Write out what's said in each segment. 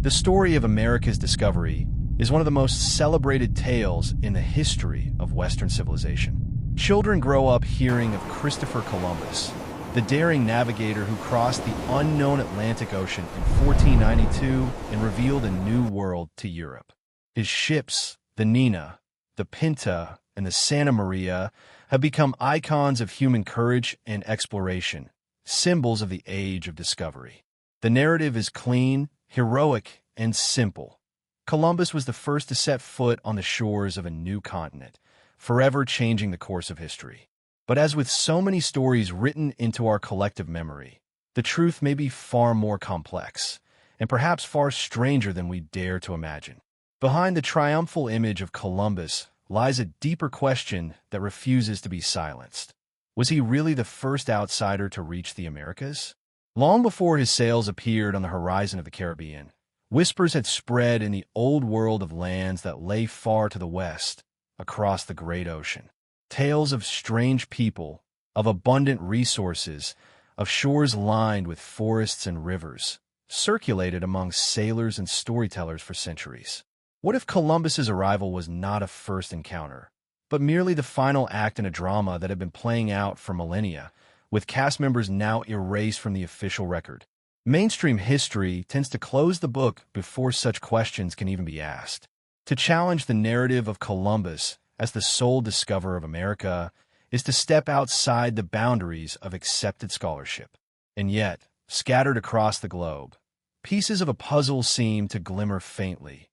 The story of America's discovery is one of the most celebrated tales in the history of Western civilization. Children grow up hearing of Christopher Columbus, the daring navigator who crossed the unknown Atlantic Ocean in 1492 and revealed a new world to Europe. His ships, the Nina, the Pinta, and the Santa Maria, have become icons of human courage and exploration, symbols of the age of discovery. The narrative is clean, heroic, and simple. Columbus was the first to set foot on the shores of a new continent, forever changing the course of history. But as with so many stories written into our collective memory, the truth may be far more complex, and perhaps far stranger than we dare to imagine. Behind the triumphal image of Columbus lies a deeper question that refuses to be silenced. Was he really the first outsider to reach the Americas? Long before his sails appeared on the horizon of the Caribbean, whispers had spread in the old world of lands that lay far to the west, across the great ocean. Tales of strange people, of abundant resources, of shores lined with forests and rivers, circulated among sailors and storytellers for centuries. What if Columbus's arrival was not a first encounter, but merely the final act in a drama that had been playing out for millennia, with cast members now erased from the official record? Mainstream history tends to close the book before such questions can even be asked. To challenge the narrative of Columbus as the sole discoverer of America is to step outside the boundaries of accepted scholarship. And yet, scattered across the globe, pieces of a puzzle seem to glimmer faintly.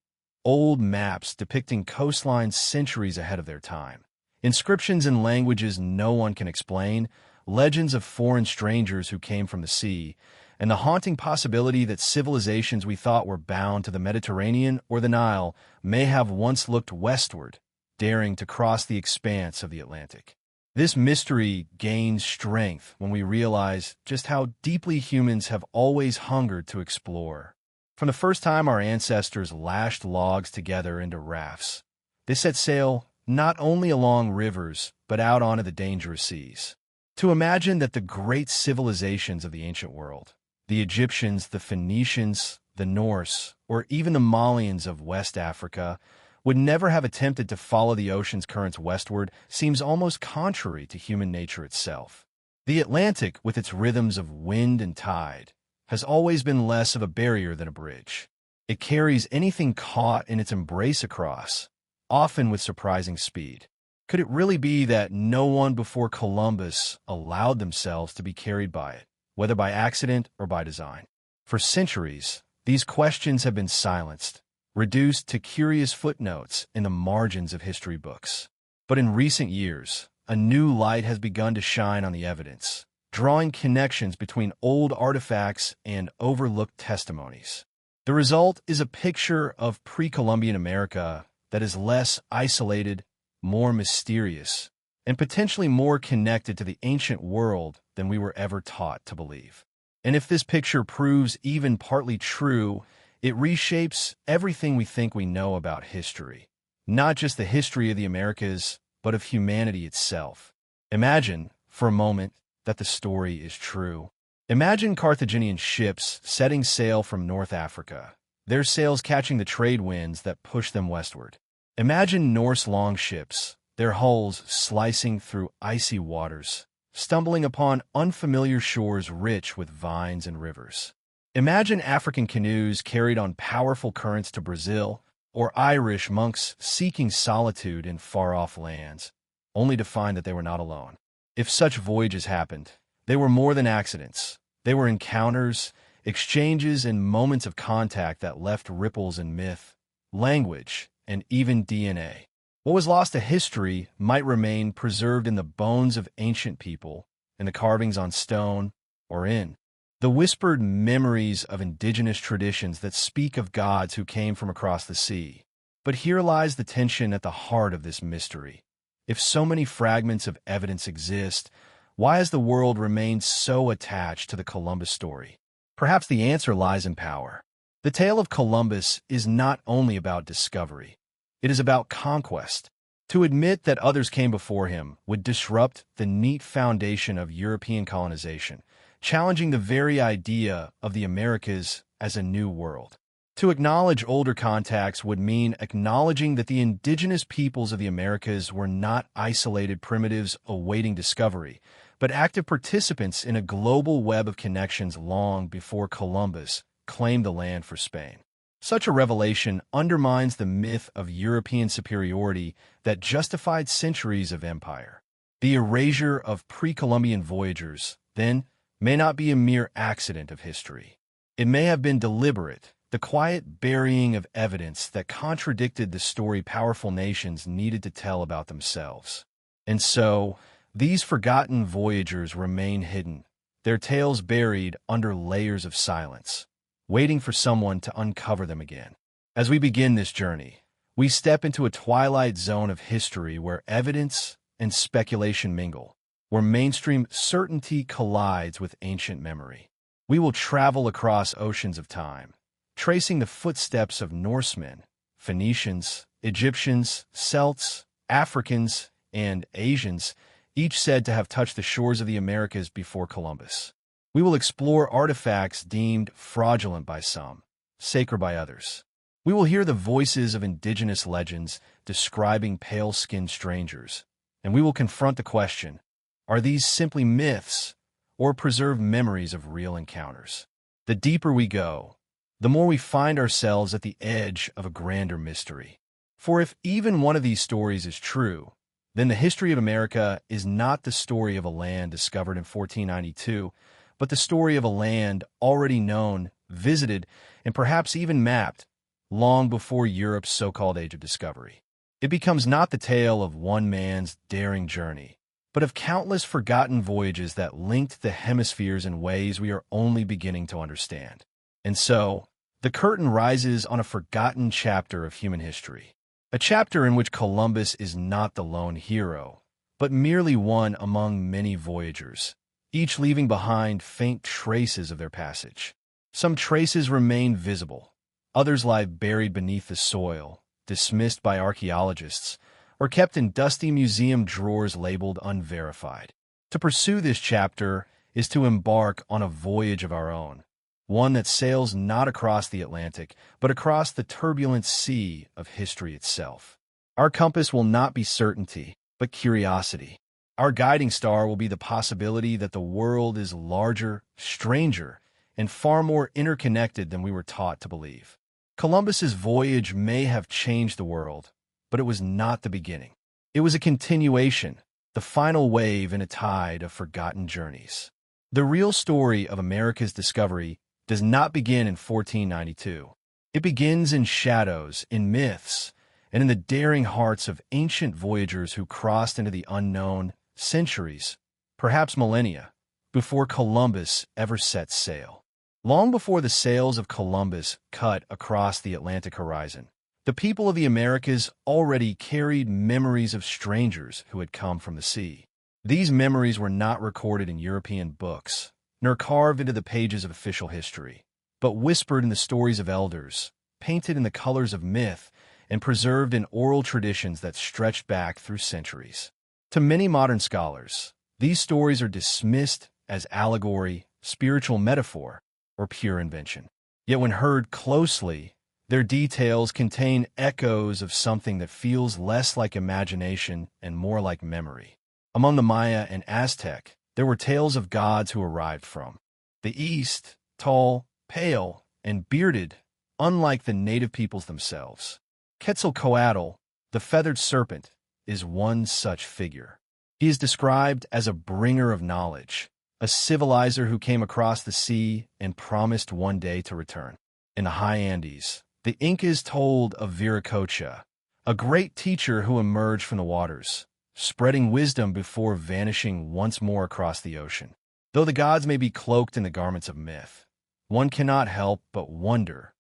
Old maps depicting coastlines centuries ahead of their time, inscriptions in languages no one can explain, legends of foreign strangers who came from the sea, and the haunting possibility that civilizations we thought were bound to the Mediterranean or the Nile may have once looked westward, daring to cross the expanse of the Atlantic. This mystery gains strength when we realize just how deeply humans have always hungered to explore. From the first time our ancestors lashed logs together into rafts, they set sail not only along rivers, but out onto the dangerous seas. To imagine that the great civilizations of the ancient world, the Egyptians, the Phoenicians, the Norse, or even the Malians of West Africa, would never have attempted to follow the ocean's currents westward seems almost contrary to human nature itself. The Atlantic, with its rhythms of wind and tide, has always been less of a barrier than a bridge. It carries anything caught in its embrace across, often with surprising speed. Could it really be that no one before Columbus allowed themselves to be carried by it, whether by accident or by design? For centuries, these questions have been silenced, reduced to curious footnotes in the margins of history books. But in recent years, a new light has begun to shine on the evidence, drawing connections between old artifacts and overlooked testimonies. The result is a picture of pre-Columbian America that is less isolated, more mysterious, and potentially more connected to the ancient world than we were ever taught to believe. And if this picture proves even partly true, it reshapes everything we think we know about history. Not just the history of the Americas, but of humanity itself. Imagine, for a moment, that the story is true. Imagine Carthaginian ships setting sail from North Africa, their sails catching the trade winds that push them westward. Imagine Norse longships, their hulls slicing through icy waters, stumbling upon unfamiliar shores rich with vines and rivers. Imagine African canoes carried on powerful currents to Brazil, or Irish monks seeking solitude in far-off lands, only to find that they were not alone. If such voyages happened, they were more than accidents. They were encounters, exchanges, and moments of contact that left ripples in myth, language, and even DNA. What was lost to history might remain preserved in the bones of ancient people, in the carvings on stone, or in the whispered memories of indigenous traditions that speak of gods who came from across the sea. But here lies the tension at the heart of this mystery. If so many fragments of evidence exist, why has the world remained so attached to the Columbus story? Perhaps the answer lies in power. The tale of Columbus is not only about discovery. It is about conquest. To admit that others came before him would disrupt the neat foundation of European colonization, challenging the very idea of the Americas as a new world. To acknowledge older contacts would mean acknowledging that the indigenous peoples of the Americas were not isolated primitives awaiting discovery, but active participants in a global web of connections long before Columbus claimed the land for Spain. Such a revelation undermines the myth of European superiority that justified centuries of empire. The erasure of pre-Columbian voyagers, then, may not be a mere accident of history. It may have been deliberate, the quiet burying of evidence that contradicted the story powerful nations needed to tell about themselves. And so, these forgotten voyagers remain hidden, their tales buried under layers of silence, waiting for someone to uncover them again. As we begin this journey, we step into a twilight zone of history where evidence and speculation mingle, where mainstream certainty collides with ancient memory. We will travel across oceans of time, tracing the footsteps of Norsemen, Phoenicians, Egyptians, Celts, Africans, and Asians, each said to have touched the shores of the Americas before Columbus. We will explore artifacts deemed fraudulent by some, sacred by others. We will hear the voices of indigenous legends describing pale-skinned strangers, and we will confront the question, are these simply myths or preserved memories of real encounters? The deeper we go, the more we find ourselves at the edge of a grander mystery. For if even one of these stories is true, then the history of America is not the story of a land discovered in 1492, but the story of a land already known, visited, and perhaps even mapped long before Europe's so-called Age of Discovery. It becomes not the tale of one man's daring journey, but of countless forgotten voyages that linked the hemispheres in ways we are only beginning to understand. And so, the curtain rises on a forgotten chapter of human history, a chapter in which Columbus is not the lone hero, but merely one among many voyagers, each leaving behind faint traces of their passage. Some traces remain visible, others lie buried beneath the soil, dismissed by archaeologists, or kept in dusty museum drawers labeled unverified. To pursue this chapter is to embark on a voyage of our own, one that sails not across the Atlantic, but across the turbulent sea of history itself. Our compass will not be certainty, but curiosity. Our guiding star will be the possibility that the world is larger, stranger, and far more interconnected than we were taught to believe. Columbus's voyage may have changed the world, but it was not the beginning. It was a continuation, the final wave in a tide of forgotten journeys. The real story of America's discovery does not begin in 1492. It begins in shadows, in myths, and in the daring hearts of ancient voyagers who crossed into the unknown centuries, perhaps millennia, before Columbus ever set sail. Long before the sails of Columbus cut across the Atlantic horizon, the people of the Americas already carried memories of strangers who had come from the sea. These memories were not recorded in European books, nor carved into the pages of official history, but whispered in the stories of elders, painted in the colors of myth, and preserved in oral traditions that stretched back through centuries. To many modern scholars, these stories are dismissed as allegory, spiritual metaphor, or pure invention. Yet when heard closely, their details contain echoes of something that feels less like imagination and more like memory. Among the Maya and Aztec, there were tales of gods who arrived from the east, tall, pale, and bearded, unlike the native peoples themselves. Quetzalcoatl, the feathered serpent, is one such figure. He is described as a bringer of knowledge, a civilizer who came across the sea and promised one day to return. In the high Andes, the Incas told of Viracocha, a great teacher who emerged from the waters, spreading wisdom before vanishing once more across the ocean. Though the gods may be cloaked in the garments of myth, one cannot help but wonder,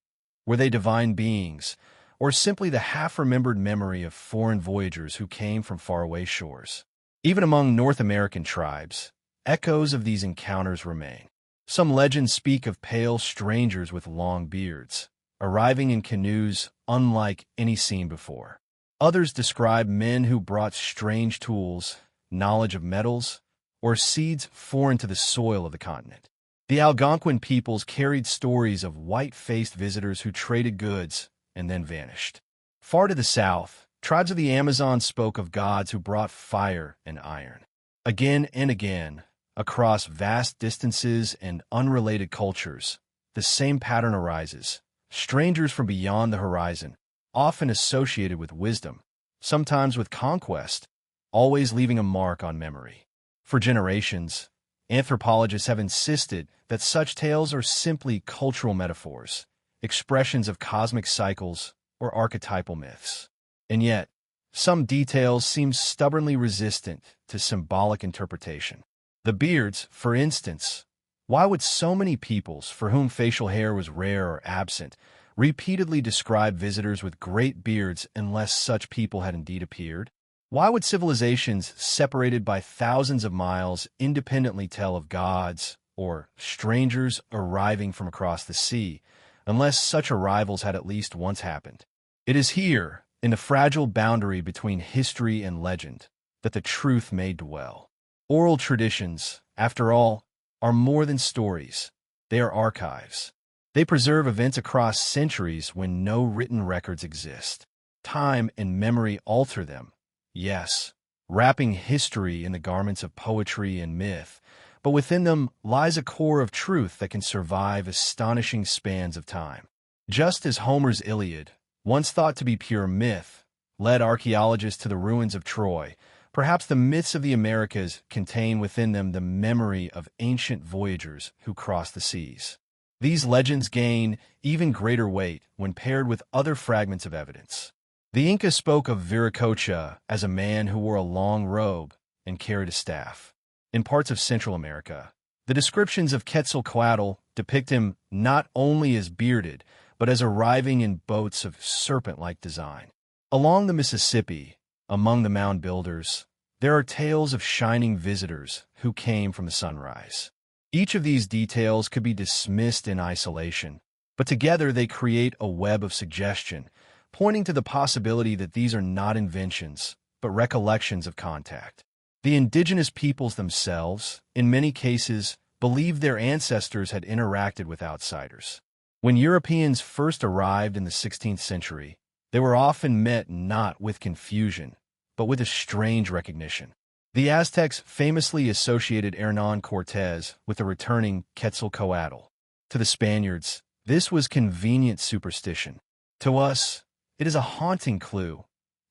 were they divine beings, or simply the half-remembered memory of foreign voyagers who came from faraway shores? Even among North American tribes, echoes of these encounters remain. Some legends speak of pale strangers with long beards, arriving in canoes unlike any seen before. Others describe men who brought strange tools, knowledge of metals, or seeds foreign to the soil of the continent. The Algonquin peoples carried stories of white-faced visitors who traded goods and then vanished. Far to the south, tribes of the Amazon spoke of gods who brought fire and iron. Again and again, across vast distances and unrelated cultures, the same pattern arises. Strangers from beyond the horizon, often associated with wisdom, sometimes with conquest, always leaving a mark on memory. For generations, anthropologists have insisted that such tales are simply cultural metaphors, expressions of cosmic cycles or archetypal myths. And yet, some details seem stubbornly resistant to symbolic interpretation. The beards, for instance. Why would so many peoples, for whom facial hair was rare or absent, repeatedly describe visitors with great beards unless such people had indeed appeared? Why would civilizations separated by thousands of miles independently tell of gods or strangers arriving from across the sea, unless such arrivals had at least once happened? It is here, in the fragile boundary between history and legend, that the truth may dwell. Oral traditions, after all, are more than stories. They are archives. They preserve events across centuries when no written records exist. Time and memory alter them, yes, wrapping history in the garments of poetry and myth, but within them lies a core of truth that can survive astonishing spans of time. Just as Homer's Iliad, once thought to be pure myth, led archaeologists to the ruins of Troy, perhaps the myths of the Americas contain within them the memory of ancient voyagers who crossed the seas. These legends gain even greater weight when paired with other fragments of evidence. The Inca spoke of Viracocha as a man who wore a long robe and carried a staff. In parts of Central America, the descriptions of Quetzalcoatl depict him not only as bearded, but as arriving in boats of serpent-like design. Along the Mississippi, among the mound builders, there are tales of shining visitors who came from the sunrise. Each of these details could be dismissed in isolation, but together they create a web of suggestion, pointing to the possibility that these are not inventions, but recollections of contact. The indigenous peoples themselves, in many cases, believed their ancestors had interacted with outsiders. When Europeans first arrived in the 16th century, they were often met not with confusion, but with a strange recognition. The Aztecs famously associated Hernán Cortés with the returning Quetzalcoatl. To the Spaniards, this was convenient superstition. To us, it is a haunting clue.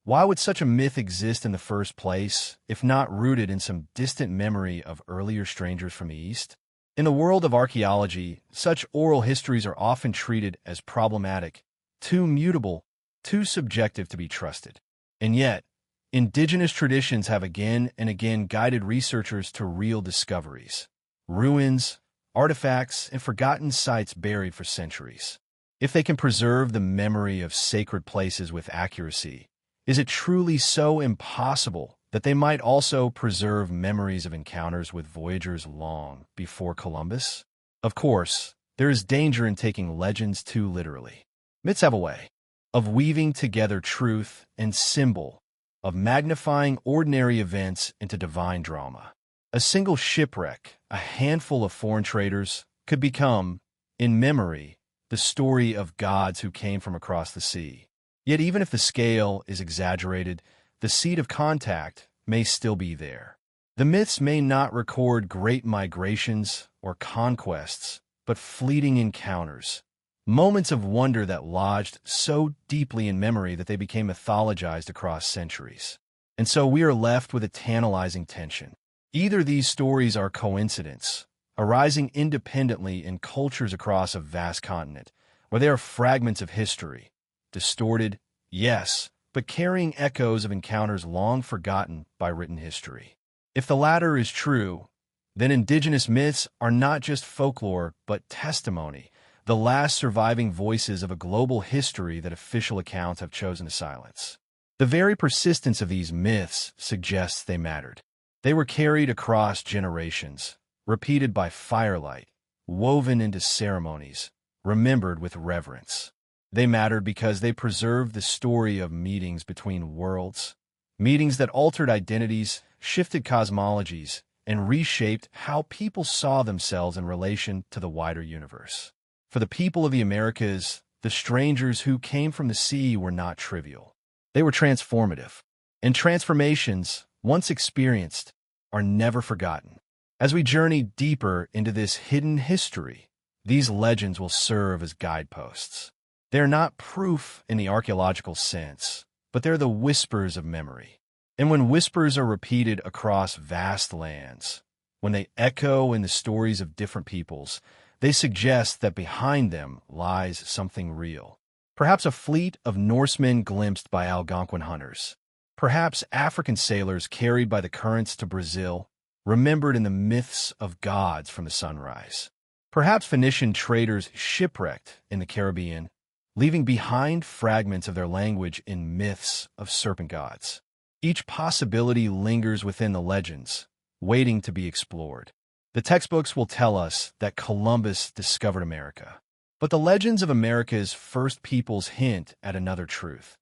Why would such a myth exist in the first place, if not rooted in some distant memory of earlier strangers from the East? In the world of archaeology, such oral histories are often treated as problematic, too mutable, too subjective to be trusted. And yet, indigenous traditions have again and again guided researchers to real discoveries. Ruins, artifacts, and forgotten sites buried for centuries. If they can preserve the memory of sacred places with accuracy, is it truly so impossible that they might also preserve memories of encounters with voyagers long before Columbus? Of course, there is danger in taking legends too literally. Myths have a way of weaving together truth and symbol, of magnifying ordinary events into divine drama. A single shipwreck, a handful of foreign traders, could become, in memory, the story of gods who came from across the sea. Yet even if the scale is exaggerated, the seed of contact may still be there. The myths may not record great migrations or conquests, but fleeting encounters, moments of wonder that lodged so deeply in memory that they became mythologized across centuries. And so we are left with a tantalizing tension. Either these stories are coincidence, arising independently in cultures across a vast continent, or they are fragments of history, distorted, yes, but carrying echoes of encounters long forgotten by written history. If the latter is true, then indigenous myths are not just folklore, but testimony, the last surviving voices of a global history that official accounts have chosen to silence. The very persistence of these myths suggests they mattered. They were carried across generations, repeated by firelight, woven into ceremonies, remembered with reverence. They mattered because they preserved the story of meetings between worlds, meetings that altered identities, shifted cosmologies, and reshaped how people saw themselves in relation to the wider universe. For the people of the Americas, the strangers who came from the sea were not trivial. They were transformative, and transformations, once experienced, are never forgotten. As we journey deeper into this hidden history, these legends will serve as guideposts. They are not proof in the archaeological sense, but they're the whispers of memory. And when whispers are repeated across vast lands, when they echo in the stories of different peoples, they suggest that behind them lies something real. Perhaps a fleet of Norsemen glimpsed by Algonquin hunters. Perhaps African sailors carried by the currents to Brazil, remembered in the myths of gods from the sunrise. Perhaps Phoenician traders shipwrecked in the Caribbean, leaving behind fragments of their language in myths of serpent gods. Each possibility lingers within the legends, waiting to be explored. The textbooks will tell us that Columbus discovered America. But the legends of America's first peoples hint at another truth,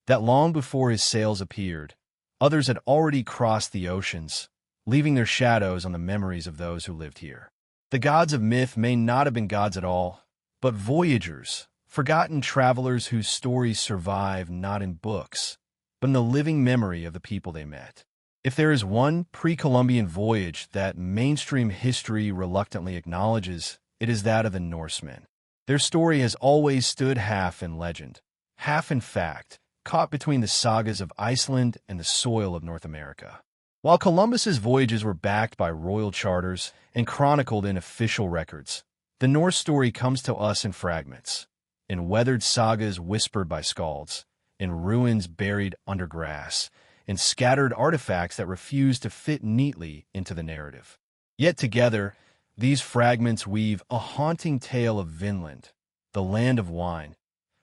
that long before his sails appeared, others had already crossed the oceans, leaving their shadows on the memories of those who lived here. The gods of myth may not have been gods at all, but voyagers, forgotten travelers whose stories survive not in books, but in the living memory of the people they met. If there is one pre-Columbian voyage that mainstream history reluctantly acknowledges, it is that of the Norsemen. Their story has always stood half in legend, half in fact, caught between the sagas of Iceland and the soil of North America. While Columbus's voyages were backed by royal charters and chronicled in official records, the Norse story comes to us in fragments, in weathered sagas whispered by skalds, in ruins buried under grass, in scattered artifacts that refuse to fit neatly into the narrative. Yet together, these fragments weave a haunting tale of Vinland, the land of wine,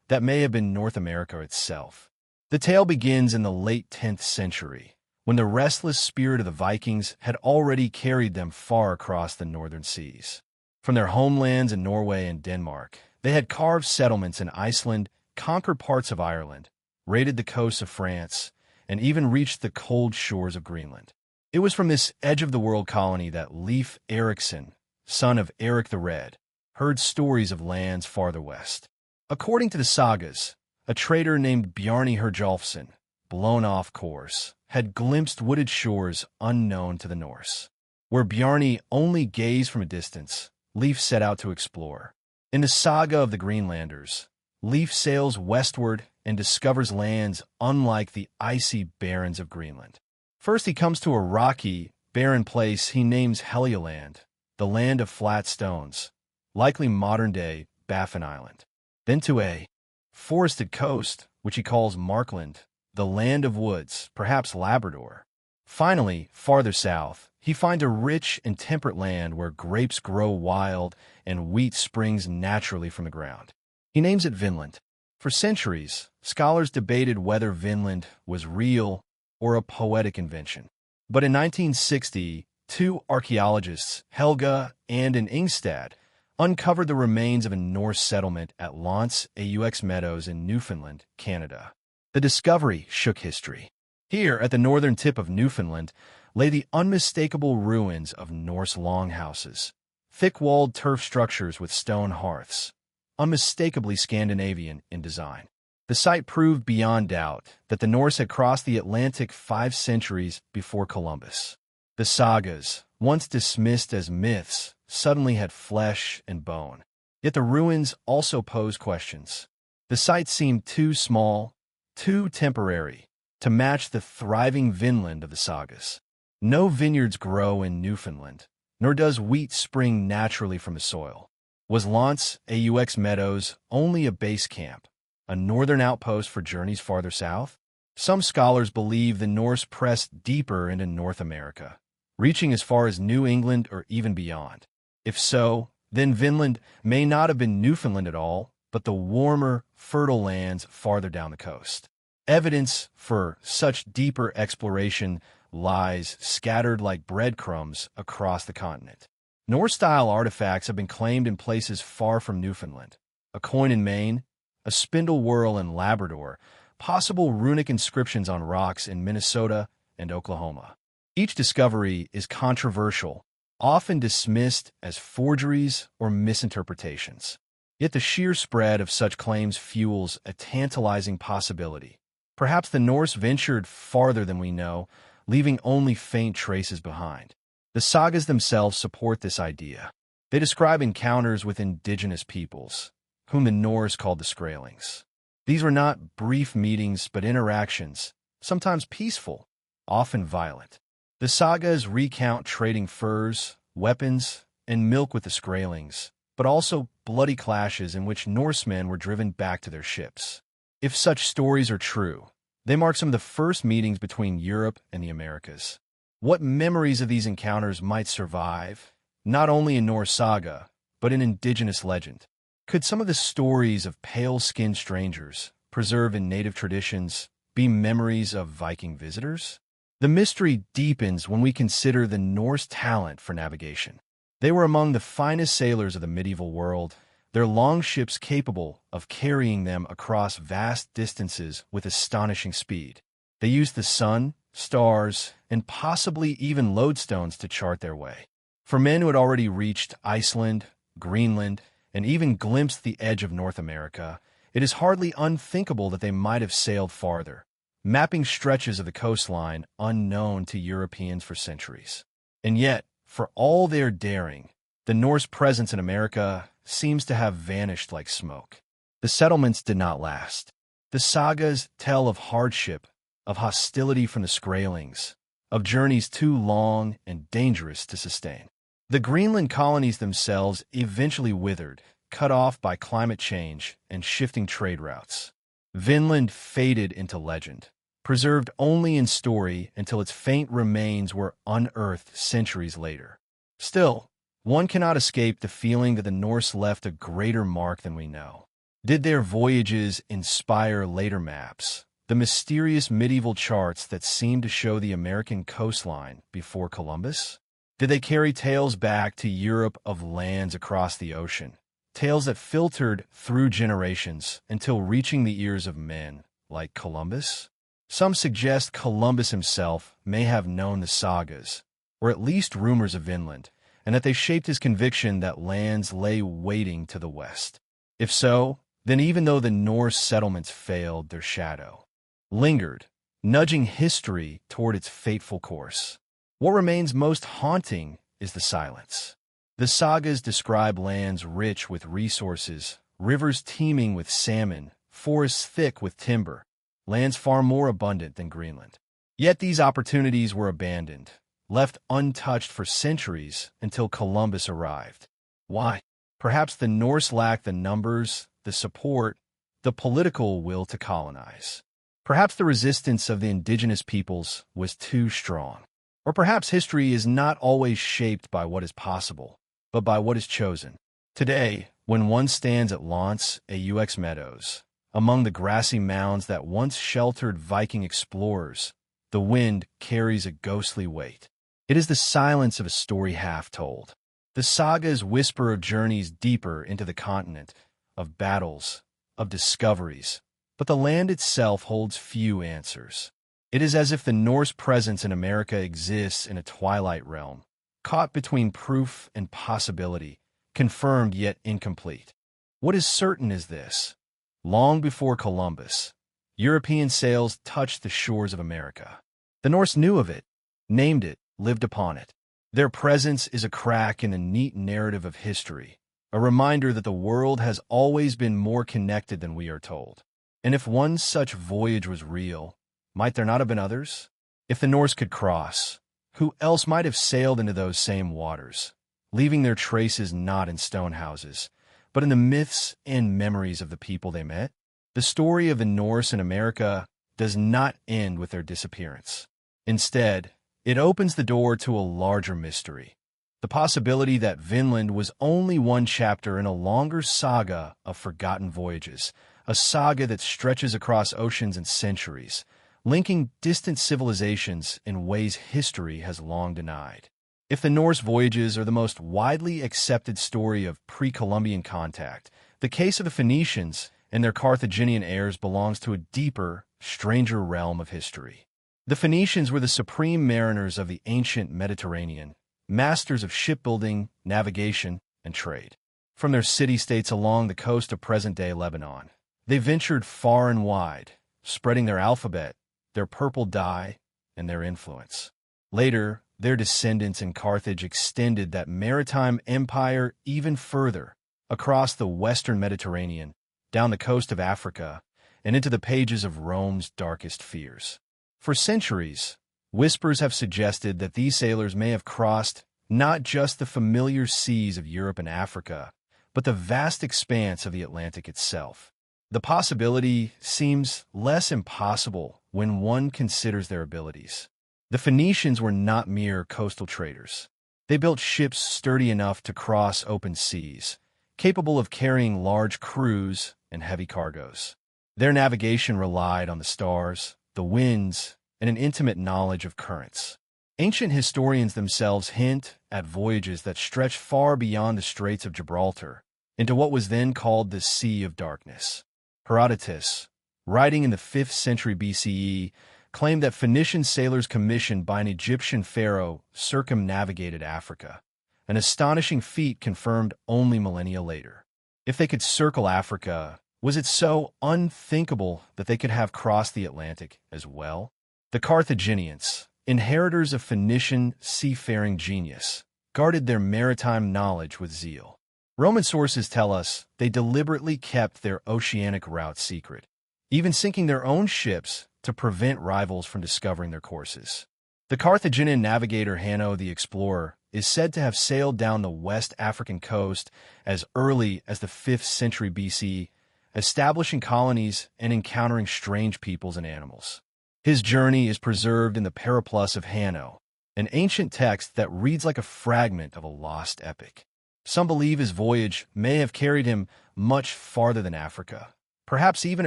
that may have been North America itself. The tale begins in the late 10th century, when the restless spirit of the Vikings had already carried them far across the northern seas. From their homelands in Norway and Denmark, they had carved settlements in Iceland, conquered parts of Ireland, raided the coasts of France, and even reached the cold shores of Greenland. It was from this edge-of-the-world colony that Leif Erikson, son of Eric the Red, heard stories of lands farther west. According to the sagas, a trader named Bjarni Herjolfsson, blown off course, had glimpsed wooded shores unknown to the Norse. Where Bjarni only gazed from a distance, Leif set out to explore. In the saga of the Greenlanders, Leif sails westward and discovers lands unlike the icy barrens of Greenland. First, he comes to a rocky, barren place he names Helioland, the land of flat stones, likely modern-day Baffin Island. Then to a forested coast, which he calls Markland, the land of woods, perhaps Labrador. Finally, farther south, he finds a rich and temperate land where grapes grow wild and wheat springs naturally from the ground. He names it Vinland. For centuries, scholars debated whether Vinland was real or a poetic invention. But in 1960, two archaeologists, Helga and Ingstad, uncovered the remains of a Norse settlement at Lance aux Meadows in Newfoundland, Canada. The discovery shook history. Here, at the northern tip of Newfoundland, lay the unmistakable ruins of Norse longhouses, thick-walled turf structures with stone hearths, unmistakably Scandinavian in design. The site proved beyond doubt that the Norse had crossed the Atlantic 5 centuries before Columbus. The sagas, once dismissed as myths, suddenly had flesh and bone. Yet the ruins also posed questions. The site seemed too small, too temporary, to match the thriving Vinland of the sagas. No vineyards grow in Newfoundland, nor does wheat spring naturally from the soil. Was Lance aux Meadows only a base camp, a northern outpost for journeys farther south? Some scholars believe the Norse pressed deeper into North America, reaching as far as New England or even beyond. If so, then Vinland may not have been Newfoundland at all, but the warmer, fertile lands farther down the coast. Evidence for such deeper exploration lies scattered like breadcrumbs across the continent. Norse-style artifacts have been claimed in places far from Newfoundland. A coin in Maine, a spindle whorl in Labrador, possible runic inscriptions on rocks in Minnesota and Oklahoma. Each discovery is controversial, often dismissed as forgeries or misinterpretations. Yet the sheer spread of such claims fuels a tantalizing possibility. Perhaps the Norse ventured farther than we know, leaving only faint traces behind. The sagas themselves support this idea. They describe encounters with indigenous peoples, whom the Norse called the Skraelings. These were not brief meetings but interactions, sometimes peaceful, often violent. The sagas recount trading furs, weapons, and milk with the Skraelings, but also bloody clashes in which Norsemen were driven back to their ships. If such stories are true, they mark some of the first meetings between Europe and the Americas. What memories of these encounters might survive, not only in Norse saga, but in indigenous legend? Could some of the stories of pale-skinned strangers, preserved in native traditions, be memories of Viking visitors? The mystery deepens when we consider the Norse talent for navigation. They were among the finest sailors of the medieval world, their longships capable of carrying them across vast distances with astonishing speed. They used the sun, stars, and possibly even lodestones to chart their way. For men who had already reached Iceland, Greenland, and even glimpsed the edge of North America, it is hardly unthinkable that they might have sailed farther, mapping stretches of the coastline unknown to Europeans for centuries. And yet, for all their daring, the Norse presence in America seems to have vanished like smoke. The settlements did not last. The sagas tell of hardship, of hostility from the Skraelings, of journeys too long and dangerous to sustain. The Greenland colonies themselves eventually withered, cut off by climate change and shifting trade routes. Vinland faded into legend, preserved only in story until its faint remains were unearthed centuries later. Still, one cannot escape the feeling that the Norse left a greater mark than we know. Did their voyages inspire later maps, the mysterious medieval charts that seemed to show the American coastline before Columbus? Did they carry tales back to Europe of lands across the ocean, tales that filtered through generations until reaching the ears of men like Columbus? Some suggest Columbus himself may have known the sagas, or at least rumors of Vinland, and that they shaped his conviction that lands lay waiting to the west. If so, then even though the Norse settlements failed, their shadow lingered, nudging history toward its fateful course. What remains most haunting is the silence. The sagas describe lands rich with resources, rivers teeming with salmon, forests thick with timber, lands far more abundant than Greenland. Yet these opportunities were abandoned, left untouched for centuries until Columbus arrived. Why? Perhaps the Norse lacked the numbers, the support, the political will to colonize. Perhaps the resistance of the indigenous peoples was too strong. Or perhaps history is not always shaped by what is possible, but by what is chosen. Today, when one stands at Lance aux Meadows, among the grassy mounds that once sheltered Viking explorers, the wind carries a ghostly weight. It is the silence of a story half told. The sagas whisper of journeys deeper into the continent, of battles, of discoveries, but the land itself holds few answers. It is as if the Norse presence in America exists in a twilight realm, caught between proof and possibility, confirmed yet incomplete. What is certain is this: long before Columbus, European sails touched the shores of America. The Norse knew of it, named it, lived upon it. Their presence is a crack in the neat narrative of history, a reminder that the world has always been more connected than we are told. And if one such voyage was real, might there not have been others? If the Norse could cross, who else might have sailed into those same waters, leaving their traces not in stone houses, but in the myths and memories of the people they met? The story of the Norse in America does not end with their disappearance. Instead, it opens the door to a larger mystery, the possibility that Vinland was only one chapter in a longer saga of forgotten voyages, a saga that stretches across oceans and centuries, linking distant civilizations in ways history has long denied. If the Norse voyages are the most widely accepted story of pre-Columbian contact, the case of the Phoenicians and their Carthaginian heirs belongs to a deeper, stranger realm of history. The Phoenicians were the supreme mariners of the ancient Mediterranean, masters of shipbuilding, navigation, and trade. From their city-states along the coast of present-day Lebanon, they ventured far and wide, spreading their alphabet, their purple dye, and their influence. Later, their descendants in Carthage extended that maritime empire even further, across the western Mediterranean, down the coast of Africa, and into the pages of Rome's darkest fears. For centuries, whispers have suggested that these sailors may have crossed not just the familiar seas of Europe and Africa, but the vast expanse of the Atlantic itself. The possibility seems less impossible when one considers their abilities. The Phoenicians were not mere coastal traders. They built ships sturdy enough to cross open seas, capable of carrying large crews and heavy cargoes. Their navigation relied on the stars, the winds, and an intimate knowledge of currents. Ancient historians themselves hint at voyages that stretched far beyond the Straits of Gibraltar into what was then called the Sea of Darkness. Herodotus, writing in the 5th century BCE, claimed that Phoenician sailors commissioned by an Egyptian pharaoh circumnavigated Africa, an astonishing feat confirmed only millennia later. If they could circle Africa, was it so unthinkable that they could have crossed the Atlantic as well? The Carthaginians, inheritors of Phoenician seafaring genius, guarded their maritime knowledge with zeal. Roman sources tell us they deliberately kept their oceanic route secret, even sinking their own ships to prevent rivals from discovering their courses. The Carthaginian navigator Hanno the Explorer is said to have sailed down the West African coast as early as the 5th century BC, establishing colonies and encountering strange peoples and animals. His journey is preserved in the Periplus of Hanno, an ancient text that reads like a fragment of a lost epic. Some believe his voyage may have carried him much farther than Africa, perhaps even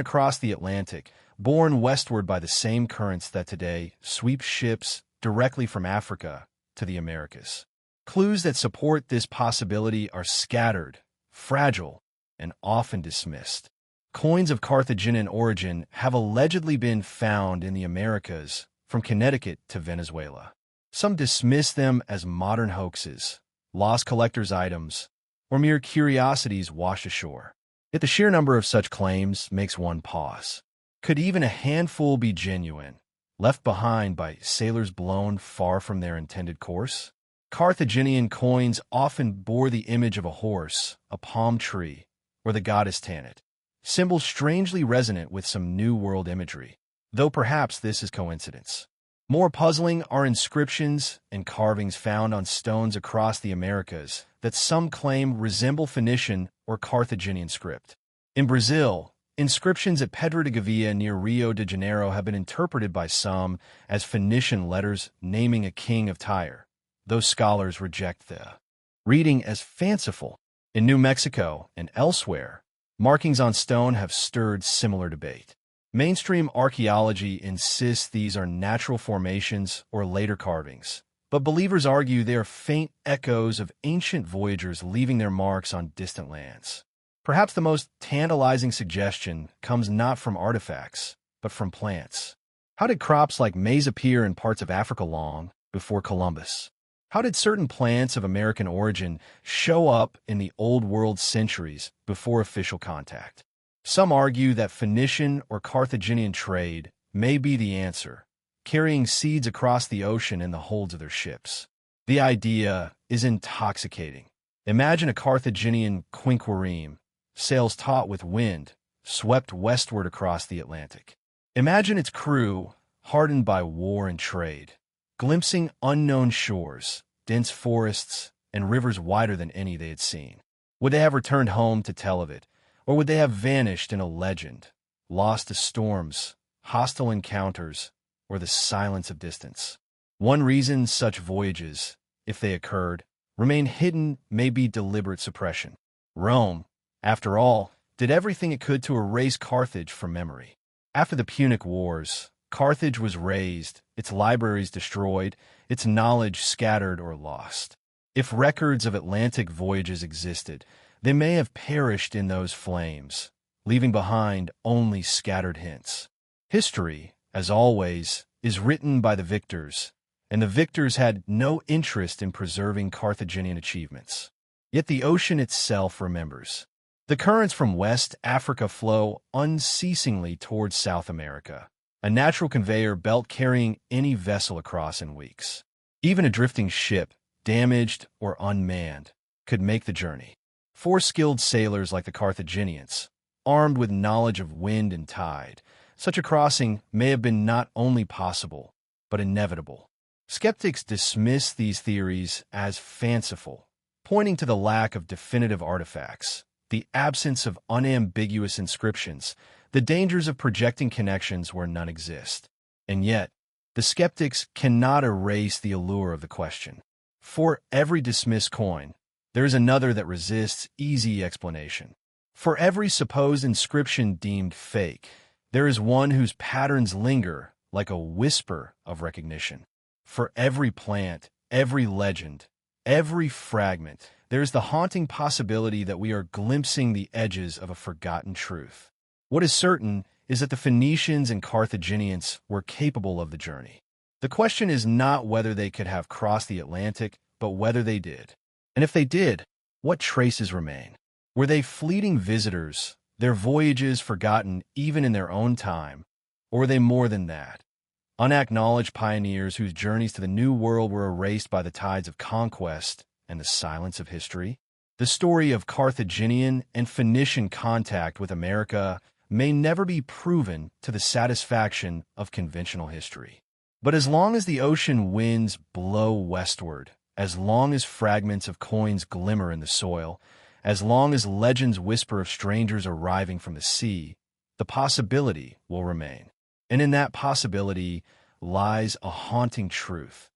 across the Atlantic, borne westward by the same currents that today sweep ships directly from Africa to the Americas. Clues that support this possibility are scattered, fragile, and often dismissed. Coins of Carthaginian origin have allegedly been found in the Americas, from Connecticut to Venezuela. Some dismiss them as modern hoaxes, lost collectors' items, or mere curiosities washed ashore. Yet the sheer number of such claims makes one pause. Could even a handful be genuine, left behind by sailors blown far from their intended course? Carthaginian coins often bore the image of a horse, a palm tree, or the goddess Tanit, symbols strangely resonant with some New World imagery, though perhaps this is coincidence. More puzzling are inscriptions and carvings found on stones across the Americas that some claim resemble Phoenician or Carthaginian script. In Brazil, inscriptions at Pedra de Gavia near Rio de Janeiro have been interpreted by some as Phoenician letters naming a king of Tyre. Those scholars reject the reading as fanciful. In New Mexico and elsewhere, markings on stone have stirred similar debate. Mainstream archaeology insists these are natural formations or later carvings, but believers argue they are faint echoes of ancient voyagers leaving their marks on distant lands. Perhaps the most tantalizing suggestion comes not from artifacts, but from plants. How did crops like maize appear in parts of Africa long before Columbus? How did certain plants of American origin show up in the Old World centuries before official contact? Some argue that Phoenician or Carthaginian trade may be the answer, carrying seeds across the ocean in the holds of their ships. The idea is intoxicating. Imagine a Carthaginian quinquereme, sails taut with wind, swept westward across the Atlantic. Imagine its crew, hardened by war and trade, glimpsing unknown shores, dense forests, and rivers wider than any they had seen. Would they have returned home to tell of it, or would they have vanished in a legend, lost to storms, hostile encounters, or the silence of distance? One reason such voyages, if they occurred, remain hidden may be deliberate suppression. Rome, after all, did everything it could to erase Carthage from memory. After the Punic Wars, Carthage was razed, its libraries destroyed, its knowledge scattered or lost. If records of Atlantic voyages existed, they may have perished in those flames, leaving behind only scattered hints. History, as always, is written by the victors, and the victors had no interest in preserving Carthaginian achievements. Yet the ocean itself remembers. The currents from West Africa flow unceasingly towards South America, a natural conveyor belt carrying any vessel across in weeks. Even a drifting ship, damaged or unmanned, could make the journey. 4 skilled sailors like the Carthaginians, armed with knowledge of wind and tide, such a crossing may have been not only possible, but inevitable. Skeptics dismiss these theories as fanciful, pointing to the lack of definitive artifacts, the absence of unambiguous inscriptions, the dangers of projecting connections where none exist. And yet, the skeptics cannot erase the allure of the question. For every dismissed coin, there is another that resists easy explanation. For every supposed inscription deemed fake, there is one whose patterns linger like a whisper of recognition. For every plant, every legend, every fragment, there is the haunting possibility that we are glimpsing the edges of a forgotten truth. What is certain is that the Phoenicians and Carthaginians were capable of the journey. The question is not whether they could have crossed the Atlantic, but whether they did. And if they did, what traces remain? Were they fleeting visitors, their voyages forgotten even in their own time, or were they more than that? Unacknowledged pioneers whose journeys to the New World were erased by the tides of conquest and the silence of history? The story of Carthaginian and Phoenician contact with America may never be proven to the satisfaction of conventional history. But as long as the ocean winds blow westward, as long as fragments of coins glimmer in the soil, as long as legends whisper of strangers arriving from the sea, the possibility will remain. And in that possibility lies a haunting truth,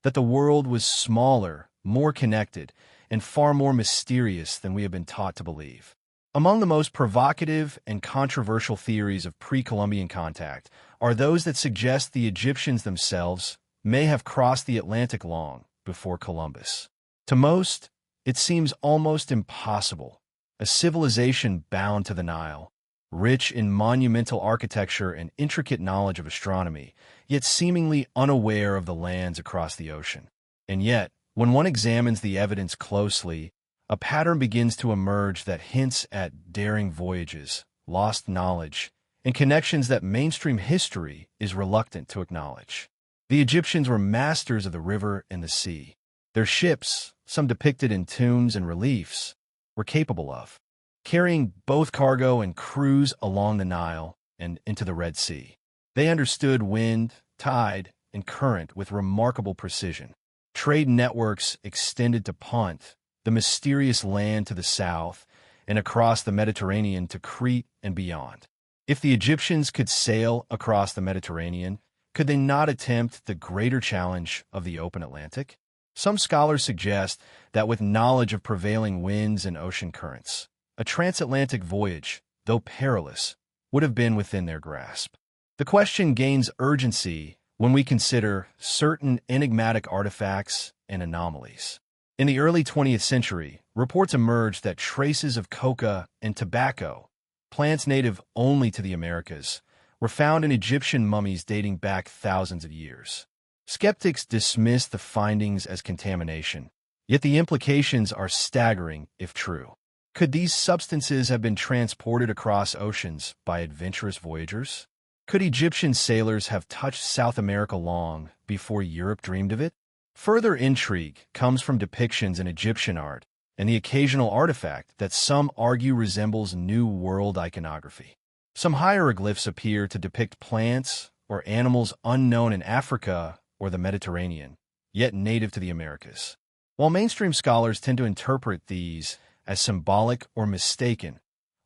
that the world was smaller, more connected, and far more mysterious than we have been taught to believe. Among the most provocative and controversial theories of pre-Columbian contact are those that suggest the Egyptians themselves may have crossed the Atlantic long before Columbus. To most, it seems almost impossible. A civilization bound to the Nile, rich in monumental architecture and intricate knowledge of astronomy, yet seemingly unaware of the lands across the ocean. And yet, when one examines the evidence closely, a pattern begins to emerge that hints at daring voyages, lost knowledge, and connections that mainstream history is reluctant to acknowledge. The Egyptians were masters of the river and the sea. Their ships, some depicted in tombs and reliefs, were capable of carrying both cargo and crews along the Nile and into the Red Sea. They understood wind, tide, and current with remarkable precision. Trade networks extended to Punt, the mysterious land to the south, and across the Mediterranean to Crete and beyond. If the Egyptians could sail across the Mediterranean, could they not attempt the greater challenge of the open Atlantic? Some scholars suggest that with knowledge of prevailing winds and ocean currents, a transatlantic voyage, though perilous, would have been within their grasp. The question gains urgency when we consider certain enigmatic artifacts and anomalies. In the early 20th century, reports emerged that traces of coca and tobacco, plants native only to the Americas, were found in Egyptian mummies dating back thousands of years. Skeptics dismiss the findings as contamination, yet the implications are staggering if true. Could these substances have been transported across oceans by adventurous voyagers? Could Egyptian sailors have touched South America long before Europe dreamed of it? Further intrigue comes from depictions in Egyptian art and the occasional artifact that some argue resembles New World iconography. Some hieroglyphs appear to depict plants or animals unknown in Africa or the Mediterranean, yet native to the Americas. While mainstream scholars tend to interpret these as symbolic or mistaken,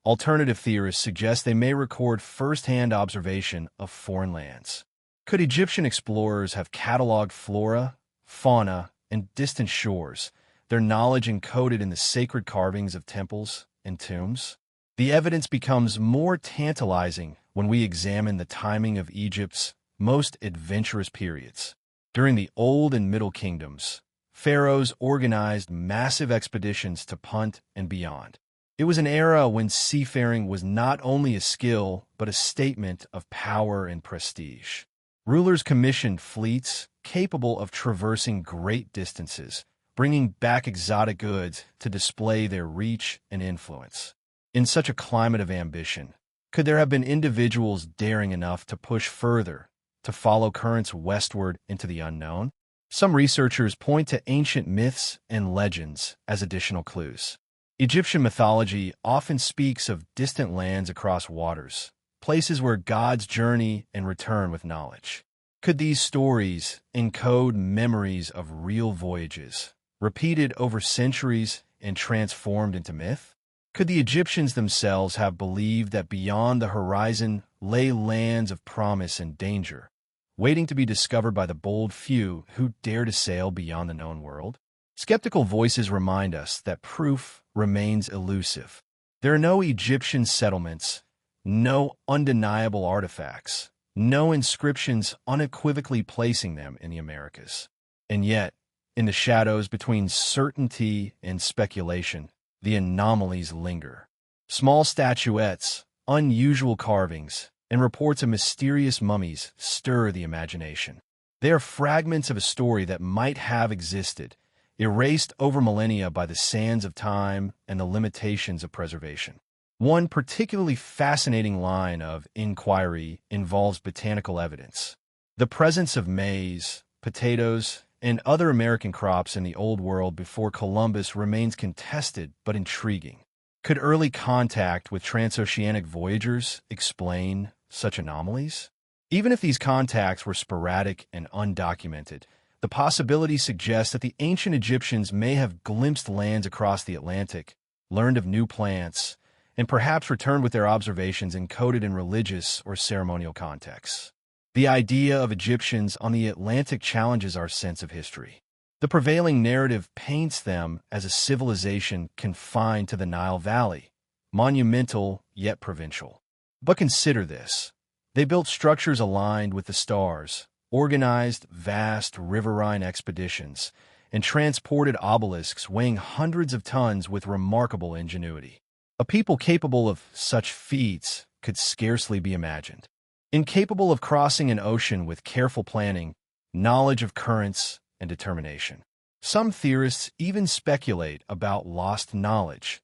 alternative theorists suggest they may record first-hand observation of foreign lands. Could Egyptian explorers have cataloged flora, fauna, and distant shores, their knowledge encoded in the sacred carvings of temples and tombs? The evidence becomes more tantalizing when we examine the timing of Egypt's most adventurous periods. During the Old and Middle Kingdoms, pharaohs organized massive expeditions to Punt and beyond. It was an era when seafaring was not only a skill, but a statement of power and prestige. Rulers commissioned fleets capable of traversing great distances, bringing back exotic goods to display their reach and influence. In such a climate of ambition, could there have been individuals daring enough to push further, to follow currents westward into the unknown? Some researchers point to ancient myths and legends as additional clues. Egyptian mythology often speaks of distant lands across waters, places where gods journey and return with knowledge. Could these stories encode memories of real voyages, repeated over centuries and transformed into myth? Could the Egyptians themselves have believed that beyond the horizon lay lands of promise and danger, waiting to be discovered by the bold few who dare to sail beyond the known world? Skeptical voices remind us that proof remains elusive. There are no Egyptian settlements, no undeniable artifacts, no inscriptions unequivocally placing them in the Americas. And yet, in the shadows between certainty and speculation, the anomalies linger. Small statuettes, unusual carvings, and reports of mysterious mummies stir the imagination. They are fragments of a story that might have existed, erased over millennia by the sands of time and the limitations of preservation. One particularly fascinating line of inquiry involves botanical evidence. The presence of maize, potatoes, and other American crops in the Old World before Columbus remains contested but intriguing. Could early contact with transoceanic voyagers explain such anomalies? Even if these contacts were sporadic and undocumented, the possibility suggests that the ancient Egyptians may have glimpsed lands across the Atlantic, learned of new plants, and perhaps returned with their observations encoded in religious or ceremonial contexts. The idea of Egyptians on the Atlantic challenges our sense of history. The prevailing narrative paints them as a civilization confined to the Nile Valley, monumental yet provincial. But consider this. They built structures aligned with the stars, organized vast riverine expeditions, and transported obelisks weighing hundreds of tons with remarkable ingenuity. A people capable of such feats could scarcely be imagined. Incapable of crossing an ocean with careful planning, knowledge of currents, and determination. Some theorists even speculate about lost knowledge,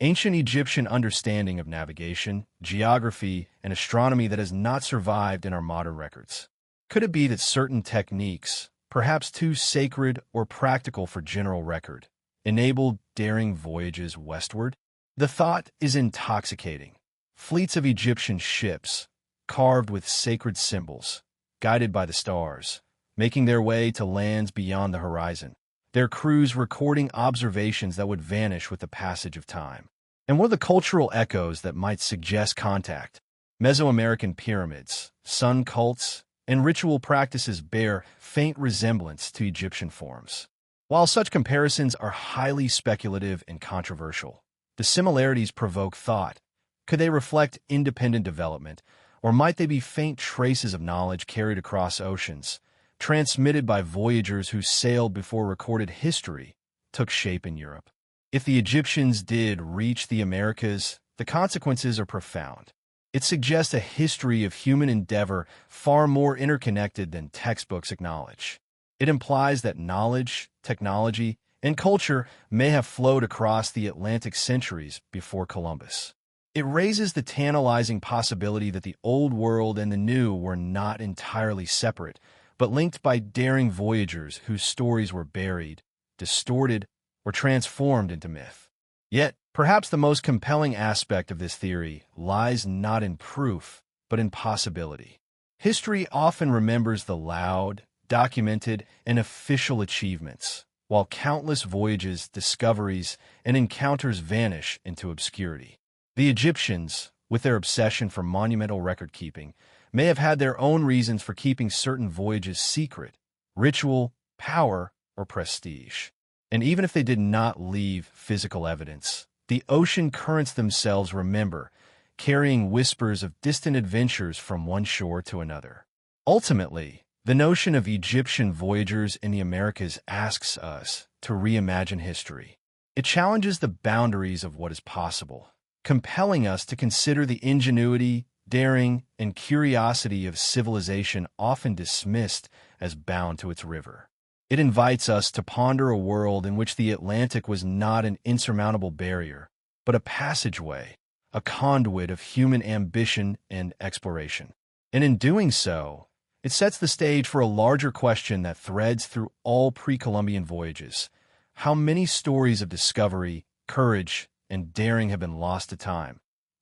ancient Egyptian understanding of navigation, geography, and astronomy that has not survived in our modern records. Could it be that certain techniques, perhaps too sacred or practical for general record, enabled daring voyages westward? The thought is intoxicating. Fleets of Egyptian ships, carved with sacred symbols, guided by the stars, making their way to lands beyond the horizon, their crews recording observations that would vanish with the passage of time. And what are the cultural echoes that might suggest contact? Mesoamerican pyramids, sun cults, and ritual practices bear faint resemblance to Egyptian forms. While such comparisons are highly speculative and controversial, the similarities provoke thought. Could they reflect independent development, or might they be faint traces of knowledge carried across oceans, transmitted by voyagers who sailed before recorded history took shape in Europe? If the Egyptians did reach the Americas, the consequences are profound. It suggests a history of human endeavor far more interconnected than textbooks acknowledge. It implies that knowledge, technology, and culture may have flowed across the Atlantic centuries before Columbus. It raises the tantalizing possibility that the Old World and the New were not entirely separate, but linked by daring voyagers whose stories were buried, distorted, or transformed into myth. Yet, perhaps the most compelling aspect of this theory lies not in proof, but in possibility. History often remembers the loud, documented, and official achievements, while countless voyages, discoveries, and encounters vanish into obscurity. The Egyptians, with their obsession for monumental record-keeping, may have had their own reasons for keeping certain voyages secret, ritual, power, or prestige. And even if they did not leave physical evidence, the ocean currents themselves remember, carrying whispers of distant adventures from one shore to another. Ultimately, the notion of Egyptian voyagers in the Americas asks us to reimagine history. It challenges the boundaries of what is possible, compelling us to consider the ingenuity, daring, and curiosity of civilization often dismissed as bound to its river. It invites us to ponder a world in which the Atlantic was not an insurmountable barrier, but a passageway, a conduit of human ambition and exploration. And in doing so, it sets the stage for a larger question that threads through all pre-Columbian voyages. How many stories of discovery, courage, and daring have been lost to time,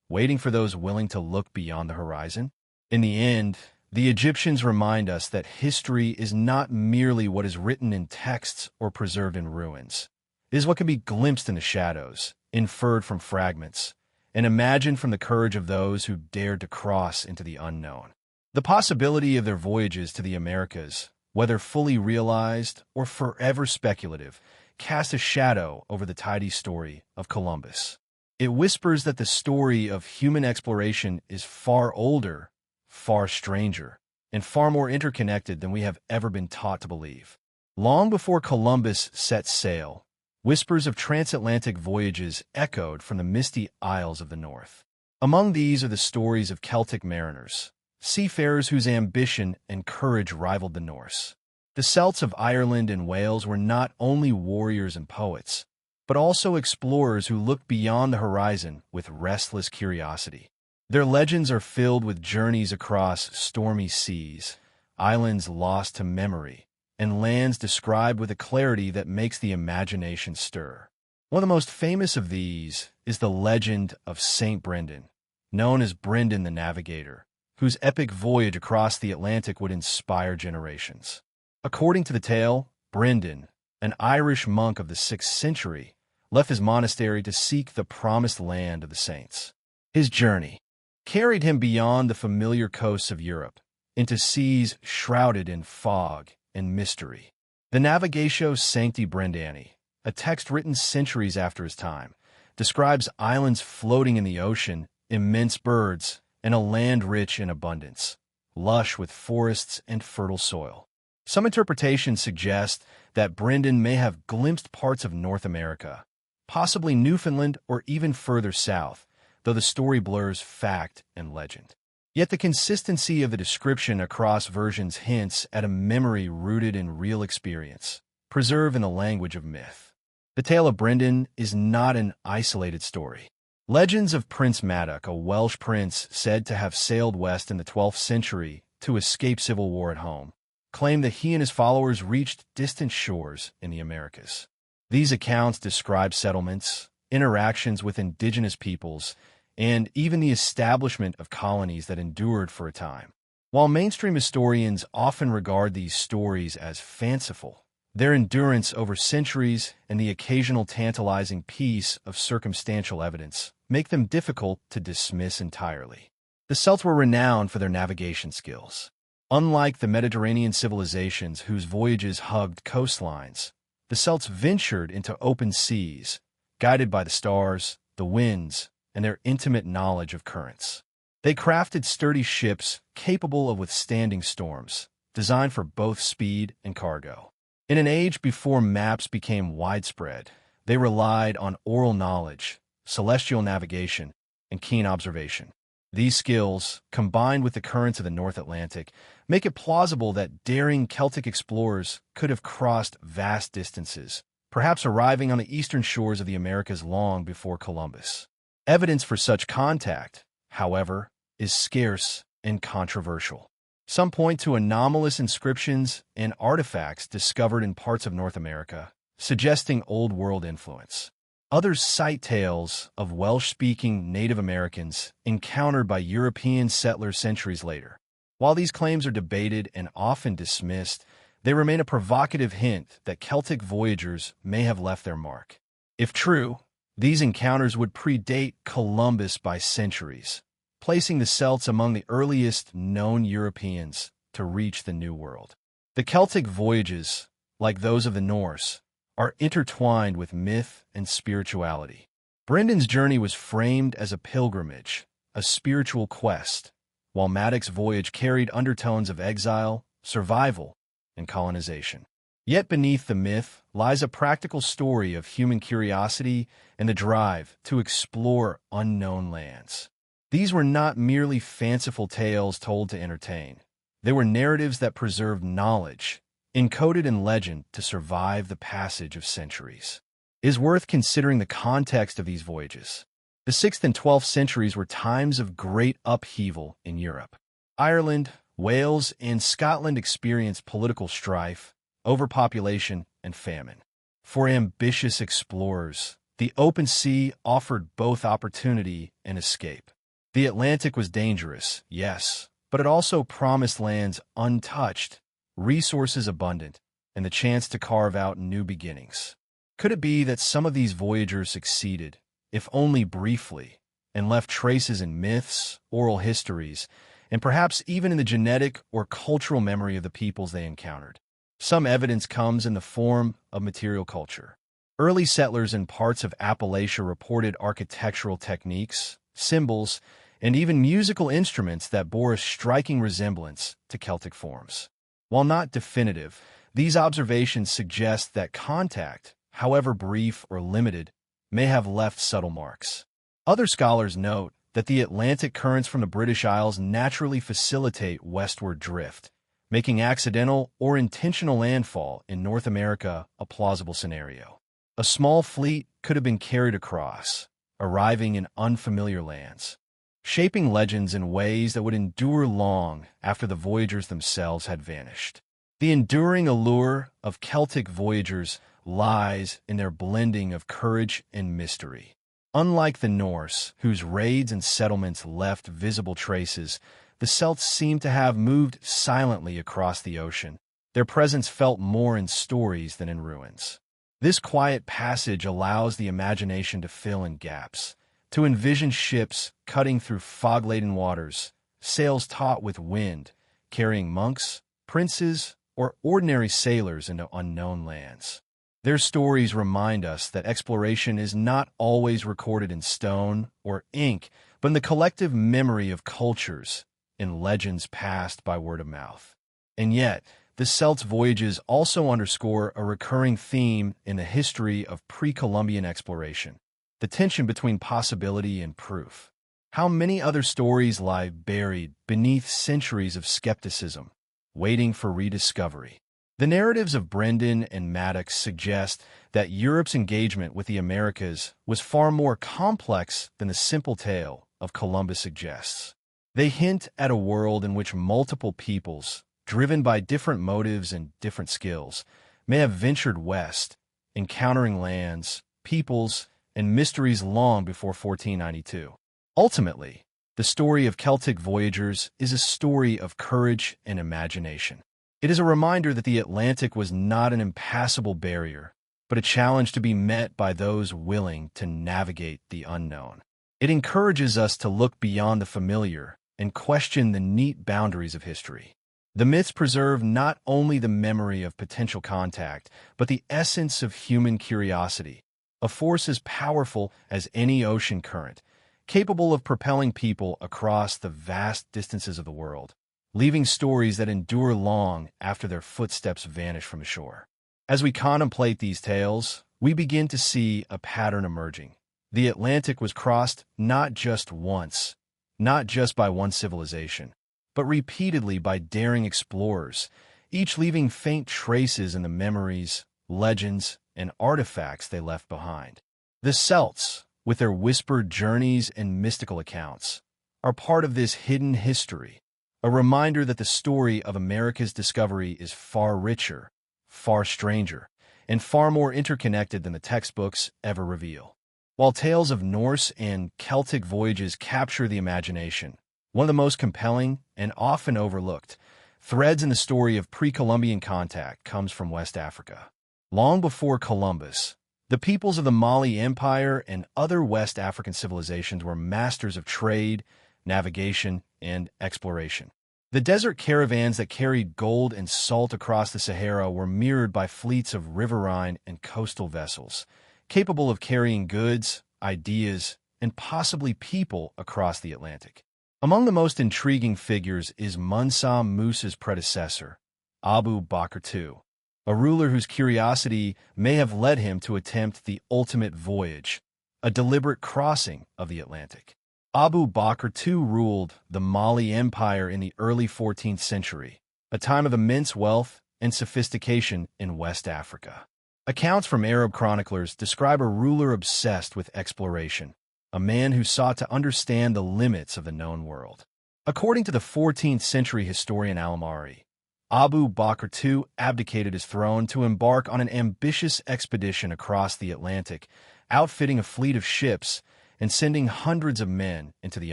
waiting for those willing to look beyond the horizon? In the end, the Egyptians remind us that history is not merely what is written in texts or preserved in ruins. It is what can be glimpsed in the shadows, inferred from fragments, and imagined from the courage of those who dared to cross into the unknown. The possibility of their voyages to the Americas, whether fully realized or forever speculative, cast a shadow over the tidy story of Columbus. It whispers that the story of human exploration is far older, far stranger, and far more interconnected than we have ever been taught to believe. Long before Columbus set sail, whispers of transatlantic voyages echoed from the misty isles of the north. Among these are the stories of Celtic mariners, seafarers whose ambition and courage rivaled the Norse. The Celts of Ireland and Wales were not only warriors and poets, but also explorers who looked beyond the horizon with restless curiosity. Their legends are filled with journeys across stormy seas, islands lost to memory, and lands described with a clarity that makes the imagination stir. One of the most famous of these is the legend of Saint Brendan, known as Brendan the Navigator, whose epic voyage across the Atlantic would inspire generations. According to the tale, Brendan, an Irish monk of the 6th century, left his monastery to seek the promised land of the saints. His journey carried him beyond the familiar coasts of Europe, into seas shrouded in fog and mystery. The Navigatio Sancti Brendani, a text written centuries after his time, describes islands floating in the ocean, immense birds, and a land rich in abundance, lush with forests and fertile soil. Some interpretations suggest that Brendan may have glimpsed parts of North America, possibly Newfoundland or even further south, though the story blurs fact and legend. Yet the consistency of the description across versions hints at a memory rooted in real experience, preserved in the language of myth. The tale of Brendan is not an isolated story. Legends of Prince Madoc, a Welsh prince said to have sailed west in the 12th century to escape civil war at home, claim that he and his followers reached distant shores in the Americas. These accounts describe settlements, interactions with indigenous peoples, and even the establishment of colonies that endured for a time. While mainstream historians often regard these stories as fanciful, their endurance over centuries and the occasional tantalizing piece of circumstantial evidence make them difficult to dismiss entirely. The Celts were renowned for their navigation skills. Unlike the Mediterranean civilizations whose voyages hugged coastlines, the Celts ventured into open seas, guided by the stars, the winds, and their intimate knowledge of currents. They crafted sturdy ships capable of withstanding storms, designed for both speed and cargo. In an age before maps became widespread, they relied on oral knowledge, celestial navigation, and keen observation. These skills, combined with the currents of the North Atlantic, make it plausible that daring Celtic explorers could have crossed vast distances, perhaps arriving on the eastern shores of the Americas long before Columbus. Evidence for such contact, however, is scarce and controversial. Some point to anomalous inscriptions and artifacts discovered in parts of North America, suggesting Old World influence. Others cite tales of Welsh-speaking Native Americans encountered by European settlers centuries later. While these claims are debated and often dismissed, they remain a provocative hint that Celtic voyagers may have left their mark. If true, these encounters would predate Columbus by centuries, placing the Celts among the earliest known Europeans to reach the New World. The Celtic voyages, like those of the Norse, are intertwined with myth and spirituality. Brendan's journey was framed as a pilgrimage, a spiritual quest, while Madoc's voyage carried undertones of exile, survival, and colonization. Yet beneath the myth lies a practical story of human curiosity and the drive to explore unknown lands. These were not merely fanciful tales told to entertain. They were narratives that preserved knowledge, encoded in legend to survive the passage of centuries. It is worth considering the context of these voyages. The 6th and 12th centuries were times of great upheaval in Europe. Ireland, Wales, and Scotland experienced political strife, overpopulation, and famine. For ambitious explorers, the open sea offered both opportunity and escape. The Atlantic was dangerous, yes, but it also promised lands untouched, resources abundant, and the chance to carve out new beginnings. Could it be that some of these voyagers succeeded, if only briefly, and left traces in myths, oral histories, and perhaps even in the genetic or cultural memory of the peoples they encountered? Some evidence comes in the form of material culture. Early settlers in parts of Appalachia reported architectural techniques, symbols, and even musical instruments that bore a striking resemblance to Celtic forms. While not definitive, these observations suggest that contact, however brief or limited, may have left subtle marks. Other scholars note that the Atlantic currents from the British Isles naturally facilitate westward drift, making accidental or intentional landfall in North America a plausible scenario. A small fleet could have been carried across, arriving in unfamiliar lands, shaping legends in ways that would endure long after the voyagers themselves had vanished. The enduring allure of Celtic voyagers lies in their blending of courage and mystery. Unlike the Norse, whose raids and settlements left visible traces, the Celts seem to have moved silently across the ocean. Their presence felt more in stories than in ruins. This quiet passage allows the imagination to fill in gaps, to envision ships cutting through fog-laden waters, sails taut with wind, carrying monks, princes, or ordinary sailors into unknown lands. Their stories remind us that exploration is not always recorded in stone or ink, but in the collective memory of cultures and legends passed by word of mouth. And yet, the Celts' voyages also underscore a recurring theme in the history of pre-Columbian exploration: the tension between possibility and proof. How many other stories lie buried beneath centuries of skepticism, waiting for rediscovery? The narratives of Brendan and Maddox suggest that Europe's engagement with the Americas was far more complex than the simple tale of Columbus suggests. They hint at a world in which multiple peoples, driven by different motives and different skills, may have ventured west, encountering lands, peoples, and mysteries long before 1492. Ultimately, the story of Celtic voyagers is a story of courage and imagination. It is a reminder that the Atlantic was not an impassable barrier, but a challenge to be met by those willing to navigate the unknown. It encourages us to look beyond the familiar and question the neat boundaries of history. The myths preserve not only the memory of potential contact, but the essence of human curiosity, a force as powerful as any ocean current, capable of propelling people across the vast distances of the world, leaving stories that endure long after their footsteps vanish from the shore. As we contemplate these tales, we begin to see a pattern emerging. The Atlantic was crossed not just once, not just by one civilization, but repeatedly by daring explorers, each leaving faint traces in the memories, legends, and artifacts they left behind. The Celts, with their whispered journeys and mystical accounts, are part of this hidden history, a reminder that the story of America's discovery is far richer, far stranger, and far more interconnected than the textbooks ever reveal. While tales of Norse and Celtic voyages capture the imagination, one of the most compelling and often overlooked threads in the story of pre-Columbian contact comes from West Africa. Long before Columbus, the peoples of the Mali Empire and other West African civilizations were masters of trade, navigation, and exploration. The desert caravans that carried gold and salt across the Sahara were mirrored by fleets of riverine and coastal vessels, capable of carrying goods, ideas, and possibly people across the Atlantic. Among the most intriguing figures is Musa Musa's predecessor, Abu Bakr II, a ruler whose curiosity may have led him to attempt the ultimate voyage, a deliberate crossing of the Atlantic. Abu Bakr II ruled the Mali Empire in the early 14th century, a time of immense wealth and sophistication in West Africa. Accounts from Arab chroniclers describe a ruler obsessed with exploration, a man who sought to understand the limits of the known world. According to the 14th century historian Al-Mari, Abu Bakr II abdicated his throne to embark on an ambitious expedition across the Atlantic, outfitting a fleet of ships and sending hundreds of men into the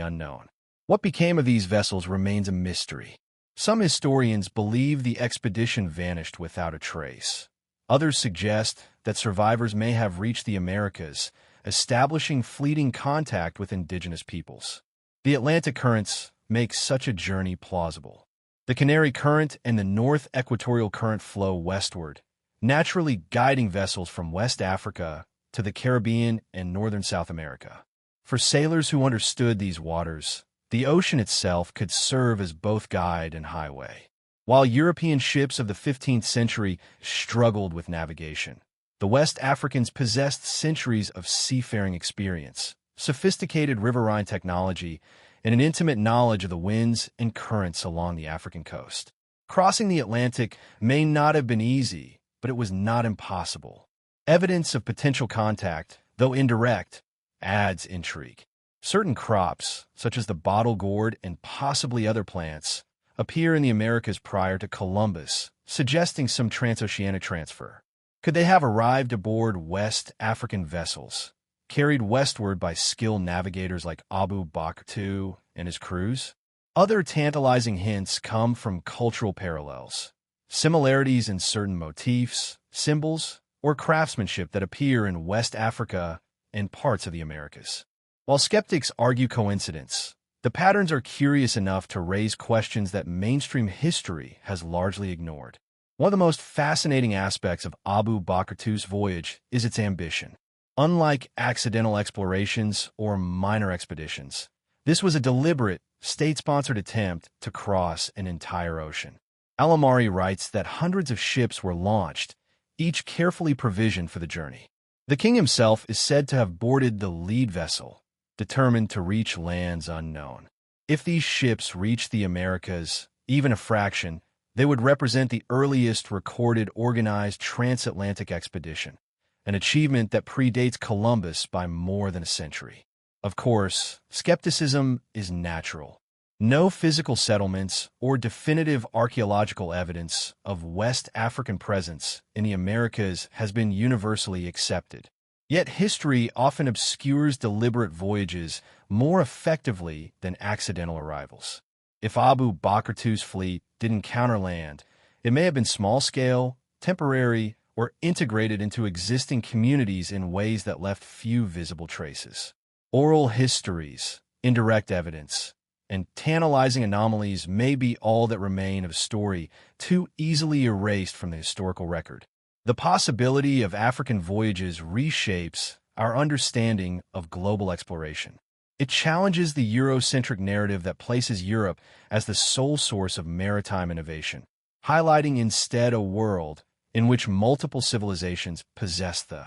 unknown. What became of these vessels remains a mystery. Some historians believe the expedition vanished without a trace. Others suggest that survivors may have reached the Americas, establishing fleeting contact with indigenous peoples. The Atlantic currents make such a journey plausible. The Canary Current and the North Equatorial Current flow westward, naturally guiding vessels from West Africa to the Caribbean and northern South America. For sailors who understood these waters, the ocean itself could serve as both guide and highway. While European ships of the 15th century struggled with navigation, the West Africans possessed centuries of seafaring experience, sophisticated riverine technology, and an intimate knowledge of the winds and currents along the African coast. Crossing the Atlantic may not have been easy, but it was not impossible. Evidence of potential contact, though indirect, adds intrigue. Certain crops, such as the bottle gourd and possibly other plants, appear in the Americas prior to Columbus, suggesting some transoceanic transfer. Could they have arrived aboard West African vessels, carried westward by skilled navigators like Abu Bakr II and his crews? Other tantalizing hints come from cultural parallels, similarities in certain motifs, symbols, or craftsmanship that appear in West Africa and parts of the Americas. While skeptics argue coincidence, the patterns are curious enough to raise questions that mainstream history has largely ignored. One of the most fascinating aspects of Abu Bakr II's voyage is its ambition. Unlike accidental explorations or minor expeditions, this was a deliberate, state-sponsored attempt to cross an entire ocean. Al-Mari writes that hundreds of ships were launched, each carefully provisioned for the journey. The king himself is said to have boarded the lead vessel, determined to reach lands unknown. If these ships reached the Americas, even a fraction, they would represent the earliest recorded organized transatlantic expedition, an achievement that predates Columbus by more than a century. Of course, skepticism is natural. No physical settlements or definitive archaeological evidence of West African presence in the Americas has been universally accepted. Yet history often obscures deliberate voyages more effectively than accidental arrivals. If Abu Bakr II's fleet didn't encounter land, it may have been small-scale, temporary, or integrated into existing communities in ways that left few visible traces. Oral histories, indirect evidence, and tantalizing anomalies may be all that remain of a story too easily erased from the historical record. The possibility of African voyages reshapes our understanding of global exploration. It challenges the Eurocentric narrative that places Europe as the sole source of maritime innovation, highlighting instead a world in which multiple civilizations possess the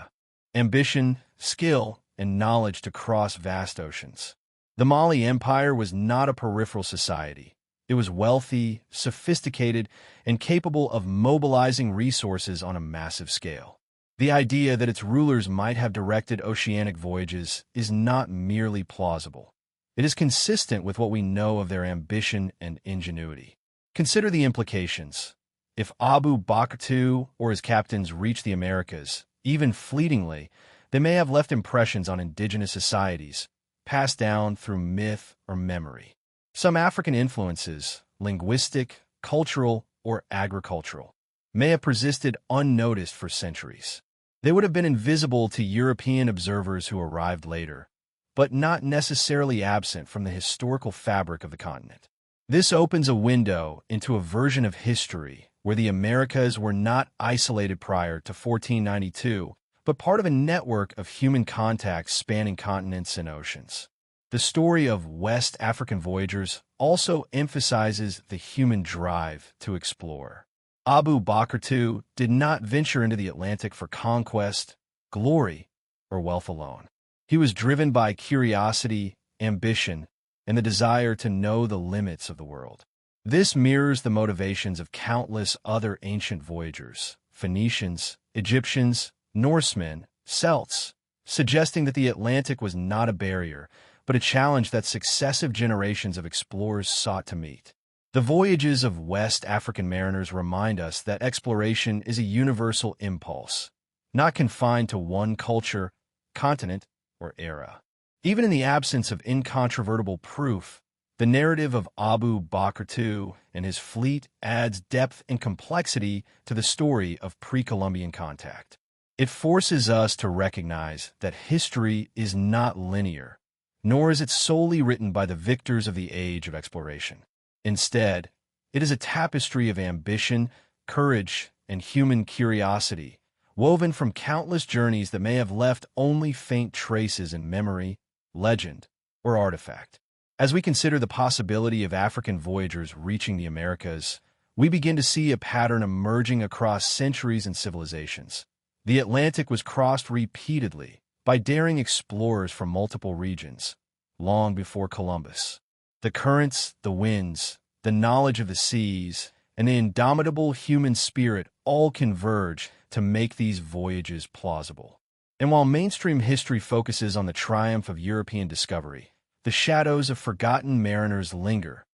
ambition, skill, and knowledge to cross vast oceans. The Mali Empire was not a peripheral society. It was wealthy, sophisticated, and capable of mobilizing resources on a massive scale. The idea that its rulers might have directed oceanic voyages is not merely plausible. It is consistent with what we know of their ambition and ingenuity. Consider the implications. If Abu Bakr II or his captains reached the Americas, even fleetingly, they may have left impressions on indigenous societies, passed down through myth or memory. Some African influences, linguistic, cultural, or agricultural, may have persisted unnoticed for centuries. They would have been invisible to European observers who arrived later, but not necessarily absent from the historical fabric of the continent. This opens a window into a version of history where the Americas were not isolated prior to 1492, but part of a network of human contacts spanning continents and oceans. The story of West African voyagers also emphasizes the human drive to explore. Abu Bakr II did not venture into the Atlantic for conquest, glory, or wealth alone. He was driven by curiosity, ambition, and the desire to know the limits of the world. This mirrors the motivations of countless other ancient voyagers, Phoenicians, Egyptians, Norsemen, Celts, suggesting that the Atlantic was not a barrier, but a challenge that successive generations of explorers sought to meet. The voyages of West African mariners remind us that exploration is a universal impulse, not confined to one culture, continent, or era. Even in the absence of incontrovertible proof, the narrative of Abu Bakr II and his fleet adds depth and complexity to the story of pre-Columbian contact. It forces us to recognize that history is not linear, nor is it solely written by the victors of the age of exploration. Instead, it is a tapestry of ambition, courage, and human curiosity, woven from countless journeys that may have left only faint traces in memory, legend, or artifact. As we consider the possibility of African voyagers reaching the Americas, we begin to see a pattern emerging across centuries and civilizations. The Atlantic was crossed repeatedly by daring explorers from multiple regions, long before Columbus. The currents, the winds, the knowledge of the seas, and the indomitable human spirit all converge to make these voyages plausible. And while mainstream history focuses on the triumph of European discovery, the shadows of forgotten mariners linger,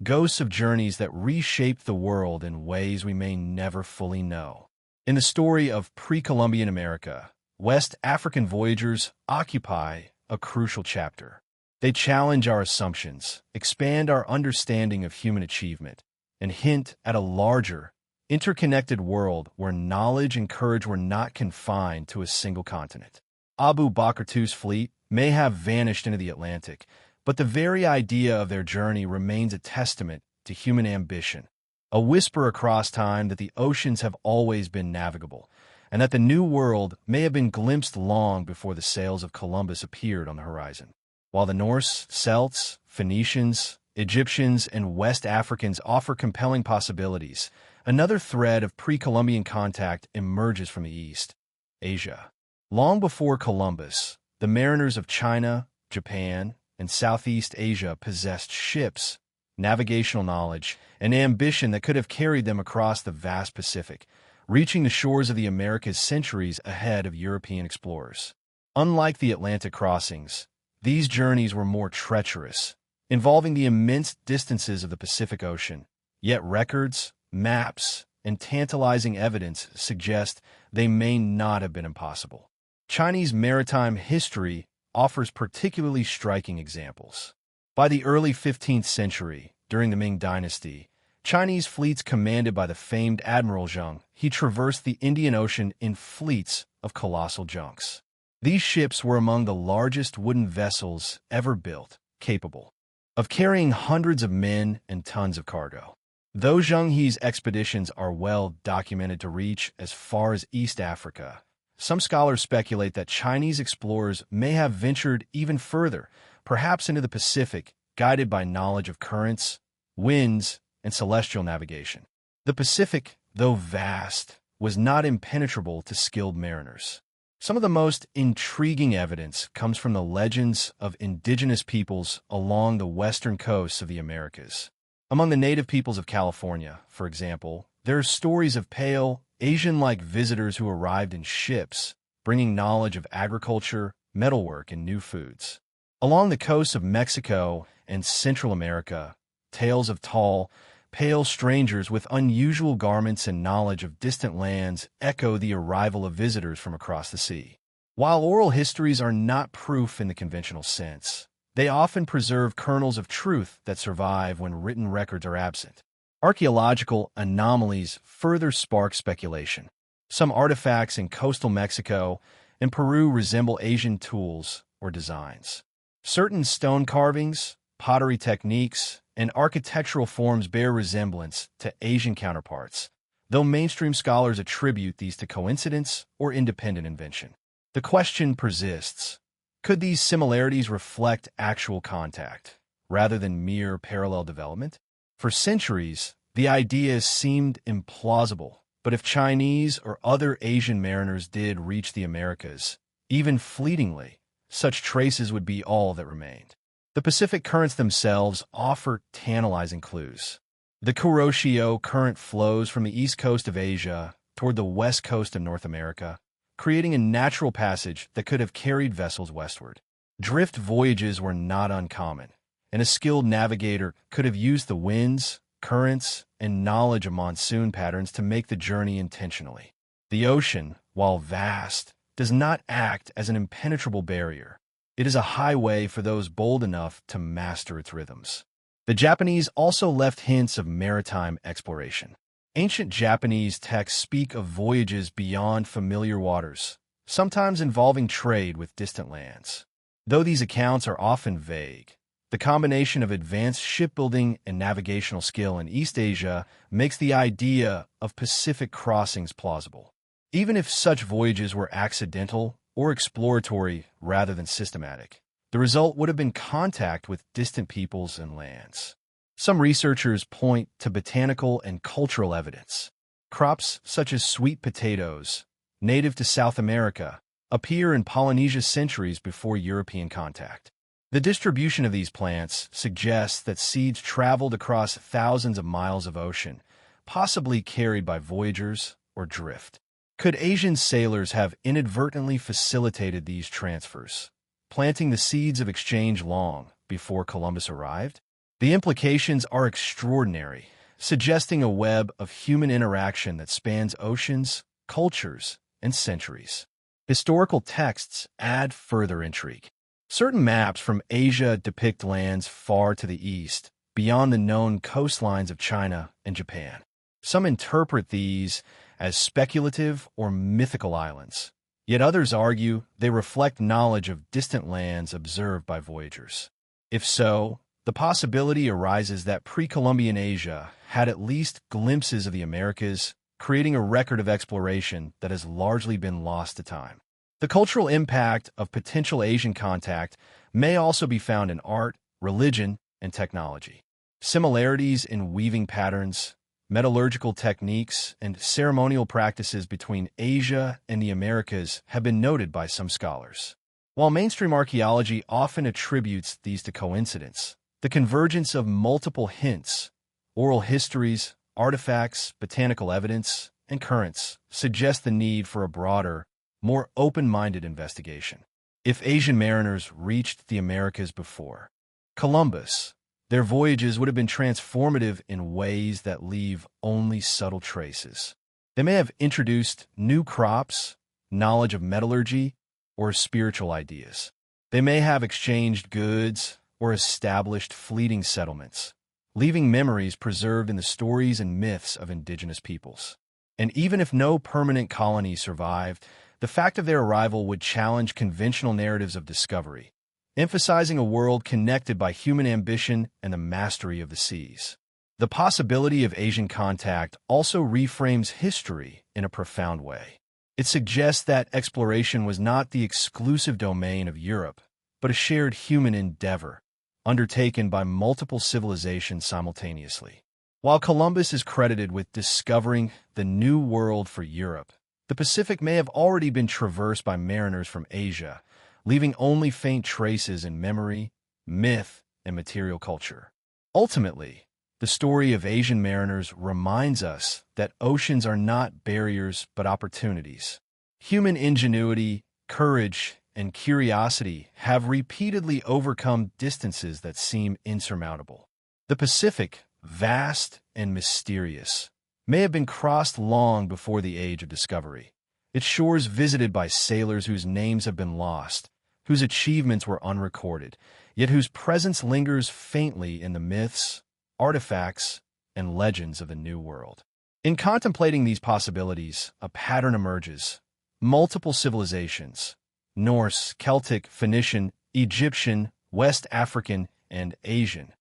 ghosts of journeys that reshaped the world in ways we may never fully know. In the story of pre-Columbian America, West African voyagers occupy a crucial chapter. They challenge our assumptions, expand our understanding of human achievement, and hint at a larger, interconnected world where knowledge and courage were not confined to a single continent. Abu Bakr II's fleet may have vanished into the Atlantic, but the very idea of their journey remains a testament to human ambition, a whisper across time that the oceans have always been navigable, and that the New World may have been glimpsed long before the sails of Columbus appeared on the horizon. While the Norse, Celts, Phoenicians, Egyptians, and West Africans offer compelling possibilities, another thread of pre-Columbian contact emerges from the East, Asia. Long before Columbus, the mariners of China, Japan, and Southeast Asia possessed ships, navigational knowledge, and ambition that could have carried them across the vast Pacific, reaching the shores of the Americas centuries ahead of European explorers. Unlike the Atlantic crossings, these journeys were more treacherous, involving the immense distances of the Pacific Ocean, yet records, maps, and tantalizing evidence suggest they may not have been impossible. Chinese maritime history offers particularly striking examples. By the early 15th century, during the Ming dynasty, Chinese fleets commanded by the famed Admiral Zheng, he traversed the Indian Ocean in fleets of colossal junks. These ships were among the largest wooden vessels ever built, capable of carrying hundreds of men and tons of cargo. Though Zheng He's expeditions are well documented to reach as far as East Africa, some scholars speculate that Chinese explorers may have ventured even further, perhaps into the Pacific, guided by knowledge of currents, winds, and celestial navigation. The Pacific, though vast, was not impenetrable to skilled mariners. Some of the most intriguing evidence comes from the legends of indigenous peoples along the western coasts of the Americas. Among the native peoples of California, for example, there are stories of pale, Asian-like visitors who arrived in ships, bringing knowledge of agriculture, metalwork, and new foods. Along the coasts of Mexico and Central America, tales of tall, pale strangers with unusual garments and knowledge of distant lands echo the arrival of visitors from across the sea. While oral histories are not proof in the conventional sense, they often preserve kernels of truth that survive when written records are absent. Archaeological anomalies further spark speculation. Some artifacts in coastal Mexico and Peru resemble Asian tools or designs. Certain stone carvings, pottery techniques, and architectural forms bear resemblance to Asian counterparts, though mainstream scholars attribute these to coincidence or independent invention. The question persists: could these similarities reflect actual contact, rather than mere parallel development? For centuries, the idea seemed implausible, but if Chinese or other Asian mariners did reach the Americas, even fleetingly, such traces would be all that remained. The Pacific currents themselves offer tantalizing clues. The Kuroshio current flows from the east coast of Asia toward the west coast of North America, creating a natural passage that could have carried vessels westward. Drift voyages were not uncommon, and a skilled navigator could have used the winds, currents, and knowledge of monsoon patterns to make the journey intentionally. The ocean, while vast, does not act as an impenetrable barrier. It is a highway for those bold enough to master its rhythms. The Japanese also left hints of maritime exploration. Ancient Japanese texts speak of voyages beyond familiar waters, sometimes involving trade with distant lands. Though these accounts are often vague, the combination of advanced shipbuilding and navigational skill in East Asia makes the idea of Pacific crossings plausible. Even if such voyages were accidental or exploratory rather than systematic, the result would have been contact with distant peoples and lands. Some researchers point to botanical and cultural evidence. Crops such as sweet potatoes, native to South America, appear in Polynesia centuries before European contact. The distribution of these plants suggests that seeds traveled across thousands of miles of ocean, possibly carried by voyagers or drift. Could Asian sailors have inadvertently facilitated these transfers, planting the seeds of exchange long before Columbus arrived? The implications are extraordinary, suggesting a web of human interaction that spans oceans, cultures, and centuries. Historical texts add further intrigue. Certain maps from Asia depict lands far to the east, beyond the known coastlines of China and Japan. Some interpret these as speculative or mythical islands, yet others argue they reflect knowledge of distant lands observed by voyagers. If so, the possibility arises that pre-Columbian Asia had at least glimpses of the Americas, creating a record of exploration that has largely been lost to time. The cultural impact of potential Asian contact may also be found in art, religion, and technology. Similarities in weaving patterns, metallurgical techniques, and ceremonial practices between Asia and the Americas have been noted by some scholars. While mainstream archaeology often attributes these to coincidence, the convergence of multiple hints, oral histories, artifacts, botanical evidence, and currents suggest the need for a broader, more open-minded investigation. If Asian mariners reached the Americas before Columbus, their voyages would have been transformative in ways that leave only subtle traces. They may have introduced new crops, knowledge of metallurgy, or spiritual ideas. They may have exchanged goods or established fleeting settlements, leaving memories preserved in the stories and myths of indigenous peoples. And even if no permanent colony survived, the fact of their arrival would challenge conventional narratives of discovery, emphasizing a world connected by human ambition and the mastery of the seas. The possibility of Asian contact also reframes history in a profound way. It suggests that exploration was not the exclusive domain of Europe, but a shared human endeavor, undertaken by multiple civilizations simultaneously. While Columbus is credited with discovering the New World for Europe, the Pacific may have already been traversed by mariners from Asia, leaving only faint traces in memory, myth, and material culture. Ultimately, the story of Asian mariners reminds us that oceans are not barriers but opportunities. Human ingenuity, courage, and curiosity have repeatedly overcome distances that seem insurmountable. The Pacific, vast and mysterious, may have been crossed long before the age of discovery. Its shores visited by sailors whose names have been lost, whose achievements were unrecorded, yet whose presence lingers faintly in the myths, artifacts, and legends of the New World. In contemplating these possibilities, a pattern emerges. Multiple civilizations, Norse, Celtic, Phoenician, Egyptian, West African, and Asian,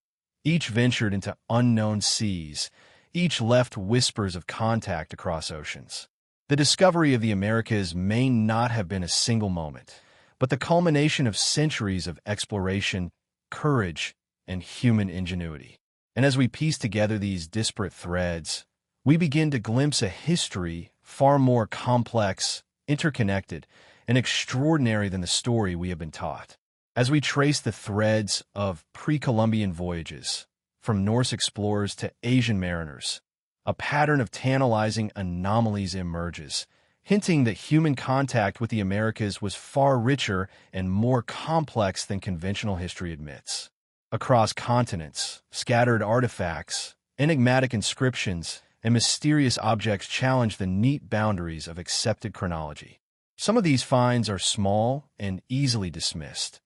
each ventured into unknown seas, each left whispers of contact across oceans. The discovery of the Americas may not have been a single moment, but the culmination of centuries of exploration, courage, and human ingenuity. And as we piece together these disparate threads, we begin to glimpse a history far more complex, interconnected, and extraordinary than the story we have been taught. As we trace the threads of pre-Columbian voyages, from Norse explorers to Asian mariners, a pattern of tantalizing anomalies emerges, hinting that human contact with the Americas was far richer and more complex than conventional history admits. Across continents, scattered artifacts, enigmatic inscriptions, and mysterious objects challenge the neat boundaries of accepted chronology. Some of these finds are small and easily dismissed.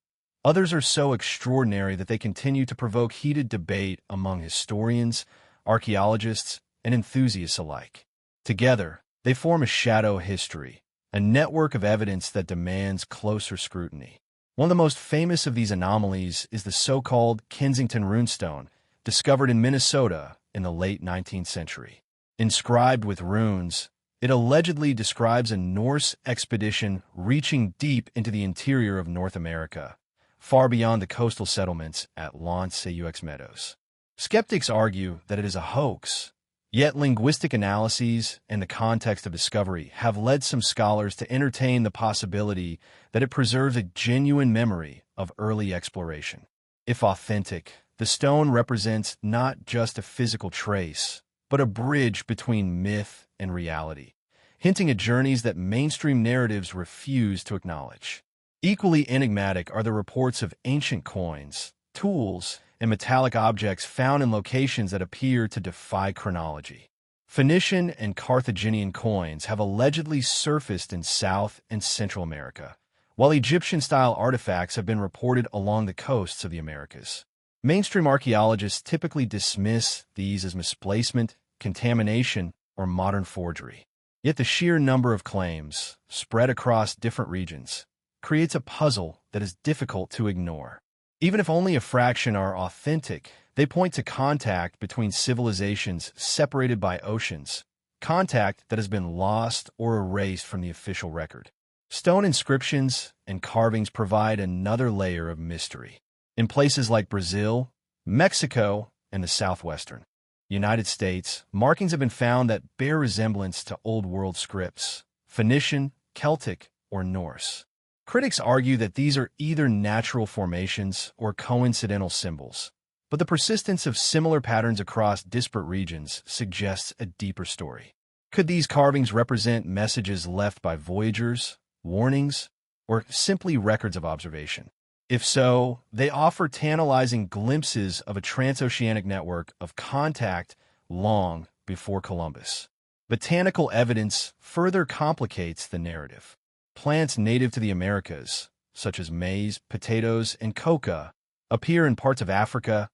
Others are so extraordinary that they continue to provoke heated debate among historians, archaeologists, and enthusiasts alike. Together, they form a shadow history, a network of evidence that demands closer scrutiny. One of the most famous of these anomalies is the so-called Kensington runestone, discovered in Minnesota in the late 19th century. Inscribed with runes, it allegedly describes a Norse expedition reaching deep into the interior of North America, far beyond the coastal settlements at L'Anse-aux Meadows. Skeptics argue that it is a hoax, yet linguistic analyses and the context of discovery have led some scholars to entertain the possibility that it preserves a genuine memory of early exploration. If authentic, the stone represents not just a physical trace, but a bridge between myth and reality, hinting at journeys that mainstream narratives refuse to acknowledge. Equally enigmatic are the reports of ancient coins, tools, and metallic objects found in locations that appear to defy chronology. Phoenician and Carthaginian coins have allegedly surfaced in South and Central America, while Egyptian-style artifacts have been reported along the coasts of the Americas. Mainstream archaeologists typically dismiss these as misplacement, contamination, or modern forgery. Yet the sheer number of claims, spread across different regions, creates a puzzle that is difficult to ignore. Even if only a fraction are authentic, they point to contact between civilizations separated by oceans, contact that has been lost or erased from the official record. Stone inscriptions and carvings provide another layer of mystery. In places like Brazil, Mexico, and the southwestern United States, markings have been found that bear resemblance to Old World scripts, Phoenician, Celtic, or Norse. Critics argue that these are either natural formations or coincidental symbols, but the persistence of similar patterns across disparate regions suggests a deeper story. Could these carvings represent messages left by voyagers, warnings, or simply records of observation? If so, they offer tantalizing glimpses of a transoceanic network of contact long before Columbus. Botanical evidence further complicates the narrative. Plants native to the Americas, such as maize, potatoes, and coca, appear in parts of Africa,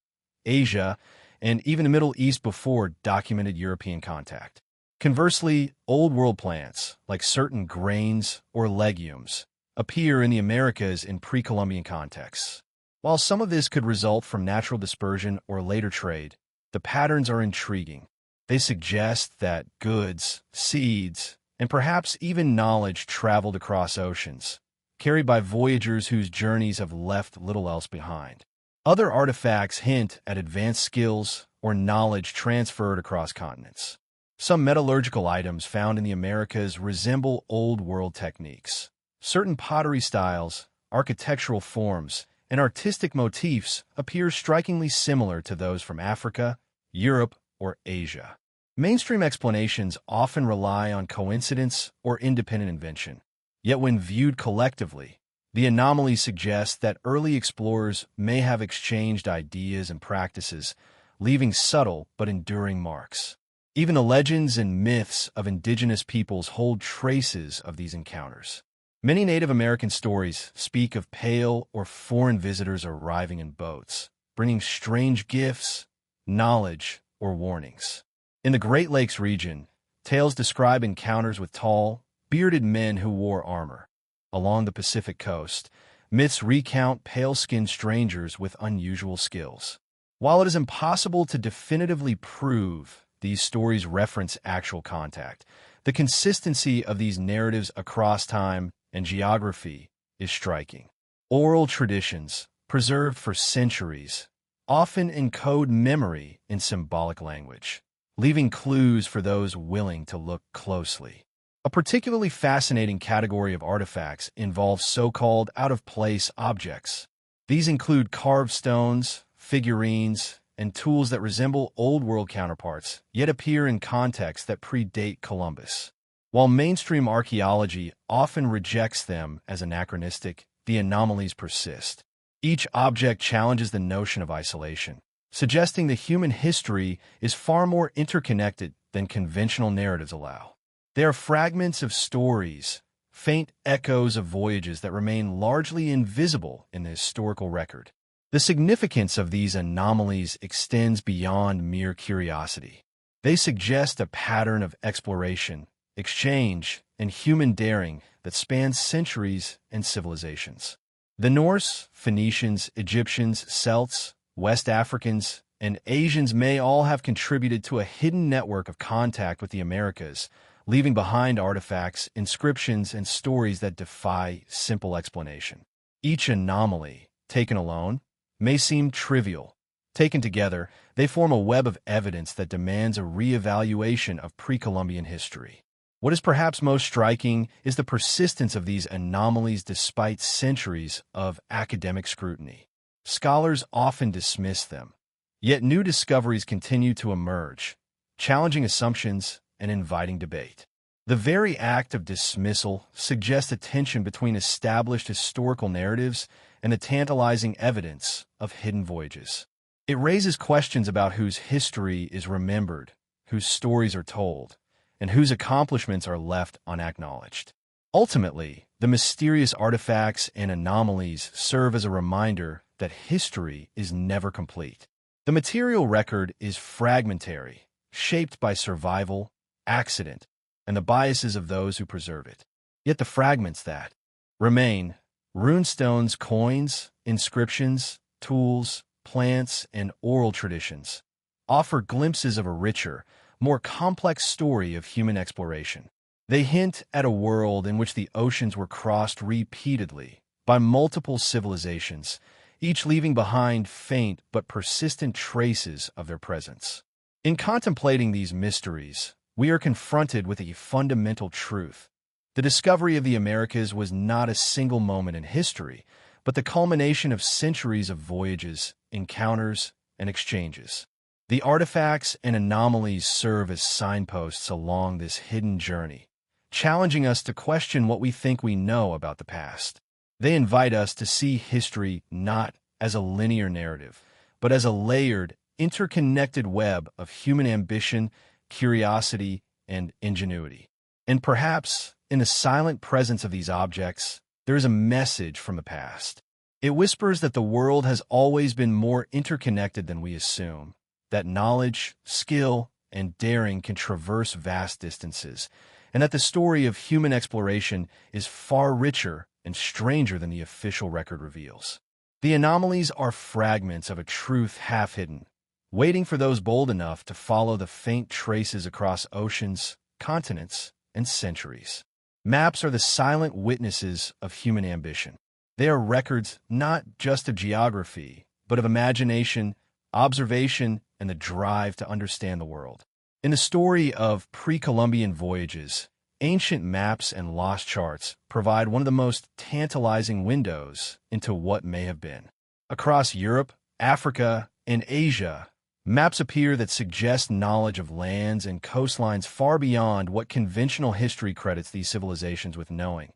Asia, and even the Middle East before documented European contact. Conversely, Old World plants, like certain grains or legumes, appear in the Americas in pre-Columbian contexts. While some of this could result from natural dispersion or later trade, the patterns are intriguing. They suggest that goods, seeds, and perhaps even knowledge traveled across oceans, carried by voyagers whose journeys have left little else behind. Other artifacts hint at advanced skills or knowledge transferred across continents. Some metallurgical items found in the Americas resemble Old World techniques. Certain pottery styles, architectural forms, and artistic motifs appear strikingly similar to those from Africa, Europe, or Asia. Mainstream explanations often rely on coincidence or independent invention. Yet when viewed collectively, the anomaly suggests that early explorers may have exchanged ideas and practices, leaving subtle but enduring marks. Even the legends and myths of indigenous peoples hold traces of these encounters. Many Native American stories speak of pale or foreign visitors arriving in boats, bringing strange gifts, knowledge, or warnings. In the Great Lakes region, tales describe encounters with tall, bearded men who wore armor. Along the Pacific coast, myths recount pale-skinned strangers with unusual skills. While it is impossible to definitively prove these stories reference actual contact, the consistency of these narratives across time and geography is striking. Oral traditions, preserved for centuries, often encode memory in symbolic language, leaving clues for those willing to look closely. A particularly fascinating category of artifacts involves so-called out-of-place objects. These include carved stones, figurines, and tools that resemble Old World counterparts, yet appear in contexts that predate Columbus. While mainstream archaeology often rejects them as anachronistic, the anomalies persist. Each object challenges the notion of isolation, suggesting that human history is far more interconnected than conventional narratives allow. They are fragments of stories, faint echoes of voyages that remain largely invisible in the historical record. The significance of these anomalies extends beyond mere curiosity. They suggest a pattern of exploration, exchange, and human daring that spans centuries and civilizations. The Norse, Phoenicians, Egyptians, Celts, West Africans, and Asians may all have contributed to a hidden network of contact with the Americas, leaving behind artifacts, inscriptions, and stories that defy simple explanation. Each anomaly, taken alone, may seem trivial. Taken together, they form a web of evidence that demands a re-evaluation of pre-Columbian history. What is perhaps most striking is the persistence of these anomalies despite centuries of academic scrutiny. Scholars often dismiss them, yet new discoveries continue to emerge, challenging assumptions and inviting debate. The very act of dismissal suggests a tension between established historical narratives and the tantalizing evidence of hidden voyages. It raises questions about whose history is remembered, whose stories are told, and whose accomplishments are left unacknowledged. Ultimately, the mysterious artifacts and anomalies serve as a reminder that history is never complete. The material record is fragmentary, shaped by survival, accident, and the biases of those who preserve it. Yet the fragments that remain, runestones, coins, inscriptions, tools, plants, and oral traditions, offer glimpses of a richer, more complex story of human exploration. They hint at a world in which the oceans were crossed repeatedly by multiple civilizations, each leaving behind faint but persistent traces of their presence. In contemplating these mysteries, we are confronted with a fundamental truth. The discovery of the Americas was not a single moment in history, but the culmination of centuries of voyages, encounters, and exchanges. The artifacts and anomalies serve as signposts along this hidden journey, challenging us to question what we think we know about the past. They invite us to see history not as a linear narrative, but as a layered, interconnected web of human ambition, curiosity, and ingenuity. And perhaps, in the silent presence of these objects, there is a message from the past. It whispers that the world has always been more interconnected than we assume, that knowledge, skill, and daring can traverse vast distances, and that the story of human exploration is far richer and stranger than the official record reveals. The anomalies are fragments of a truth half hidden, waiting for those bold enough to follow the faint traces across oceans, continents, and centuries. Maps are the silent witnesses of human ambition. They are records not just of geography, but of imagination, observation, and the drive to understand the world. In the story of pre-Columbian voyages, ancient maps and lost charts provide one of the most tantalizing windows into what may have been. Across Europe, Africa, and Asia, maps appear that suggest knowledge of lands and coastlines far beyond what conventional history credits these civilizations with knowing.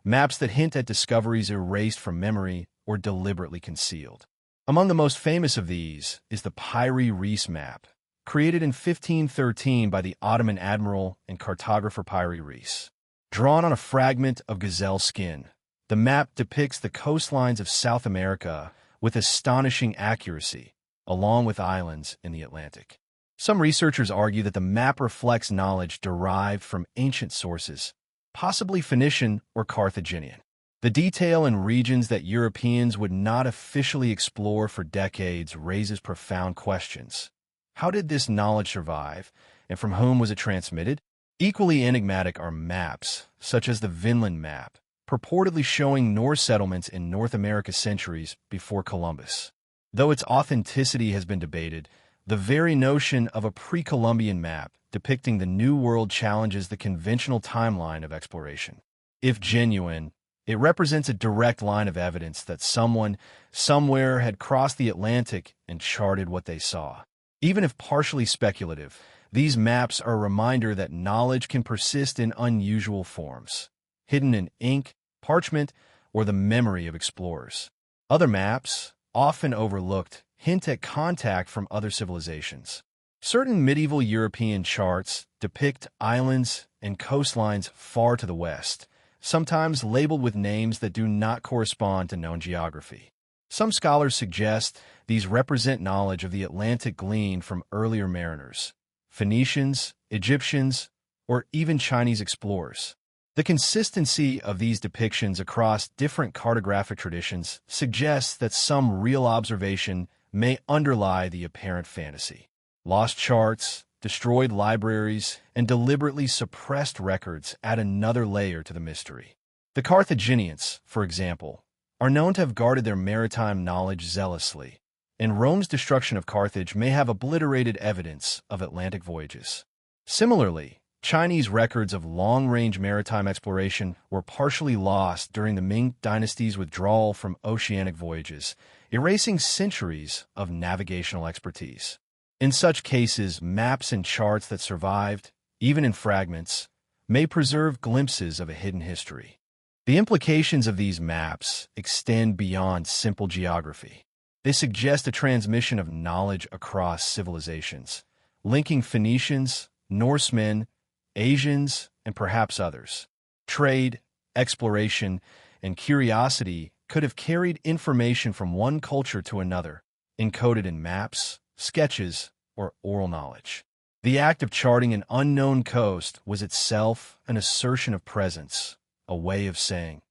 Maps that hint at discoveries erased from memory or deliberately concealed. Among the most famous of these is the Piri Reis map, created in 1513 by the Ottoman admiral and cartographer Piri Reis. Drawn on a fragment of gazelle skin, the map depicts the coastlines of South America with astonishing accuracy, along with islands in the Atlantic. Some researchers argue that the map reflects knowledge derived from ancient sources, possibly Phoenician or Carthaginian. The detail in regions that Europeans would not officially explore for decades raises profound questions. How did this knowledge survive, and from whom was it transmitted? Equally enigmatic are maps, such as the Vinland map, purportedly showing Norse settlements in North America centuries before Columbus. Though its authenticity has been debated, the very notion of a pre-Columbian map depicting the New World challenges the conventional timeline of exploration. If genuine, It represents a direct line of evidence that someone, somewhere, had crossed the Atlantic and charted what they saw. Even if partially speculative, these maps are a reminder that knowledge can persist in unusual forms, hidden in ink, parchment, or the memory of explorers. Other maps, often overlooked, hint at contact from other civilizations. Certain medieval European charts depict islands and coastlines far to the west, sometimes labeled with names that do not correspond to known geography. Some scholars suggest these represent knowledge of the Atlantic gleaned from earlier mariners, Phoenicians, Egyptians, or even Chinese explorers. The consistency of these depictions across different cartographic traditions suggests that some real observation may underlie the apparent fantasy. Lost charts, destroyed libraries, and deliberately suppressed records add another layer to the mystery. The Carthaginians, for example, are known to have guarded their maritime knowledge zealously, and Rome's destruction of Carthage may have obliterated evidence of Atlantic voyages. Similarly, Chinese records of long-range maritime exploration were partially lost during the Ming dynasty's withdrawal from oceanic voyages, erasing centuries of navigational expertise. In such cases, maps and charts that survived, even in fragments, may preserve glimpses of a hidden history. The implications of these maps extend beyond simple geography. They suggest a transmission of knowledge across civilizations, linking Phoenicians, Norsemen, Asians, and perhaps others. Trade, exploration, and curiosity could have carried information from one culture to another, encoded in maps, sketches, or oral knowledge. The act of charting an unknown coast was itself an assertion of presence, a way of saying,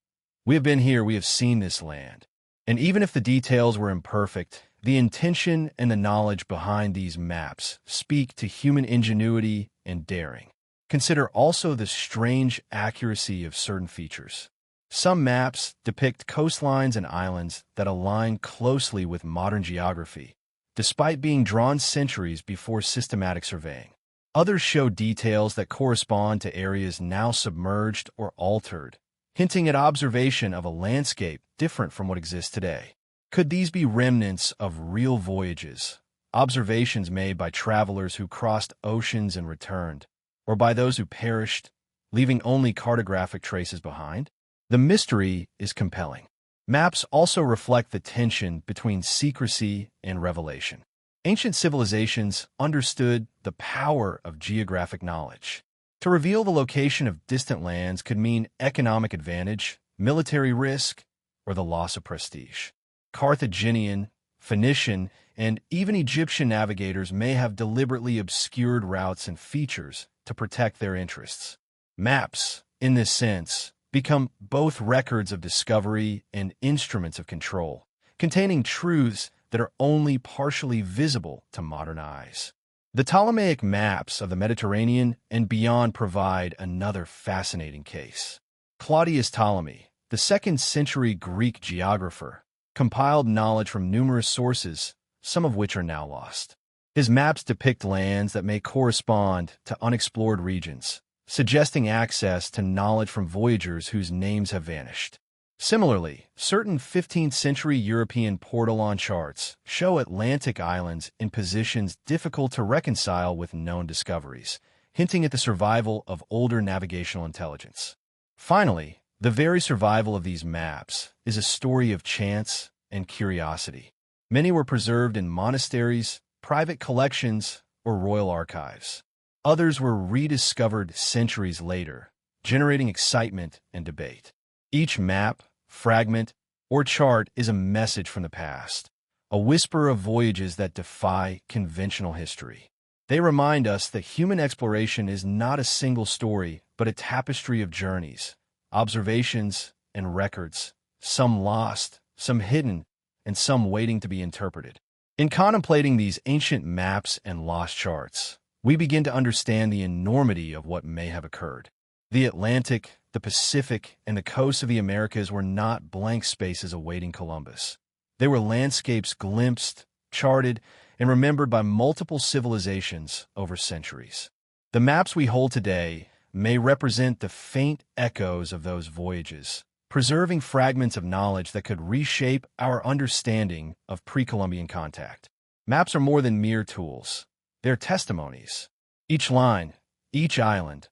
"We have been here, we have seen this land." And even if the details were imperfect, the intention and the knowledge behind these maps speak to human ingenuity and daring. Consider also the strange accuracy of certain features. Some maps depict coastlines and islands that align closely with modern geography, despite being drawn centuries before systematic surveying. Others show details that correspond to areas now submerged or altered, hinting at observation of a landscape different from what exists today. Could these be remnants of real voyages, observations made by travelers who crossed oceans and returned, or by those who perished, leaving only cartographic traces behind? The mystery is compelling. Maps also reflect the tension between secrecy and revelation. Ancient civilizations understood the power of geographic knowledge. To reveal the location of distant lands could mean economic advantage, military risk, or the loss of prestige. Carthaginian, Phoenician, and even Egyptian navigators may have deliberately obscured routes and features to protect their interests. Maps, in this sense, become both records of discovery and instruments of control, containing truths that are only partially visible to modern eyes. The Ptolemaic maps of the Mediterranean and beyond provide another fascinating case. Claudius Ptolemy, the 2nd century Greek geographer, compiled knowledge from numerous sources, some of which are now lost. His maps depict lands that may correspond to unexplored regions, suggesting access to knowledge from voyagers whose names have vanished. Similarly, certain 15th century European portolan charts show Atlantic islands in positions difficult to reconcile with known discoveries, hinting at the survival of older navigational intelligence. Finally, the very survival of these maps is a story of chance and curiosity. Many were preserved in monasteries, private collections, or royal archives. Others were rediscovered centuries later, generating excitement and debate. Each map, fragment, or chart is a message from the past, a whisper of voyages that defy conventional history. They remind us that human exploration is not a single story, but a tapestry of journeys, observations, and records, some lost, some hidden, and some waiting to be interpreted. In contemplating these ancient maps and lost charts, we begin to understand the enormity of what may have occurred. The Atlantic, the Pacific, and the coasts of the Americas were not blank spaces awaiting Columbus. They were landscapes glimpsed, charted, and remembered by multiple civilizations over centuries. The maps we hold today may represent the faint echoes of those voyages, preserving fragments of knowledge that could reshape our understanding of pre-Columbian contact. Maps are more than mere tools. They're testimonies. Each line, each island,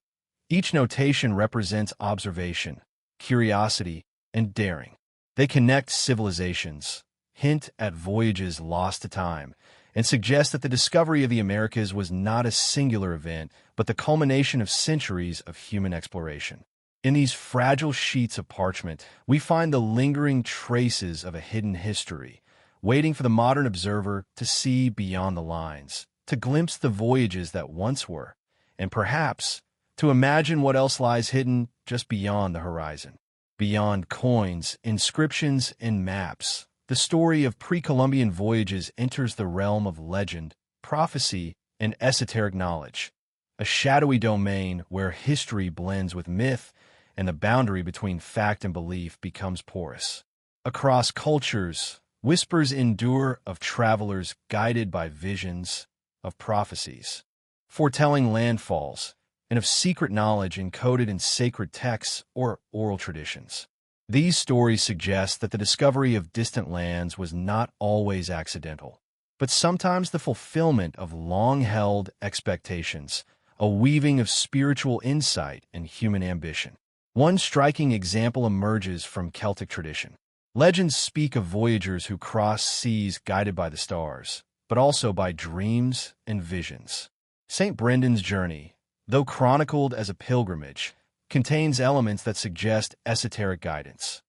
each notation represents observation, curiosity, and daring. They connect civilizations, hint at voyages lost to time, and suggest that the discovery of the Americas was not a singular event, but the culmination of centuries of human exploration. In these fragile sheets of parchment, we find the lingering traces of a hidden history, waiting for the modern observer to see beyond the lines, to glimpse the voyages that once were, and perhaps to imagine what else lies hidden just beyond the horizon. Beyond coins, inscriptions, and maps, the story of pre-Columbian voyages enters the realm of legend, prophecy, and esoteric knowledge, a shadowy domain where history blends with myth and the boundary between fact and belief becomes porous. Across cultures, whispers endure of travelers guided by visions, of prophecies, foretelling landfalls, and of secret knowledge encoded in sacred texts or oral traditions. These stories suggest that the discovery of distant lands was not always accidental, but sometimes the fulfillment of long-held expectations, a weaving of spiritual insight and human ambition. One striking example emerges from Celtic tradition. Legends speak of voyagers who crossed seas guided by the stars, but also by dreams and visions. St. Brendan's journey, though chronicled as a pilgrimage, contains elements that suggest esoteric guidance.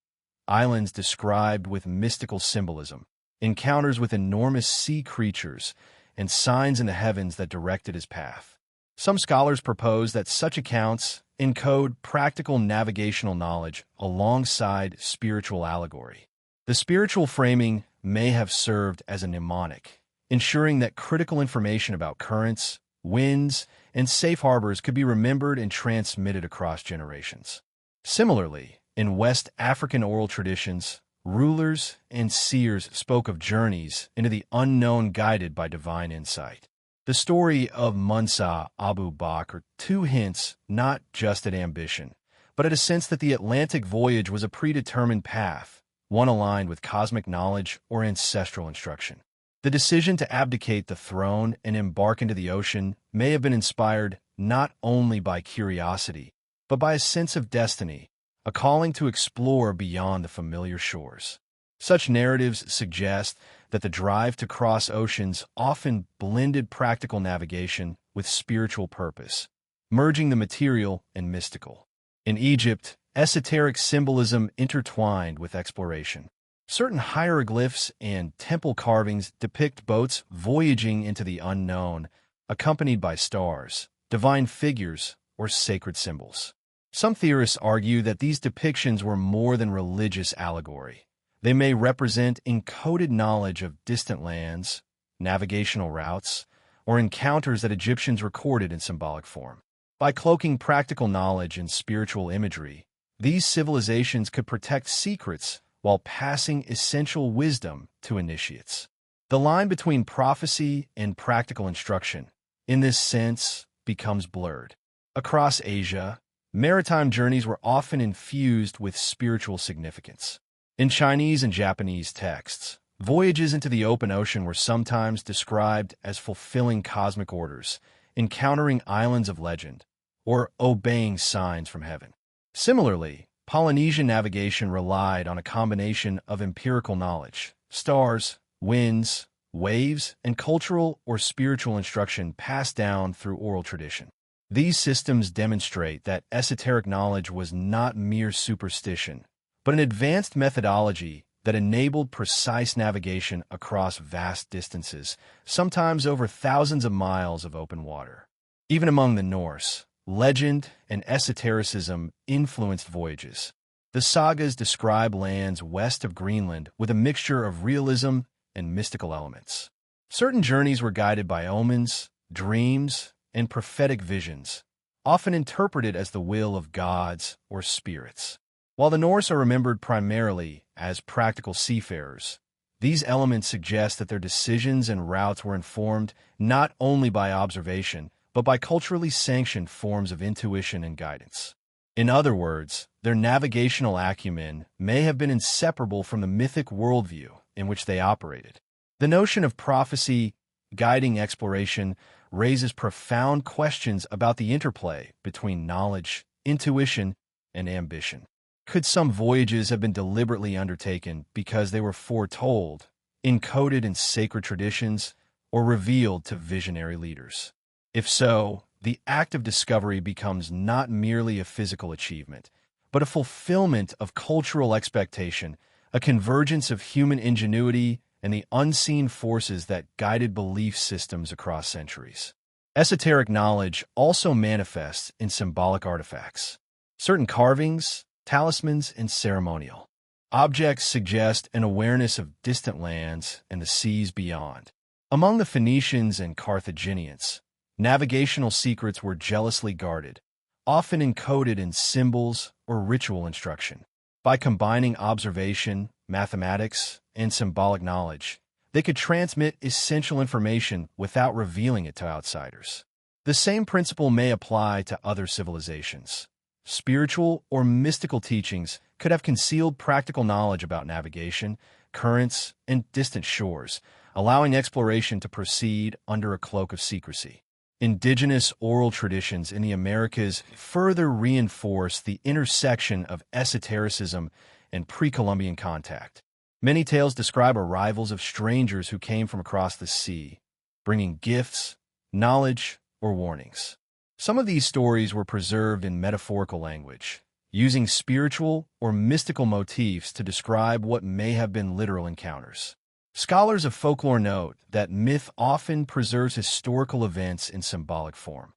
Islands described with mystical symbolism, encounters with enormous sea creatures, and signs in the heavens that directed his path. Some scholars propose that such accounts encode practical navigational knowledge alongside spiritual allegory. The spiritual framing may have served as a mnemonic, ensuring that critical information about currents, winds, and safe harbors could be remembered and transmitted across generations. Similarly, in West African oral traditions, rulers and seers spoke of journeys into the unknown guided by divine insight. The story of Musa Abu Bakr too hints not just at ambition, but at a sense that the Atlantic voyage was a predetermined path, one aligned with cosmic knowledge or ancestral instruction. The decision to abdicate the throne and embark into the ocean may have been inspired not only by curiosity, but by a sense of destiny, a calling to explore beyond the familiar shores. Such narratives suggest that the drive to cross oceans often blended practical navigation with spiritual purpose, merging the material and mystical. In Egypt, esoteric symbolism intertwined with exploration. Certain hieroglyphs and temple carvings depict boats voyaging into the unknown, accompanied by stars, divine figures, or sacred symbols. Some theorists argue that these depictions were more than religious allegory. They may represent encoded knowledge of distant lands, navigational routes, or encounters that Egyptians recorded in symbolic form. By cloaking practical knowledge in spiritual imagery, these civilizations could protect secrets while passing essential wisdom to initiates. The line between prophecy and practical instruction, in this sense, becomes blurred. Across Asia, maritime journeys were often infused with spiritual significance. In Chinese and Japanese texts, voyages into the open ocean were sometimes described as fulfilling cosmic orders, encountering islands of legend, or obeying signs from heaven. Similarly, Polynesian navigation relied on a combination of empirical knowledge, stars, winds, waves, and cultural or spiritual instruction passed down through oral tradition. These systems demonstrate that esoteric knowledge was not mere superstition, but an advanced methodology that enabled precise navigation across vast distances, sometimes over thousands of miles of open water. Even among the Norse, legend and esotericism influenced voyages. The sagas describe lands west of Greenland with a mixture of realism and mystical elements. Certain journeys were guided by omens, dreams, and prophetic visions, often interpreted as the will of gods or spirits. While the Norse are remembered primarily as practical seafarers, these elements suggest that their decisions and routes were informed not only by observation, but by culturally sanctioned forms of intuition and guidance. In other words, their navigational acumen may have been inseparable from the mythic worldview in which they operated. The notion of prophecy guiding exploration raises profound questions about the interplay between knowledge, intuition, and ambition. Could some voyages have been deliberately undertaken because they were foretold, encoded in sacred traditions, or revealed to visionary leaders? If so, the act of discovery becomes not merely a physical achievement, but a fulfillment of cultural expectation, a convergence of human ingenuity and the unseen forces that guided belief systems across centuries. Esoteric knowledge also manifests in symbolic artifacts. Certain carvings, talismans, and ceremonial objects suggest an awareness of distant lands and the seas beyond. Among the Phoenicians and Carthaginians, navigational secrets were jealously guarded, often encoded in symbols or ritual instruction. By combining observation, mathematics, and symbolic knowledge, they could transmit essential information without revealing it to outsiders. The same principle may apply to other civilizations. Spiritual or mystical teachings could have concealed practical knowledge about navigation, currents, and distant shores, allowing exploration to proceed under a cloak of secrecy. Indigenous oral traditions in the Americas further reinforce the intersection of esotericism and pre-Columbian contact. Many tales describe arrivals of strangers who came from across the sea, bringing gifts, knowledge, or warnings. Some of these stories were preserved in metaphorical language, using spiritual or mystical motifs to describe what may have been literal encounters. Scholars of folklore note that myth often preserves historical events in symbolic form.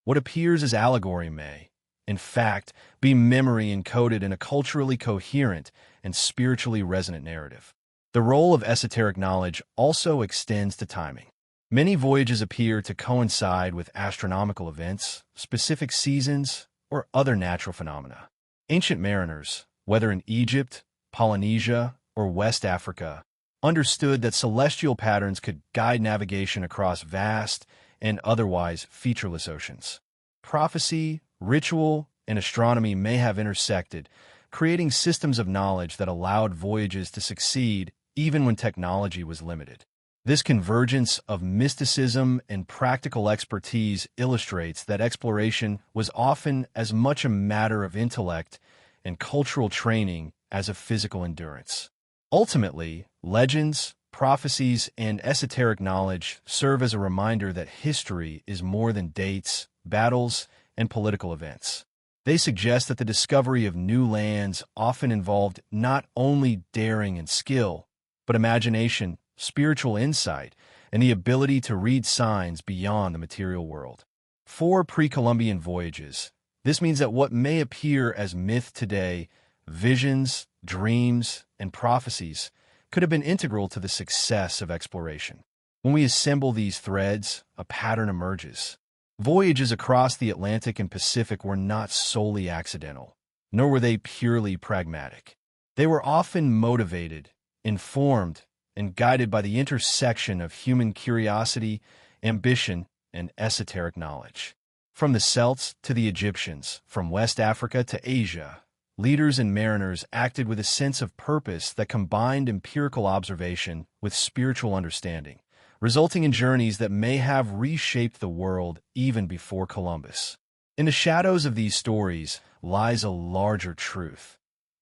What appears as allegory may, in fact, be memory encoded in a culturally coherent and spiritually resonant narrative. The role of esoteric knowledge also extends to timing. Many voyages appear to coincide with astronomical events, specific seasons, or other natural phenomena. Ancient mariners, whether in Egypt, Polynesia, or West Africa, understood that celestial patterns could guide navigation across vast and otherwise featureless oceans. Prophecy, ritual, and astronomy may have intersected, creating systems of knowledge that allowed voyages to succeed even when technology was limited. This convergence of mysticism and practical expertise illustrates that exploration was often as much a matter of intellect and cultural training as of physical endurance. Ultimately, legends, prophecies, and esoteric knowledge serve as a reminder that history is more than dates, battles, and political events. They suggest that the discovery of new lands often involved not only daring and skill, but imagination, spiritual insight, and the ability to read signs beyond the material world. For pre-Columbian voyages, this means that what may appear as myth today, visions, dreams, and prophecies, could have been integral to the success of exploration. When we assemble these threads, a pattern emerges. Voyages across the Atlantic and Pacific were not solely accidental, nor were they purely pragmatic. They were often motivated, informed, and guided by the intersection of human curiosity, ambition, and esoteric knowledge. From the Celts to the Egyptians, from West Africa to Asia, leaders and mariners acted with a sense of purpose that combined empirical observation with spiritual understanding, resulting in journeys that may have reshaped the world even before Columbus. In the shadows of these stories lies a larger truth.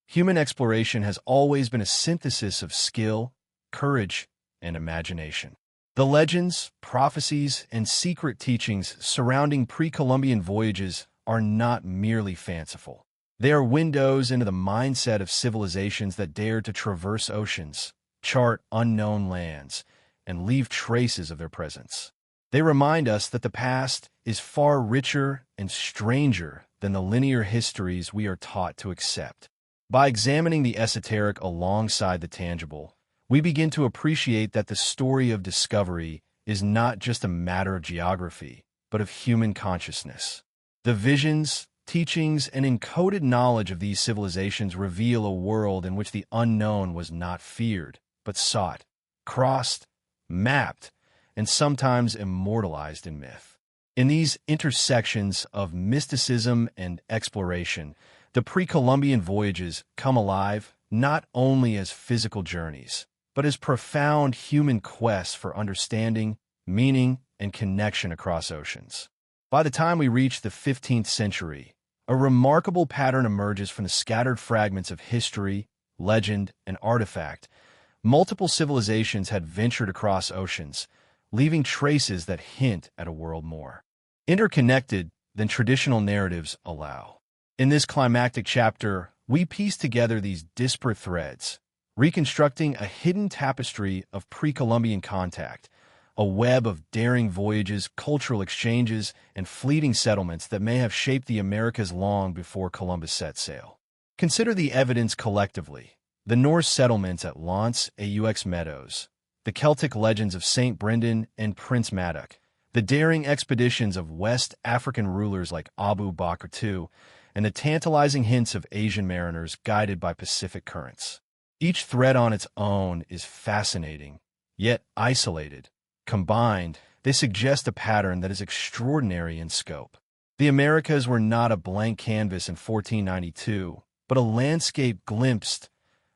Human exploration has always been a synthesis of skill, courage, and imagination. The legends, prophecies, and secret teachings surrounding pre-Columbian voyages are not merely fanciful. They are windows into the mindset of civilizations that dared to traverse oceans, chart unknown lands, and leave traces of their presence. They remind us that the past is far richer and stranger than the linear histories we are taught to accept. By examining the esoteric alongside the tangible, we begin to appreciate that the story of discovery is not just a matter of geography, but of human consciousness. The visions, teachings, and encoded knowledge of these civilizations reveal a world in which the unknown was not feared, but sought, crossed, mapped, and sometimes immortalized in myth. In these intersections of mysticism and exploration, The pre-Columbian voyages come alive not only as physical journeys, but as profound human quests for understanding, meaning, and connection across oceans. By the time we reach the 15th century, a remarkable pattern emerges from the scattered fragments of history, legend, and artifact. Multiple civilizations had ventured across oceans, leaving traces that hint at a world more interconnected than traditional narratives allow. In this climactic chapter, we piece together these disparate threads, reconstructing a hidden tapestry of pre-Columbian contact, a web of daring voyages, cultural exchanges, and fleeting settlements that may have shaped the Americas long before Columbus set sail. Consider the evidence collectively: the Norse settlements at Lance aux Meadows, the Celtic legends of St. Brendan and Prince Madoc, the daring expeditions of West African rulers like Abu Bakr II, and the tantalizing hints of Asian mariners guided by Pacific currents. Each thread on its own is fascinating, yet isolated. Combined, they suggest a pattern that is extraordinary in scope. The Americas were not a blank canvas in 1492, but a landscape glimpsed,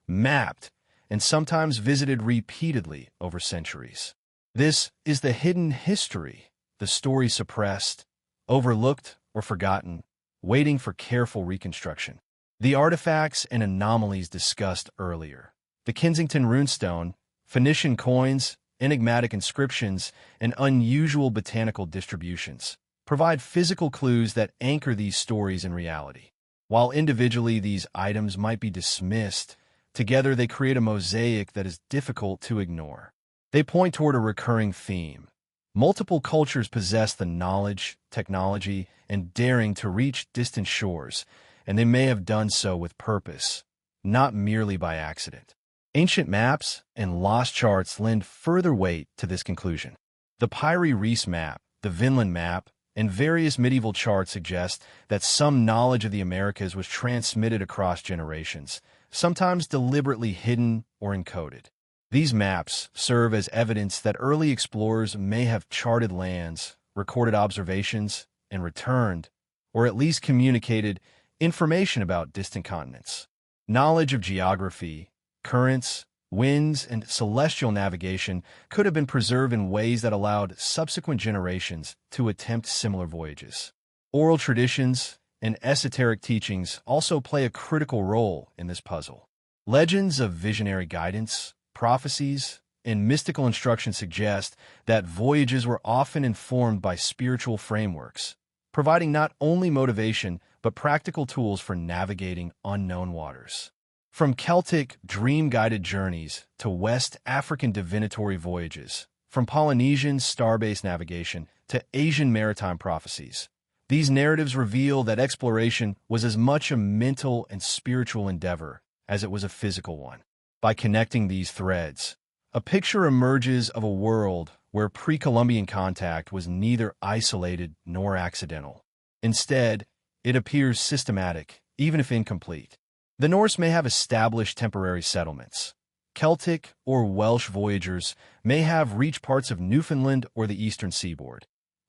mapped, and sometimes visited repeatedly over centuries. This is the hidden history, the story suppressed, overlooked, or forgotten, waiting for careful reconstruction. The artifacts and anomalies discussed earlier, the Kensington runestone, Phoenician coins, enigmatic inscriptions, and unusual botanical distributions, provide physical clues that anchor these stories in reality. While individually these items might be dismissed, together they create a mosaic that is difficult to ignore. They point toward a recurring theme. Multiple cultures possess the knowledge, technology, and daring to reach distant shores, and they may have done so with purpose, not merely by accident. Ancient maps and lost charts lend further weight to this conclusion. The Pyrie Reis map, the Vinland map, and various medieval charts suggest that some knowledge of the Americas was transmitted across generations, sometimes deliberately hidden or encoded. These maps serve as evidence that early explorers may have charted lands, recorded observations, and returned, or at least communicated, information about distant continents. Knowledge of geography, currents, winds, and celestial navigation could have been preserved in ways that allowed subsequent generations to attempt similar voyages. Oral traditions and esoteric teachings also play a critical role in this puzzle. Legends of visionary guidance, prophecies, and mystical instruction suggest that voyages were often informed by spiritual frameworks, providing not only motivation but practical tools for navigating unknown waters. From Celtic dream-guided journeys to West African divinatory voyages, from Polynesian star-based navigation to Asian maritime prophecies, these narratives reveal that exploration was as much a mental and spiritual endeavor as it was a physical one. By connecting these threads, a picture emerges of a world where pre-Columbian contact was neither isolated nor accidental. Instead, it appears systematic, even if incomplete. The Norse may have established temporary settlements. Celtic or Welsh voyagers may have reached parts of Newfoundland or the eastern seaboard.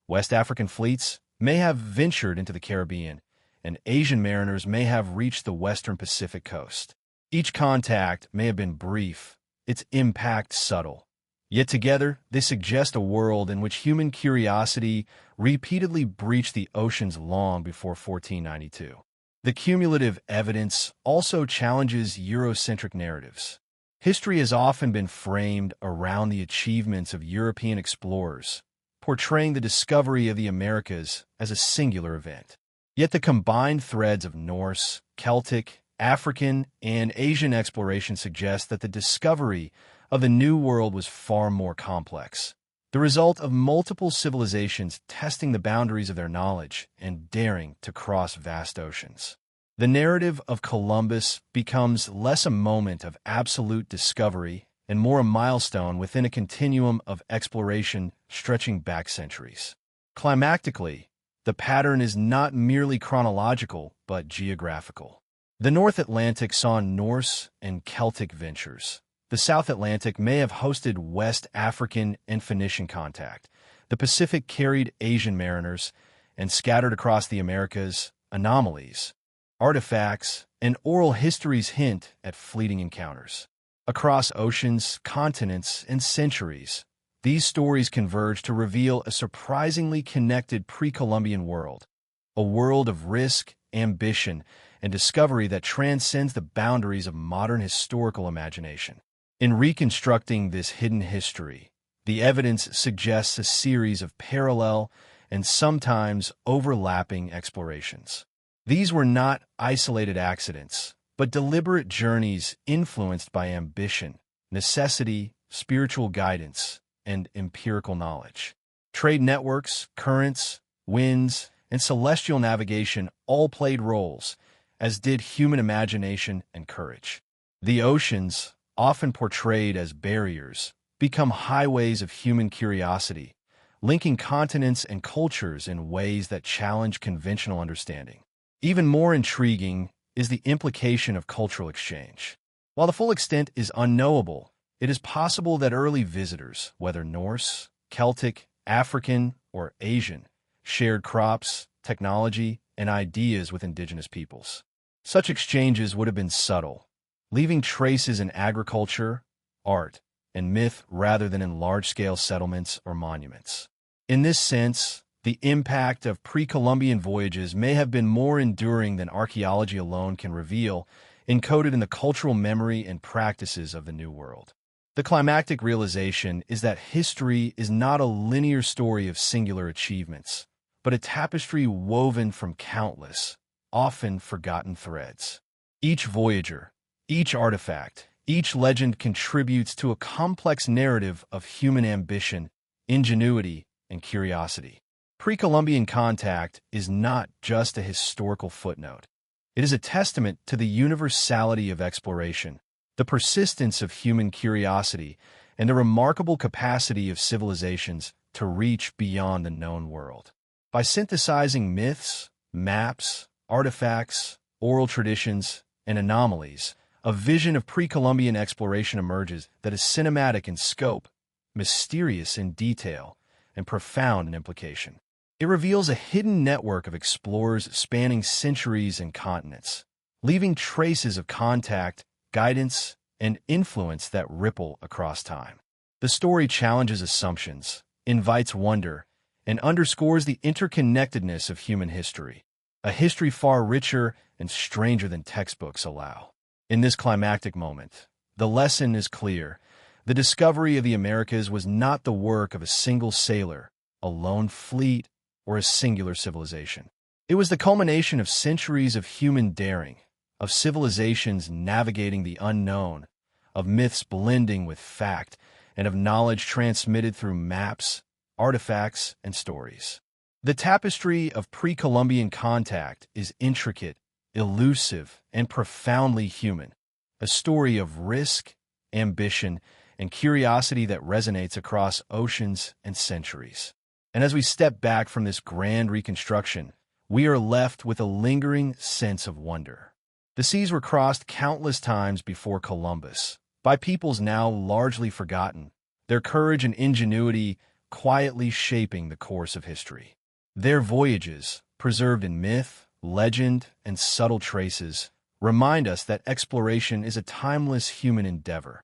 West African fleets may have ventured into the Caribbean, and Asian mariners may have reached the western Pacific coast. Each contact may have been brief, its impact subtle. Yet together, they suggest a world in which human curiosity repeatedly breached the oceans long before 1492. The cumulative evidence also challenges Eurocentric narratives. History has often been framed around the achievements of European explorers, portraying the discovery of the Americas as a singular event. Yet the combined threads of Norse, Celtic, African, and Asian exploration suggest that the discovery of the New World was far more complex, the result of multiple civilizations testing the boundaries of their knowledge and daring to cross vast oceans. The narrative of Columbus becomes less a moment of absolute discovery and more a milestone within a continuum of exploration stretching back centuries. Climactically, the pattern is not merely chronological but geographical. The North Atlantic saw Norse and Celtic ventures. The South Atlantic may have hosted West African and Phoenician contact. The Pacific carried Asian mariners, and scattered across the Americas, anomalies. artifacts, and oral histories hint at fleeting encounters. Across oceans, continents, and centuries, these stories converge to reveal a surprisingly connected pre-Columbian world, a world of risk, ambition, and discovery that transcends the boundaries of modern historical imagination. In reconstructing this hidden history, the evidence suggests a series of parallel and sometimes overlapping explorations. These were not isolated accidents, but deliberate journeys influenced by ambition, necessity, spiritual guidance, and empirical knowledge. Trade networks, currents, winds, and celestial navigation all played roles, as did human imagination and courage. The oceans, often portrayed as barriers, become highways of human curiosity, linking continents and cultures in ways that challenge conventional understanding. Even more intriguing is the implication of cultural exchange. While the full extent is unknowable, it is possible that early visitors, whether Norse, Celtic, African, or Asian, shared crops, technology, and ideas with indigenous peoples. Such exchanges would have been subtle, leaving traces in agriculture, art, and myth rather than in large-scale settlements or monuments. In this sense, the impact of pre-Columbian voyages may have been more enduring than archaeology alone can reveal, encoded in the cultural memory and practices of the New World. The climactic realization is that history is not a linear story of singular achievements, but a tapestry woven from countless, often forgotten threads. Each voyager, each artifact, each legend contributes to a complex narrative of human ambition, ingenuity, and curiosity. Pre-Columbian contact is not just a historical footnote. It is a testament to the universality of exploration, the persistence of human curiosity, and the remarkable capacity of civilizations to reach beyond the known world. By synthesizing myths, maps, artifacts, oral traditions, and anomalies, a vision of pre-Columbian exploration emerges that is cinematic in scope, mysterious in detail, and profound in implication. It reveals a hidden network of explorers spanning centuries and continents, leaving traces of contact, guidance, and influence that ripple across time. The story challenges assumptions, invites wonder, and underscores the interconnectedness of human history, a history far richer and stranger than textbooks allow. In this climactic moment, the lesson is clear. The discovery of the Americas was not the work of a single sailor, a lone fleet, or a singular civilization. It was the culmination of centuries of human daring, of civilizations navigating the unknown, of myths blending with fact, and of knowledge transmitted through maps, artifacts, and stories. The tapestry of pre-Columbian contact is intricate, elusive, and profoundly human, a story of risk, ambition, and curiosity that resonates across oceans and centuries. And as we step back from this grand reconstruction, we are left with a lingering sense of wonder. The seas were crossed countless times before Columbus, by peoples now largely forgotten, their courage and ingenuity quietly shaping the course of history. Their voyages, preserved in myth, legend, and subtle traces, remind us that exploration is a timeless human endeavor,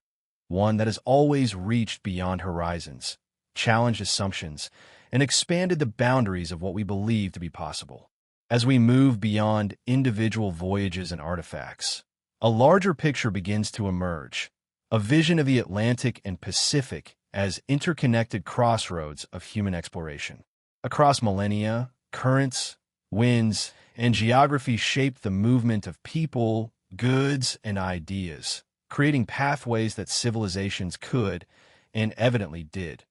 one that has always reached beyond horizons, challenged assumptions, and expanded the boundaries of what we believe to be possible. As we move beyond individual voyages and artifacts, a larger picture begins to emerge, a vision of the Atlantic and Pacific as interconnected crossroads of human exploration. Across millennia, currents, winds, and geography shaped the movement of people, goods, and ideas, creating pathways that civilizations could, and evidently did,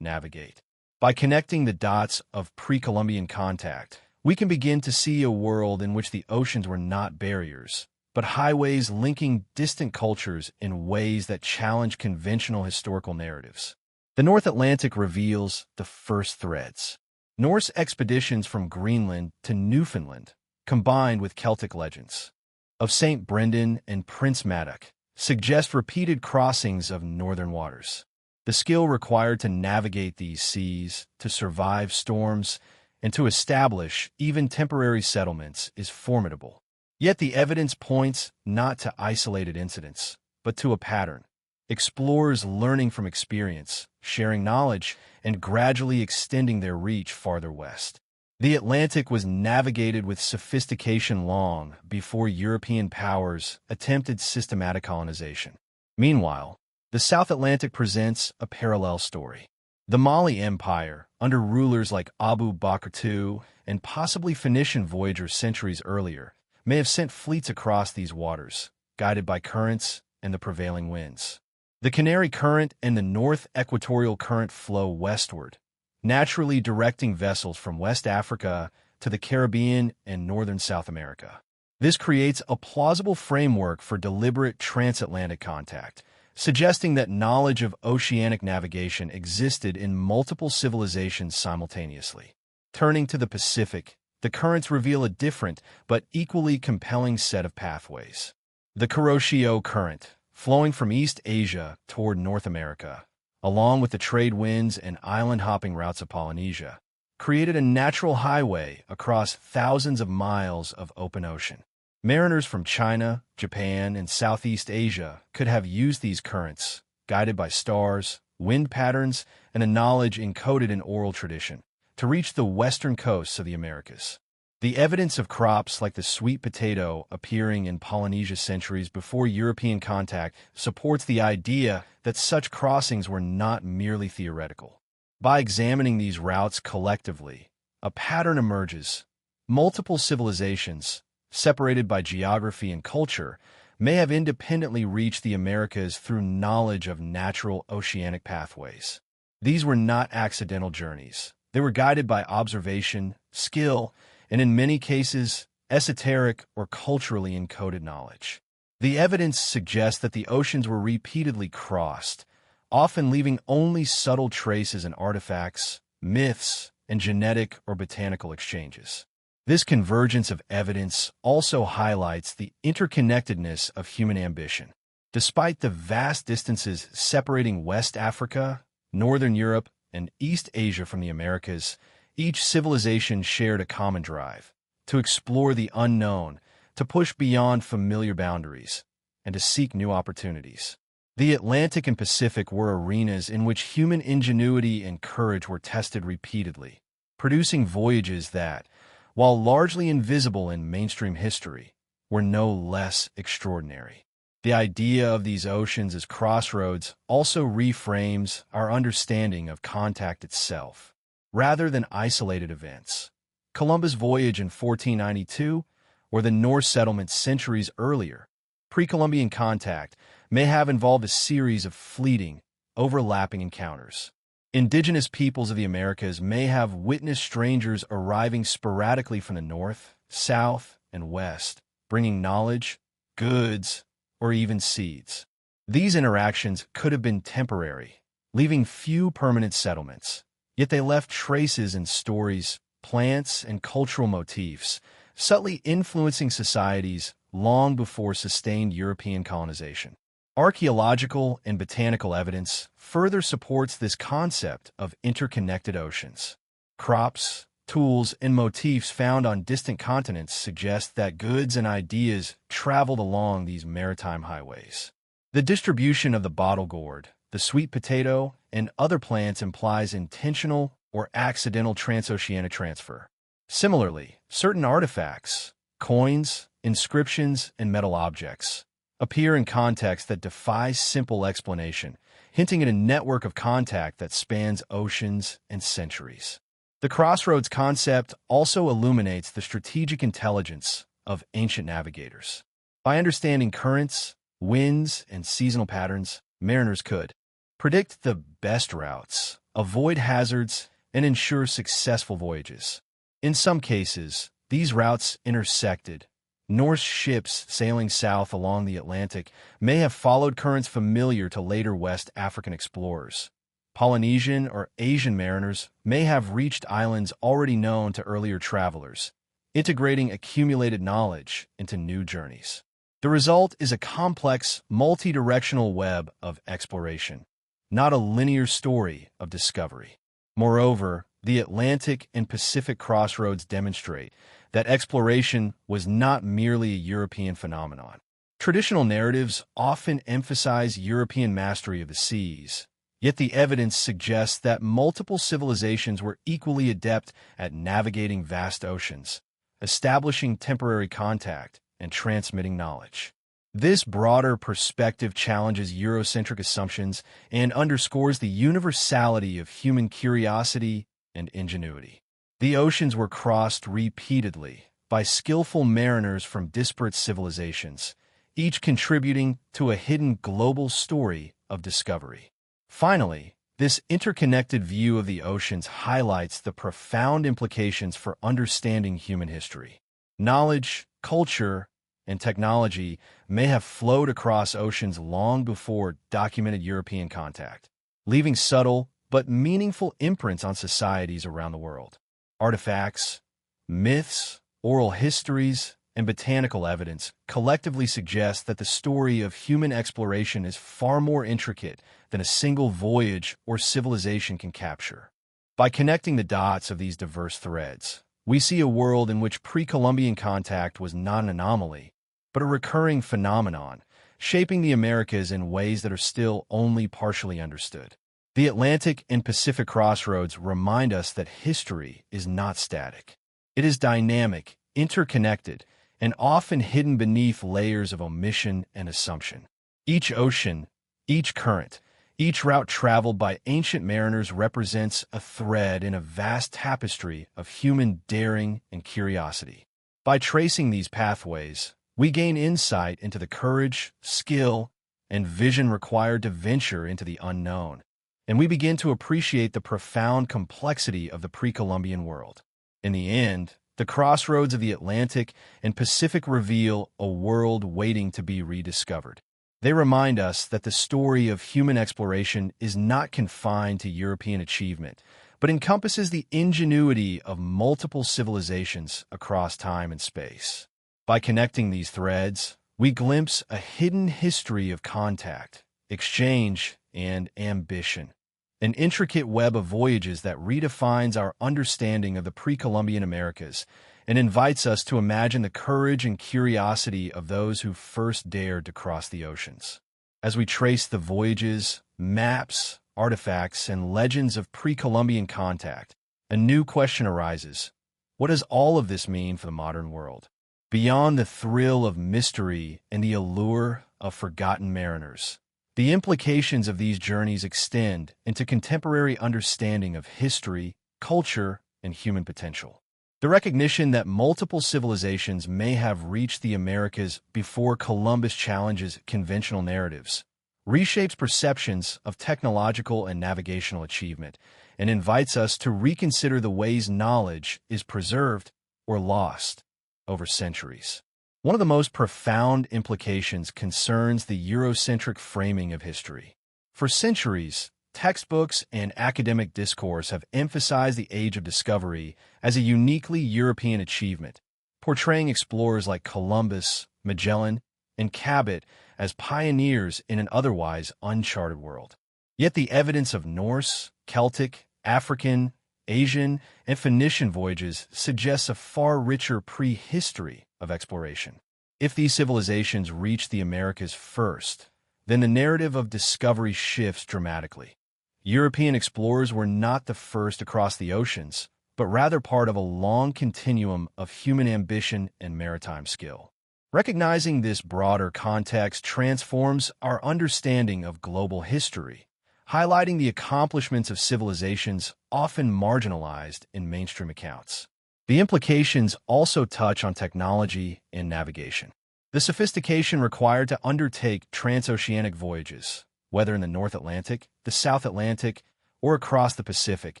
navigate. By connecting the dots of pre-Columbian contact, we can begin to see a world in which the oceans were not barriers, but highways linking distant cultures in ways that challenge conventional historical narratives. The North Atlantic reveals the first threads. Norse expeditions from Greenland to Newfoundland, combined with Celtic legends of St. Brendan and Prince Madoc, suggest repeated crossings of northern waters. The skill required to navigate these seas, to survive storms, and to establish even temporary settlements is formidable. Yet the evidence points not to isolated incidents, but to a pattern. Explorers learning from experience, sharing knowledge, and gradually extending their reach farther west. The Atlantic was navigated with sophistication long before European powers attempted systematic colonization. Meanwhile, the South Atlantic presents a parallel story. The Mali Empire, under rulers like Abu Bakr II and possibly Phoenician voyagers centuries earlier, may have sent fleets across these waters, guided by currents and the prevailing winds. The Canary Current and the North Equatorial Current flow westward, naturally directing vessels from West Africa to the Caribbean and northern South America. This creates a plausible framework for deliberate transatlantic contact, suggesting that knowledge of oceanic navigation existed in multiple civilizations simultaneously. Turning to the Pacific, the currents reveal a different but equally compelling set of pathways. The Kuroshio Current, flowing from East Asia toward North America, along with the trade winds and island-hopping routes of Polynesia, created a natural highway across thousands of miles of open ocean. Mariners from China, Japan, and Southeast Asia could have used these currents, guided by stars, wind patterns, and a knowledge encoded in oral tradition, to reach the western coasts of the Americas. The evidence of crops like the sweet potato appearing in Polynesia centuries before European contact supports the idea that such crossings were not merely theoretical. By examining these routes collectively, a pattern emerges. Multiple civilizations, separated by geography and culture, may have independently reached the Americas through knowledge of natural oceanic pathways. These were not accidental journeys. They were guided by observation, skill, and in many cases, esoteric or culturally encoded knowledge. The evidence suggests that the oceans were repeatedly crossed, often leaving only subtle traces in artifacts, myths, and genetic or botanical exchanges. This convergence of evidence also highlights the interconnectedness of human ambition. Despite the vast distances separating West Africa, Northern Europe, and East Asia from the Americas, each civilization shared a common drive to explore the unknown, to push beyond familiar boundaries, and to seek new opportunities. The Atlantic and Pacific were arenas in which human ingenuity and courage were tested repeatedly, producing voyages that, while largely invisible in mainstream history, were no less extraordinary. The idea of these oceans as crossroads also reframes our understanding of contact itself. Rather than isolated events, Columbus' voyage in 1492 or the Norse settlement centuries earlier, pre-Columbian contact may have involved a series of fleeting, overlapping encounters. Indigenous peoples of the Americas may have witnessed strangers arriving sporadically from the north, south, and west, bringing knowledge, goods, or even seeds. These interactions could have been temporary, leaving few permanent settlements. Yet they left traces in stories, plants, and cultural motifs, subtly influencing societies long before sustained European colonization. Archaeological and botanical evidence further supports this concept of interconnected oceans. Crops, tools, and motifs found on distant continents suggest that goods and ideas traveled along these maritime highways. The distribution of the bottle gourd, the sweet potato, and other plants implies intentional or accidental transoceanic transfer. Similarly, certain artifacts, coins, inscriptions, and metal objects appear in contexts that defy simple explanation, hinting at a network of contact that spans oceans and centuries. The crossroads concept also illuminates the strategic intelligence of ancient navigators. By understanding currents, winds, and seasonal patterns, mariners could predict the best routes, avoid hazards, and ensure successful voyages. In some cases, these routes intersected. Norse ships sailing south along the Atlantic may have followed currents familiar to later West African explorers. Polynesian or Asian mariners may have reached islands already known to earlier travelers, integrating accumulated knowledge into new journeys. The result is a complex, multi-directional web of exploration, not a linear story of discovery. Moreover, the Atlantic and Pacific crossroads demonstrate that exploration was not merely a European phenomenon. Traditional narratives often emphasize European mastery of the seas, yet the evidence suggests that multiple civilizations were equally adept at navigating vast oceans, establishing temporary contact, and transmitting knowledge. This broader perspective challenges Eurocentric assumptions and underscores the universality of human curiosity and ingenuity. The oceans were crossed repeatedly by skillful mariners from disparate civilizations, each contributing to a hidden global story of discovery. Finally, this interconnected view of the oceans highlights the profound implications for understanding human history. Knowledge, culture, and technology may have flowed across oceans long before documented European contact, leaving subtle but meaningful imprints on societies around the world. Artifacts, myths, oral histories, and botanical evidence collectively suggest that the story of human exploration is far more intricate than a single voyage or civilization can capture. By connecting the dots of these diverse threads, we see a world in which pre-Columbian contact was not an anomaly, but a recurring phenomenon, shaping the Americas in ways that are still only partially understood. The Atlantic and Pacific crossroads remind us that history is not static. It is dynamic, interconnected, and often hidden beneath layers of omission and assumption. Each ocean, each current, each route traveled by ancient mariners represents a thread in a vast tapestry of human daring and curiosity. By tracing these pathways, we gain insight into the courage, skill, and vision required to venture into the unknown, and we begin to appreciate the profound complexity of the pre-Columbian world. In the end, the crossroads of the Atlantic and Pacific reveal a world waiting to be rediscovered. They remind us that the story of human exploration is not confined to European achievement, but encompasses the ingenuity of multiple civilizations across time and space. By connecting these threads, we glimpse a hidden history of contact, exchange, and ambition, an intricate web of voyages that redefines our understanding of the pre-Columbian Americas and invites us to imagine the courage and curiosity of those who first dared to cross the oceans. As we trace the voyages, maps, artifacts, and legends of pre-Columbian contact, a new question arises. What does all of this mean for the modern world? Beyond the thrill of mystery and the allure of forgotten mariners, the implications of these journeys extend into contemporary understanding of history, culture, and human potential. The recognition that multiple civilizations may have reached the Americas before Columbus challenges conventional narratives reshapes perceptions of technological and navigational achievement and invites us to reconsider the ways knowledge is preserved or lost over centuries. One of the most profound implications concerns the Eurocentric framing of history. For centuries, textbooks and academic discourse have emphasized the Age of Discovery as a uniquely European achievement, portraying explorers like Columbus, Magellan, and Cabot as pioneers in an otherwise uncharted world. Yet the evidence of Norse, Celtic, African, Asian, and Phoenician voyages suggests a far richer prehistory of exploration. If these civilizations reach the Americas first, then the narrative of discovery shifts dramatically. European explorers were not the first across the oceans, but rather part of a long continuum of human ambition and maritime skill. Recognizing this broader context transforms our understanding of global history, highlighting the accomplishments of civilizations often marginalized in mainstream accounts. The implications also touch on technology and navigation. The sophistication required to undertake transoceanic voyages, whether in the North Atlantic, the South Atlantic, or across the Pacific,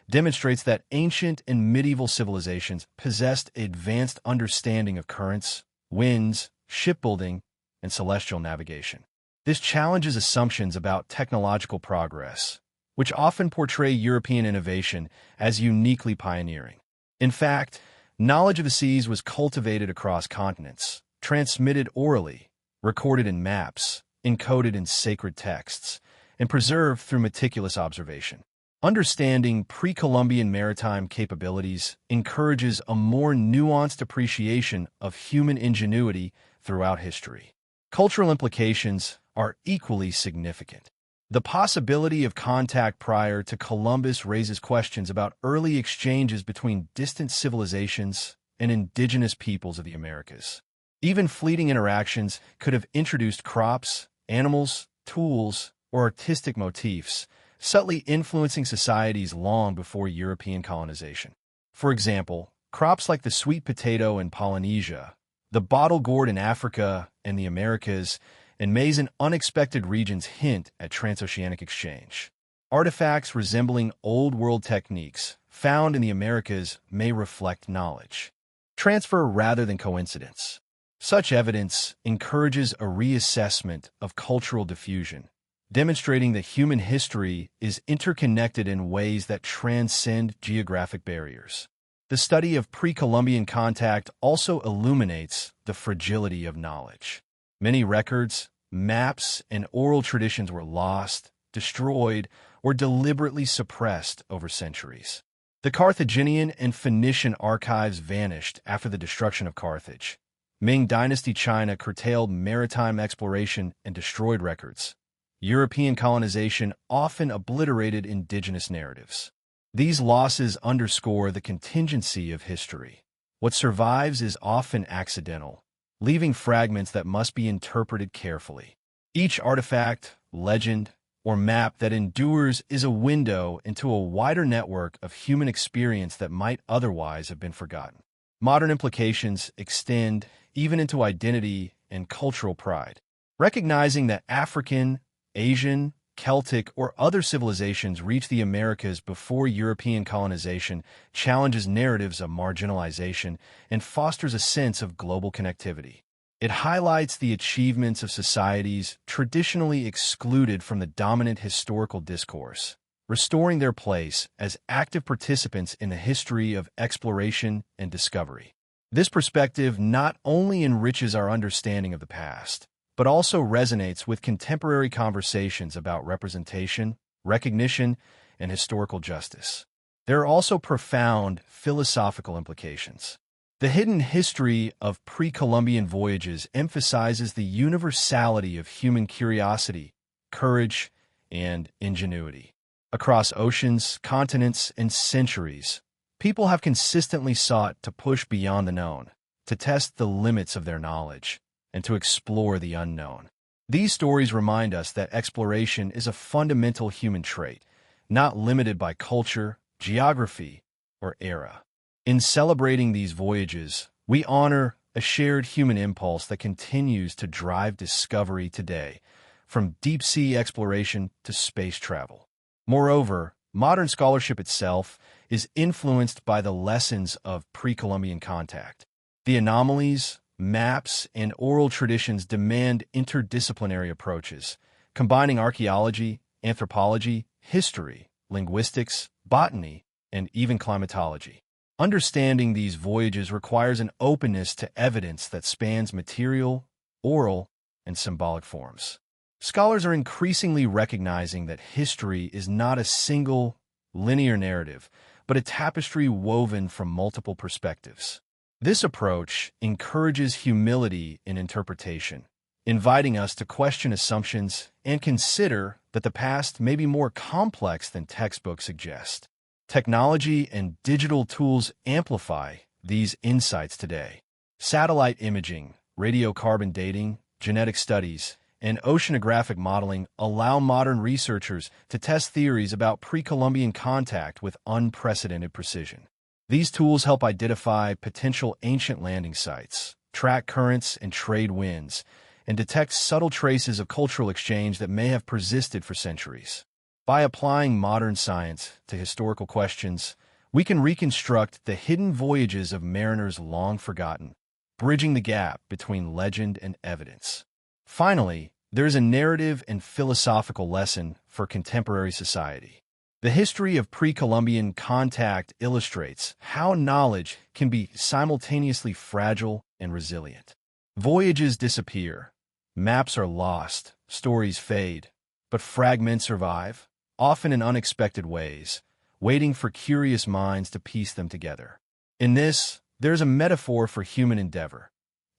demonstrates that ancient and medieval civilizations possessed advanced understanding of currents, winds, shipbuilding, and celestial navigation. This challenges assumptions about technological progress, which often portray European innovation as uniquely pioneering. In fact, knowledge of the seas was cultivated across continents, transmitted orally, recorded in maps, encoded in sacred texts, and preserved through meticulous observation. Understanding pre-Columbian maritime capabilities encourages a more nuanced appreciation of human ingenuity throughout history. Cultural implications are equally significant. The possibility of contact prior to Columbus raises questions about early exchanges between distant civilizations and indigenous peoples of the Americas. Even fleeting interactions could have introduced crops, animals, tools, or artistic motifs, subtly influencing societies long before European colonization. For example, crops like the sweet potato in Polynesia, the bottle gourd in Africa and the Americas, and maize in unexpected regions hint at transoceanic exchange. Artifacts resembling Old World techniques found in the Americas may reflect knowledge transfer rather than coincidence. Such evidence encourages a reassessment of cultural diffusion, demonstrating that human history is interconnected in ways that transcend geographic barriers. The study of pre-Columbian contact also illuminates the fragility of knowledge. Many records, maps, and oral traditions were lost, destroyed, or deliberately suppressed over centuries. The Carthaginian and Phoenician archives vanished after the destruction of Carthage. Ming dynasty China curtailed maritime exploration and destroyed records. European colonization often obliterated indigenous narratives. These losses underscore the contingency of history. What survives is often accidental, leaving fragments that must be interpreted carefully. Each artifact, legend, or map that endures is a window into a wider network of human experience that might otherwise have been forgotten. Modern implications extend even into identity and cultural pride. Recognizing that African, Asian, Celtic, or other civilizations reached the Americas before European colonization challenges narratives of marginalization and fosters a sense of global connectivity. It highlights the achievements of societies traditionally excluded from the dominant historical discourse, restoring their place as active participants in the history of exploration and discovery. This perspective not only enriches our understanding of the past, but also resonates with contemporary conversations about representation, recognition, and historical justice. There are also profound philosophical implications. The hidden history of pre-Columbian voyages emphasizes the universality of human curiosity, courage, and ingenuity. Across oceans, continents, and centuries, people have consistently sought to push beyond the known, to test the limits of their knowledge, and to explore the unknown. These stories remind us that exploration is a fundamental human trait, not limited by culture, geography, or era. In celebrating these voyages, we honor a shared human impulse that continues to drive discovery today, from deep-sea exploration to space travel. Moreover, modern scholarship itself is influenced by the lessons of pre-Columbian contact. The anomalies, maps, and oral traditions demand interdisciplinary approaches, combining archaeology, anthropology, history, linguistics, botany, and even climatology. Understanding these voyages requires an openness to evidence that spans material, oral, and symbolic forms. Scholars are increasingly recognizing that history is not a single, linear narrative, but a tapestry woven from multiple perspectives. This approach encourages humility in interpretation, inviting us to question assumptions and consider that the past may be more complex than textbooks suggest. Technology and digital tools amplify these insights today. Satellite imaging, radiocarbon dating, genetic studies, and oceanographic modeling allow modern researchers to test theories about pre-Columbian contact with unprecedented precision. These tools help identify potential ancient landing sites, track currents and trade winds, and detect subtle traces of cultural exchange that may have persisted for centuries. By applying modern science to historical questions, we can reconstruct the hidden voyages of mariners long forgotten, bridging the gap between legend and evidence. Finally, there is a narrative and philosophical lesson for contemporary society. The history of pre-Columbian contact illustrates how knowledge can be simultaneously fragile and resilient. Voyages disappear, maps are lost, stories fade, but fragments survive, often in unexpected ways, waiting for curious minds to piece them together. In this, there's a metaphor for human endeavor.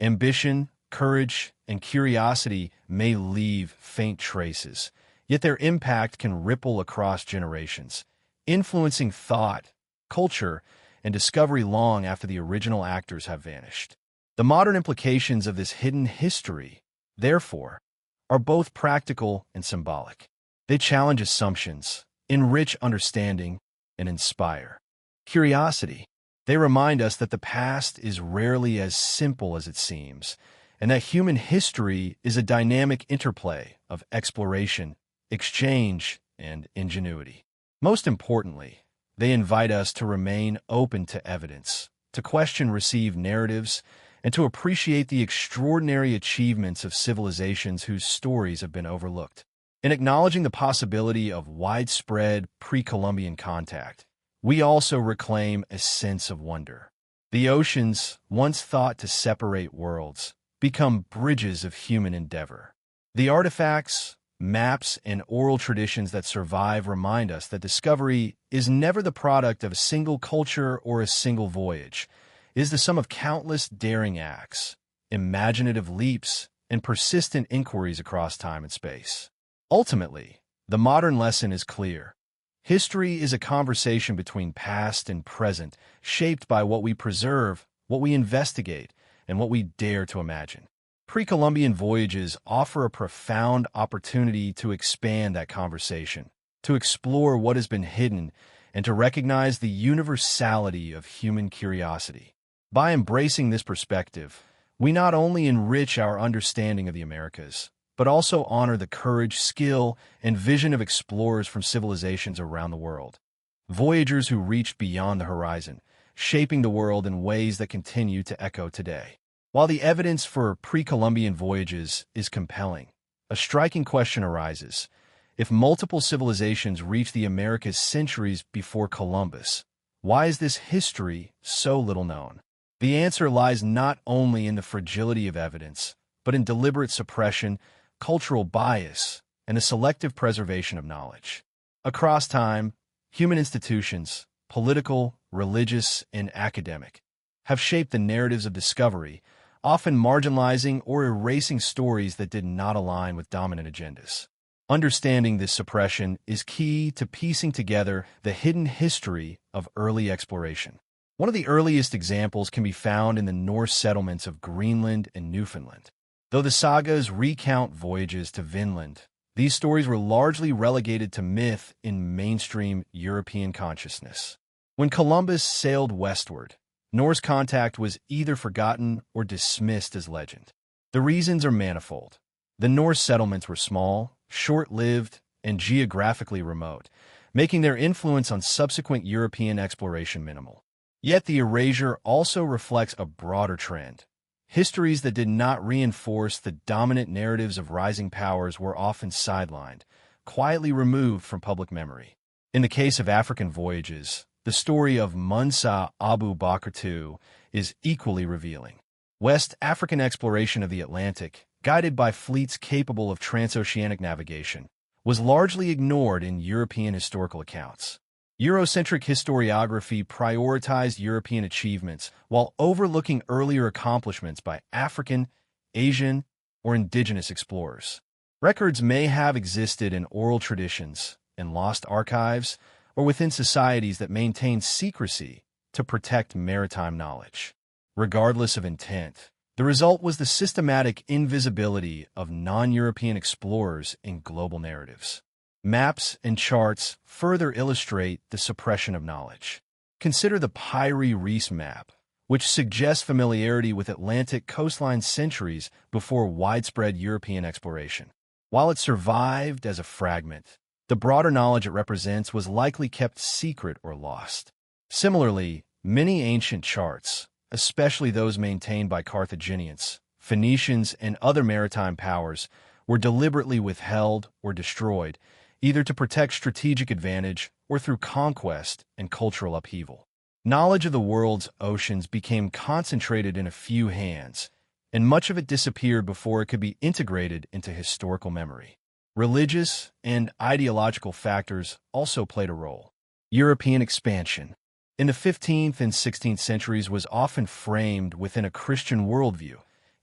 Ambition, courage, and curiosity may leave faint traces, yet their impact can ripple across generations, influencing thought, culture, and discovery long after the original actors have vanished. The modern implications of this hidden history, therefore, are both practical and symbolic. They challenge assumptions, enrich understanding, and inspire curiosity. They remind us that the past is rarely as simple as it seems, and that human history is a dynamic interplay of exploration, exchange, and ingenuity. Most importantly, they invite us to remain open to evidence, to question received narratives, and to appreciate the extraordinary achievements of civilizations whose stories have been overlooked. In acknowledging the possibility of widespread pre-Columbian contact, we also reclaim a sense of wonder. The oceans, once thought to separate worlds, become bridges of human endeavor. The artifacts, maps, and oral traditions that survive remind us that discovery is never the product of a single culture or a single voyage. It is the sum of countless daring acts, imaginative leaps, and persistent inquiries across time and space. Ultimately, the modern lesson is clear. History is a conversation between past and present, shaped by what we preserve, what we investigate, and what we dare to imagine. Pre-Columbian voyages offer a profound opportunity to expand that conversation, to explore what has been hidden, and to recognize the universality of human curiosity. By embracing this perspective, we not only enrich our understanding of the Americas, but also honor the courage, skill, and vision of explorers from civilizations around the world. Voyagers who reached beyond the horizon, shaping the world in ways that continue to echo today. While the evidence for pre-Columbian voyages is compelling, a striking question arises. If multiple civilizations reached the Americas centuries before Columbus, why is this history so little known? The answer lies not only in the fragility of evidence, but in deliberate suppression, cultural bias, and the selective preservation of knowledge. Across time, human institutions, political, religious, and academic, have shaped the narratives of discovery, often marginalizing or erasing stories that did not align with dominant agendas. Understanding this suppression is key to piecing together the hidden history of early exploration. One of the earliest examples can be found in the Norse settlements of Greenland and Newfoundland. Though the sagas recount voyages to Vinland, these stories were largely relegated to myth in mainstream European consciousness. When Columbus sailed westward, Norse contact was either forgotten or dismissed as legend. The reasons are manifold. The Norse settlements were small, short-lived, and geographically remote, making their influence on subsequent European exploration minimal. Yet the erasure also reflects a broader trend. Histories that did not reinforce the dominant narratives of rising powers were often sidelined, quietly removed from public memory. In the case of African voyages, the story of Musa Abu Bakr II is equally revealing. West African exploration of the Atlantic, guided by fleets capable of transoceanic navigation, was largely ignored in European historical accounts. Eurocentric historiography prioritized European achievements while overlooking earlier accomplishments by African, Asian, or indigenous explorers. Records may have existed in oral traditions, in lost archives, or within societies that maintained secrecy to protect maritime knowledge. Regardless of intent, the result was the systematic invisibility of non-European explorers in global narratives. Maps and charts further illustrate the suppression of knowledge. Consider the Pyrie Reis map, which suggests familiarity with Atlantic coastlines centuries before widespread European exploration. While it survived as a fragment, the broader knowledge it represents was likely kept secret or lost. Similarly, many ancient charts, especially those maintained by Carthaginians, Phoenicians, and other maritime powers, were deliberately withheld or destroyed, either to protect strategic advantage or through conquest and cultural upheaval. Knowledge of the world's oceans became concentrated in a few hands, and much of it disappeared before it could be integrated into historical memory. Religious and ideological factors also played a role. European expansion in the 15th and 16th centuries was often framed within a Christian worldview,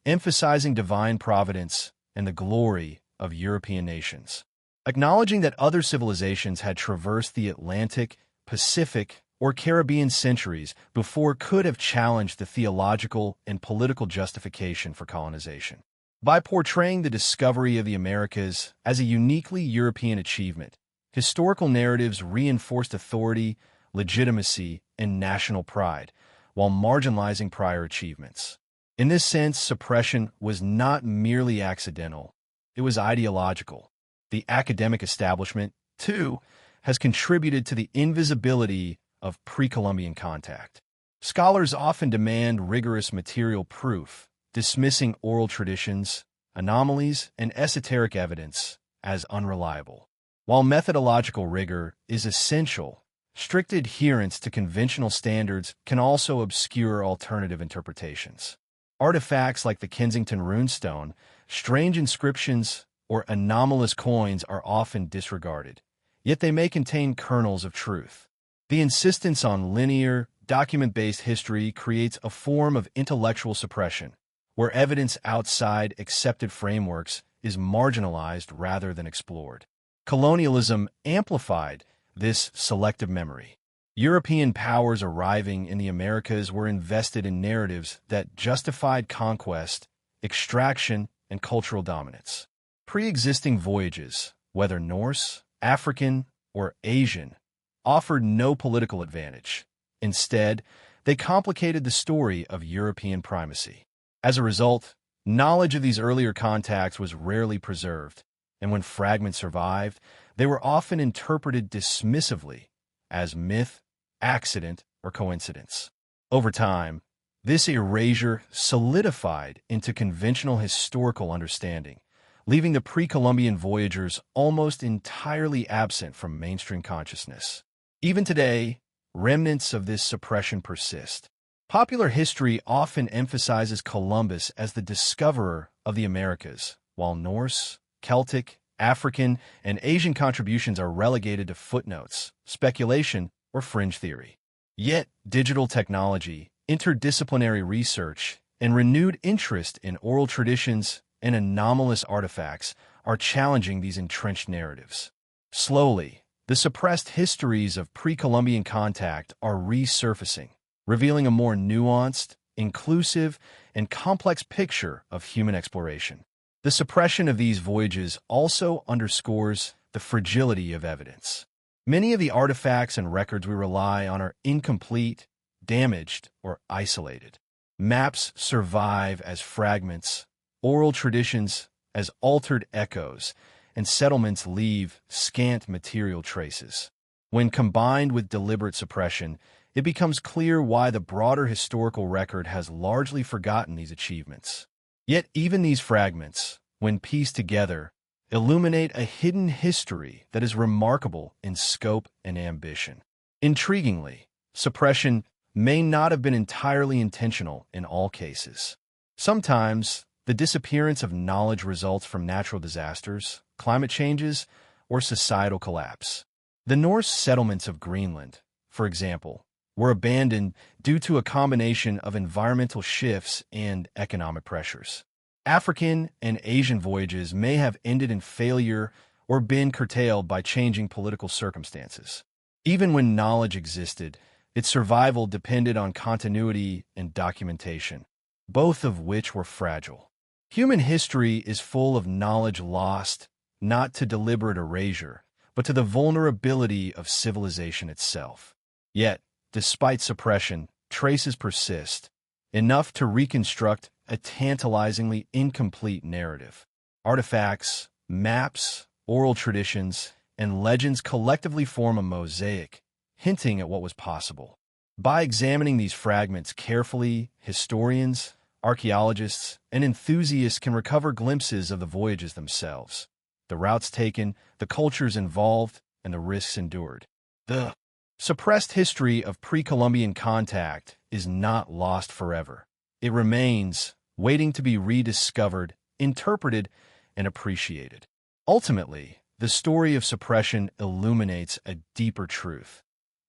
emphasizing divine providence and the glory of European nations. Acknowledging that other civilizations had traversed the Atlantic, Pacific, or Caribbean centuries before could have challenged the theological and political justification for colonization. By portraying the discovery of the Americas as a uniquely European achievement, historical narratives reinforced authority, legitimacy, and national pride, while marginalizing prior achievements. In this sense, suppression was not merely accidental, it was ideological. The academic establishment, too, has contributed to the invisibility of pre-Columbian contact. Scholars often demand rigorous material proof, dismissing oral traditions, anomalies, and esoteric evidence as unreliable. While methodological rigor is essential, strict adherence to conventional standards can also obscure alternative interpretations. Artifacts like the Kensington runestone, strange inscriptions, or anomalous coins are often disregarded, yet they may contain kernels of truth. The insistence on linear, document-based history creates a form of intellectual suppression, where evidence outside accepted frameworks is marginalized rather than explored. Colonialism amplified this selective memory. European powers arriving in the Americas were invested in narratives that justified conquest, extraction, and cultural dominance. Pre-existing voyages, whether Norse, African, or Asian, offered no political advantage. Instead, they complicated the story of European primacy. As a result, knowledge of these earlier contacts was rarely preserved, and when fragments survived, they were often interpreted dismissively as myth, accident, or coincidence. Over time, this erasure solidified into conventional historical understanding, leaving the pre-Columbian voyagers almost entirely absent from mainstream consciousness. Even today, remnants of this suppression persist. Popular history often emphasizes Columbus as the discoverer of the Americas, while Norse, Celtic, African, and Asian contributions are relegated to footnotes, speculation, or fringe theory. Yet, digital technology, interdisciplinary research, and renewed interest in oral traditions and anomalous artifacts are challenging these entrenched narratives. Slowly, the suppressed histories of pre-Columbian contact are resurfacing, revealing a more nuanced, inclusive, and complex picture of human exploration. The suppression of these voyages also underscores the fragility of evidence. Many of the artifacts and records we rely on are incomplete, damaged, or isolated. Maps survive as fragments, oral traditions as altered echoes, and settlements leave scant material traces. When combined with deliberate suppression, it becomes clear why the broader historical record has largely forgotten these achievements. Yet even these fragments, when pieced together, illuminate a hidden history that is remarkable in scope and ambition. Intriguingly, suppression may not have been entirely intentional in all cases. Sometimes, the disappearance of knowledge results from natural disasters, climate changes, or societal collapse. The Norse settlements of Greenland, for example, were abandoned due to a combination of environmental shifts and economic pressures. African and Asian voyages may have ended in failure or been curtailed by changing political circumstances. Even when knowledge existed, its survival depended on continuity and documentation, both of which were fragile. Human history is full of knowledge lost, not to deliberate erasure, but to the vulnerability of civilization itself. Yet, despite suppression, traces persist, enough to reconstruct a tantalizingly incomplete narrative. Artifacts, maps, oral traditions, and legends collectively form a mosaic, hinting at what was possible. By examining these fragments carefully, historians, archaeologists, and enthusiasts can recover glimpses of the voyages themselves, the routes taken, the cultures involved, and the risks endured. The suppressed history of pre-Columbian contact is not lost forever. It remains, waiting to be rediscovered, interpreted, and appreciated. Ultimately, the story of suppression illuminates a deeper truth.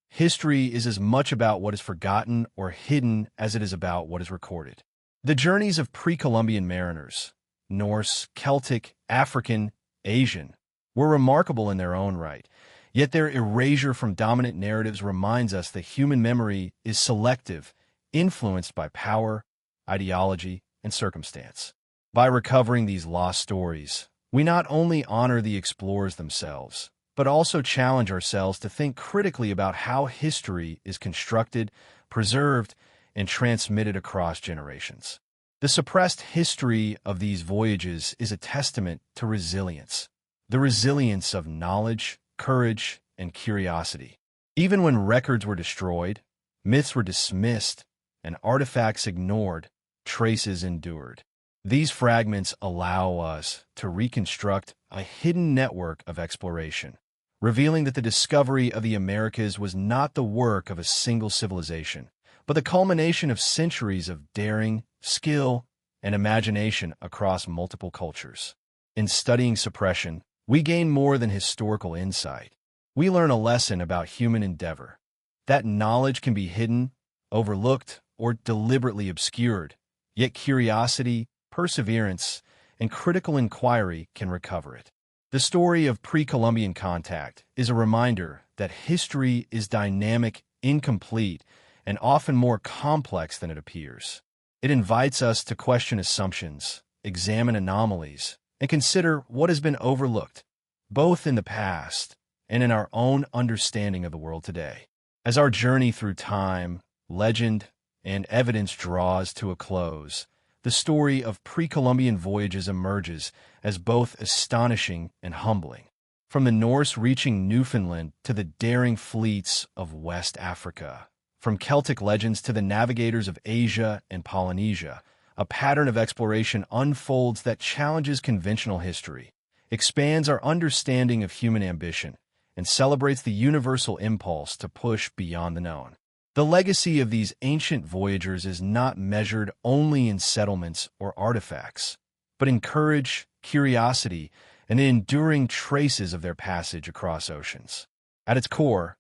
History is as much about what is forgotten or hidden as it is about what is recorded. The journeys of pre-Columbian mariners, Norse, Celtic, African, Asian, were remarkable in their own right, yet their erasure from dominant narratives reminds us that human memory is selective, influenced by power, ideology, and circumstance. By recovering these lost stories, we not only honor the explorers themselves, but also challenge ourselves to think critically about how history is constructed, preserved, and transmitted across generations. The suppressed history of these voyages is a testament to resilience, the resilience of knowledge, courage, and curiosity. Even when records were destroyed, myths were dismissed, and artifacts ignored, traces endured. These fragments allow us to reconstruct a hidden network of exploration, revealing that the discovery of the Americas was not the work of a single civilization, but the culmination of centuries of daring, skill, and imagination across multiple cultures. In studying suppression, we gain more than historical insight. We learn a lesson about human endeavor. That knowledge can be hidden, overlooked, or deliberately obscured, yet curiosity, perseverance, and critical inquiry can recover it. The story of pre-Columbian contact is a reminder that history is dynamic, incomplete, and often more complex than it appears. It invites us to question assumptions, examine anomalies, and consider what has been overlooked, both in the past and in our own understanding of the world today. As our journey through time, legend, and evidence draws to a close, the story of pre-Columbian voyages emerges as both astonishing and humbling. From the Norse reaching Newfoundland to the daring fleets of West Africa, from Celtic legends to the navigators of Asia and Polynesia, a pattern of exploration unfolds that challenges conventional history, expands our understanding of human ambition, and celebrates the universal impulse to push beyond the known. The legacy of these ancient voyagers is not measured only in settlements or artifacts, but in courage, curiosity, and the enduring traces of their passage across oceans. At its core,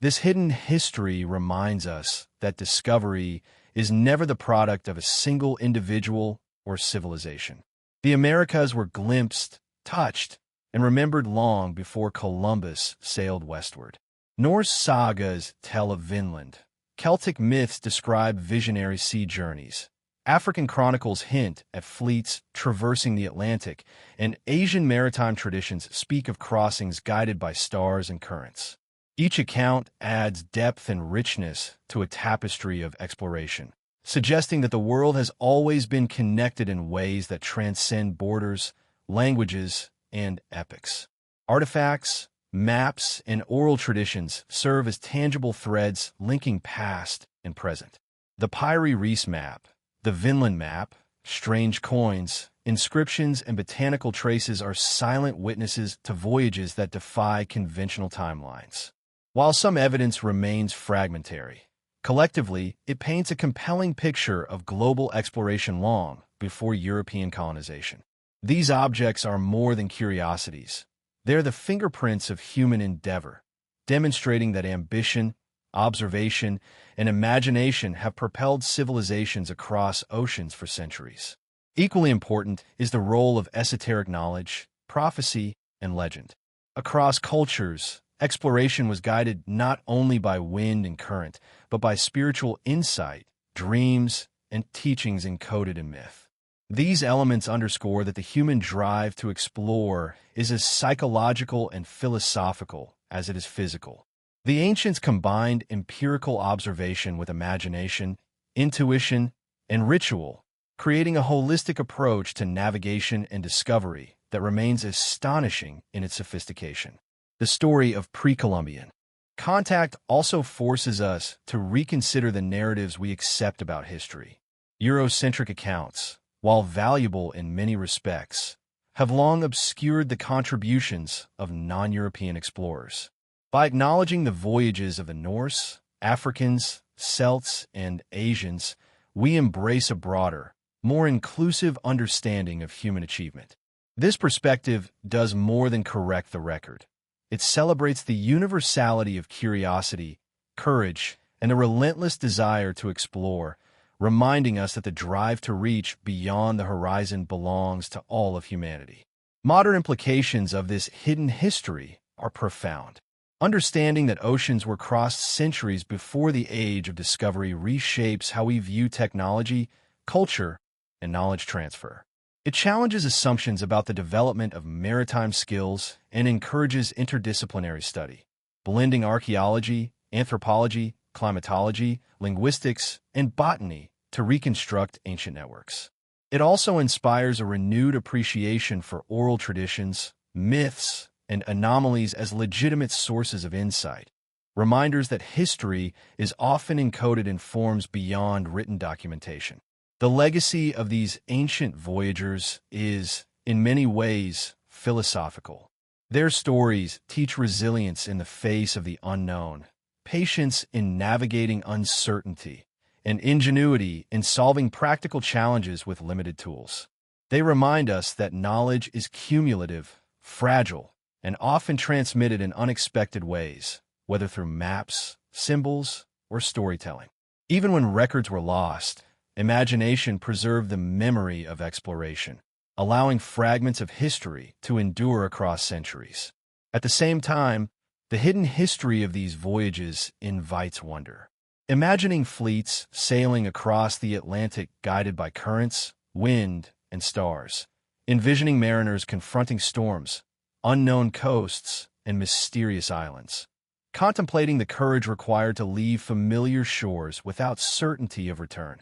this hidden history reminds us that discovery is never the product of a single individual or civilization. The Americas were glimpsed, touched, and remembered long before Columbus sailed westward. Norse sagas tell of Vinland. Celtic myths describe visionary sea journeys. African chronicles hint at fleets traversing the Atlantic, and Asian maritime traditions speak of crossings guided by stars and currents. Each account adds depth and richness to a tapestry of exploration, suggesting that the world has always been connected in ways that transcend borders, languages, and epochs. Artifacts, maps, and oral traditions serve as tangible threads linking past and present. The Pyrie Reis map, the Vinland map, strange coins, inscriptions, and botanical traces are silent witnesses to voyages that defy conventional timelines. While some evidence remains fragmentary, collectively, it paints a compelling picture of global exploration long before European colonization. These objects are more than curiosities. They're the fingerprints of human endeavor, demonstrating that ambition, observation, and imagination have propelled civilizations across oceans for centuries. Equally important is the role of esoteric knowledge, prophecy, and legend. Across cultures, exploration was guided not only by wind and current, but by spiritual insight, dreams, and teachings encoded in myth. These elements underscore that the human drive to explore is as psychological and philosophical as it is physical. The ancients combined empirical observation with imagination, intuition, and ritual, creating a holistic approach to navigation and discovery that remains astonishing in its sophistication. The story of pre-Columbian contact also forces us to reconsider the narratives we accept about history. Eurocentric accounts, while valuable in many respects, have long obscured the contributions of non-European explorers. By acknowledging the voyages of the Norse, Africans, Celts, and Asians, we embrace a broader, more inclusive understanding of human achievement. This perspective does more than correct the record. It celebrates the universality of curiosity, courage, and a relentless desire to explore, reminding us that the drive to reach beyond the horizon belongs to all of humanity. Modern implications of this hidden history are profound. Understanding that oceans were crossed centuries before the age of discovery reshapes how we view technology, culture, and knowledge transfer. It challenges assumptions about the development of maritime skills and encourages interdisciplinary study, blending archaeology, anthropology, climatology, linguistics, and botany to reconstruct ancient networks. It also inspires a renewed appreciation for oral traditions, myths, and anomalies as legitimate sources of insight, reminders that history is often encoded in forms beyond written documentation. The legacy of these ancient voyagers is, in many ways, philosophical. Their stories teach resilience in the face of the unknown, patience in navigating uncertainty, and ingenuity in solving practical challenges with limited tools. They remind us that knowledge is cumulative, fragile, and often transmitted in unexpected ways, whether through maps, symbols, or storytelling. Even when records were lost, imagination preserved the memory of exploration, allowing fragments of history to endure across centuries. At the same time, the hidden history of these voyages invites wonder. Imagining fleets sailing across the Atlantic guided by currents, wind, and stars, envisioning mariners confronting storms, unknown coasts, and mysterious islands, contemplating the courage required to leave familiar shores without certainty of return.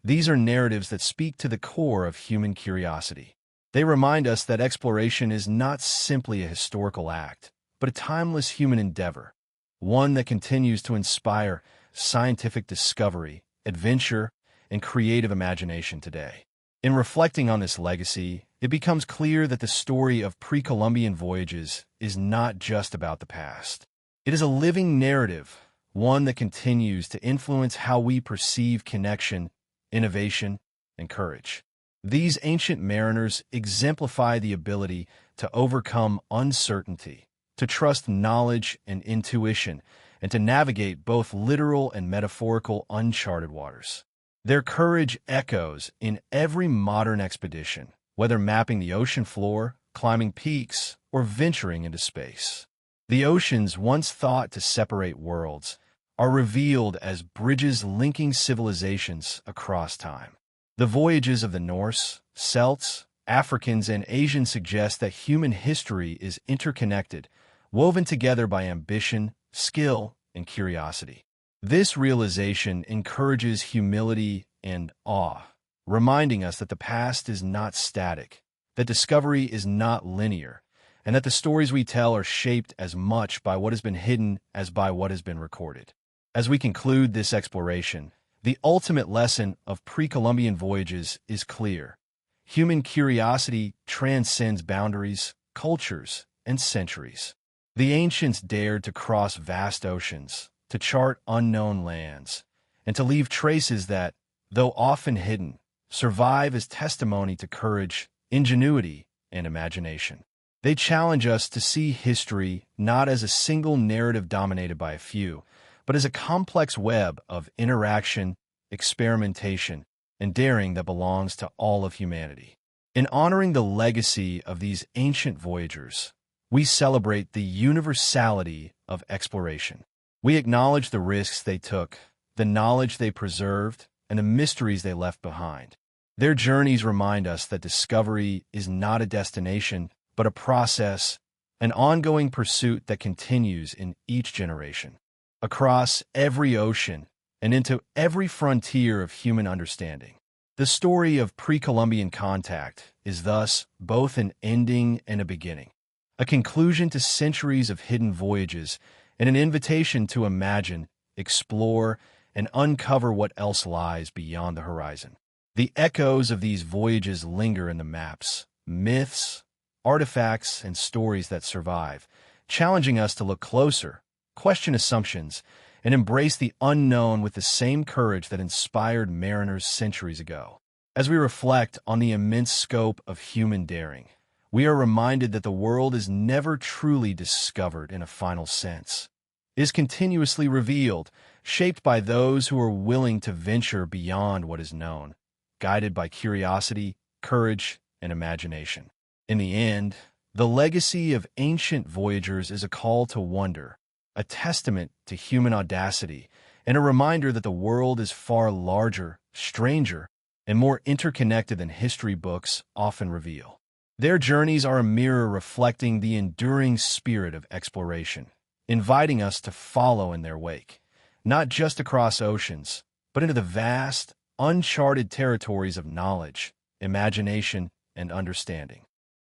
These are narratives that speak to the core of human curiosity. They remind us that exploration is not simply a historical act, but a timeless human endeavor, one that continues to inspire scientific discovery, adventure, and creative imagination today. In reflecting on this legacy, it becomes clear that the story of pre-Columbian voyages is not just about the past. It is a living narrative, one that continues to influence how we perceive connection, innovation, and courage. These ancient mariners exemplify the ability to overcome uncertainty, to trust knowledge and intuition, and to navigate both literal and metaphorical uncharted waters. Their courage echoes in every modern expedition, whether mapping the ocean floor, climbing peaks, or venturing into space. The oceans, once thought to separate worlds, are revealed as bridges linking civilizations across time. The voyages of the Norse, Celts, Africans, and Asians suggest that human history is interconnected, woven together by ambition, skill, and curiosity. This realization encourages humility and awe, reminding us that the past is not static, that discovery is not linear, and that the stories we tell are shaped as much by what has been hidden as by what has been recorded. As we conclude this exploration, the ultimate lesson of pre-Columbian voyages is clear. Human curiosity transcends boundaries, cultures, and centuries. The ancients dared to cross vast oceans, to chart unknown lands, and to leave traces that, though often hidden, survive as testimony to courage, ingenuity, and imagination. They challenge us to see history not as a single narrative dominated by a few, but as a complex web of interaction, experimentation, and daring that belongs to all of humanity. In honoring the legacy of these ancient voyagers, we celebrate the universality of exploration. We acknowledge the risks they took, the knowledge they preserved, and the mysteries they left behind. Their journeys remind us that discovery is not a destination, but a process, an ongoing pursuit that continues in each generation. Across every ocean and into every frontier of human understanding. The story of pre-Columbian contact is thus both an ending and a beginning, a conclusion to centuries of hidden voyages and an invitation to imagine, explore, and uncover what else lies beyond the horizon. The echoes of these voyages linger in the maps, myths, artifacts, and stories that survive, challenging us to look closer, question assumptions, and embrace the unknown with the same courage that inspired mariners centuries ago. As we reflect on the immense scope of human daring, we are reminded that the world is never truly discovered in a final sense. It is continuously revealed, shaped by those who are willing to venture beyond what is known, guided by curiosity, courage, and imagination. In the end, the legacy of ancient voyagers is a call to wonder, a testament to human audacity, and a reminder that the world is far larger, stranger, and more interconnected than history books often reveal. Their journeys are a mirror reflecting the enduring spirit of exploration, inviting us to follow in their wake, not just across oceans, but into the vast, uncharted territories of knowledge, imagination, and understanding.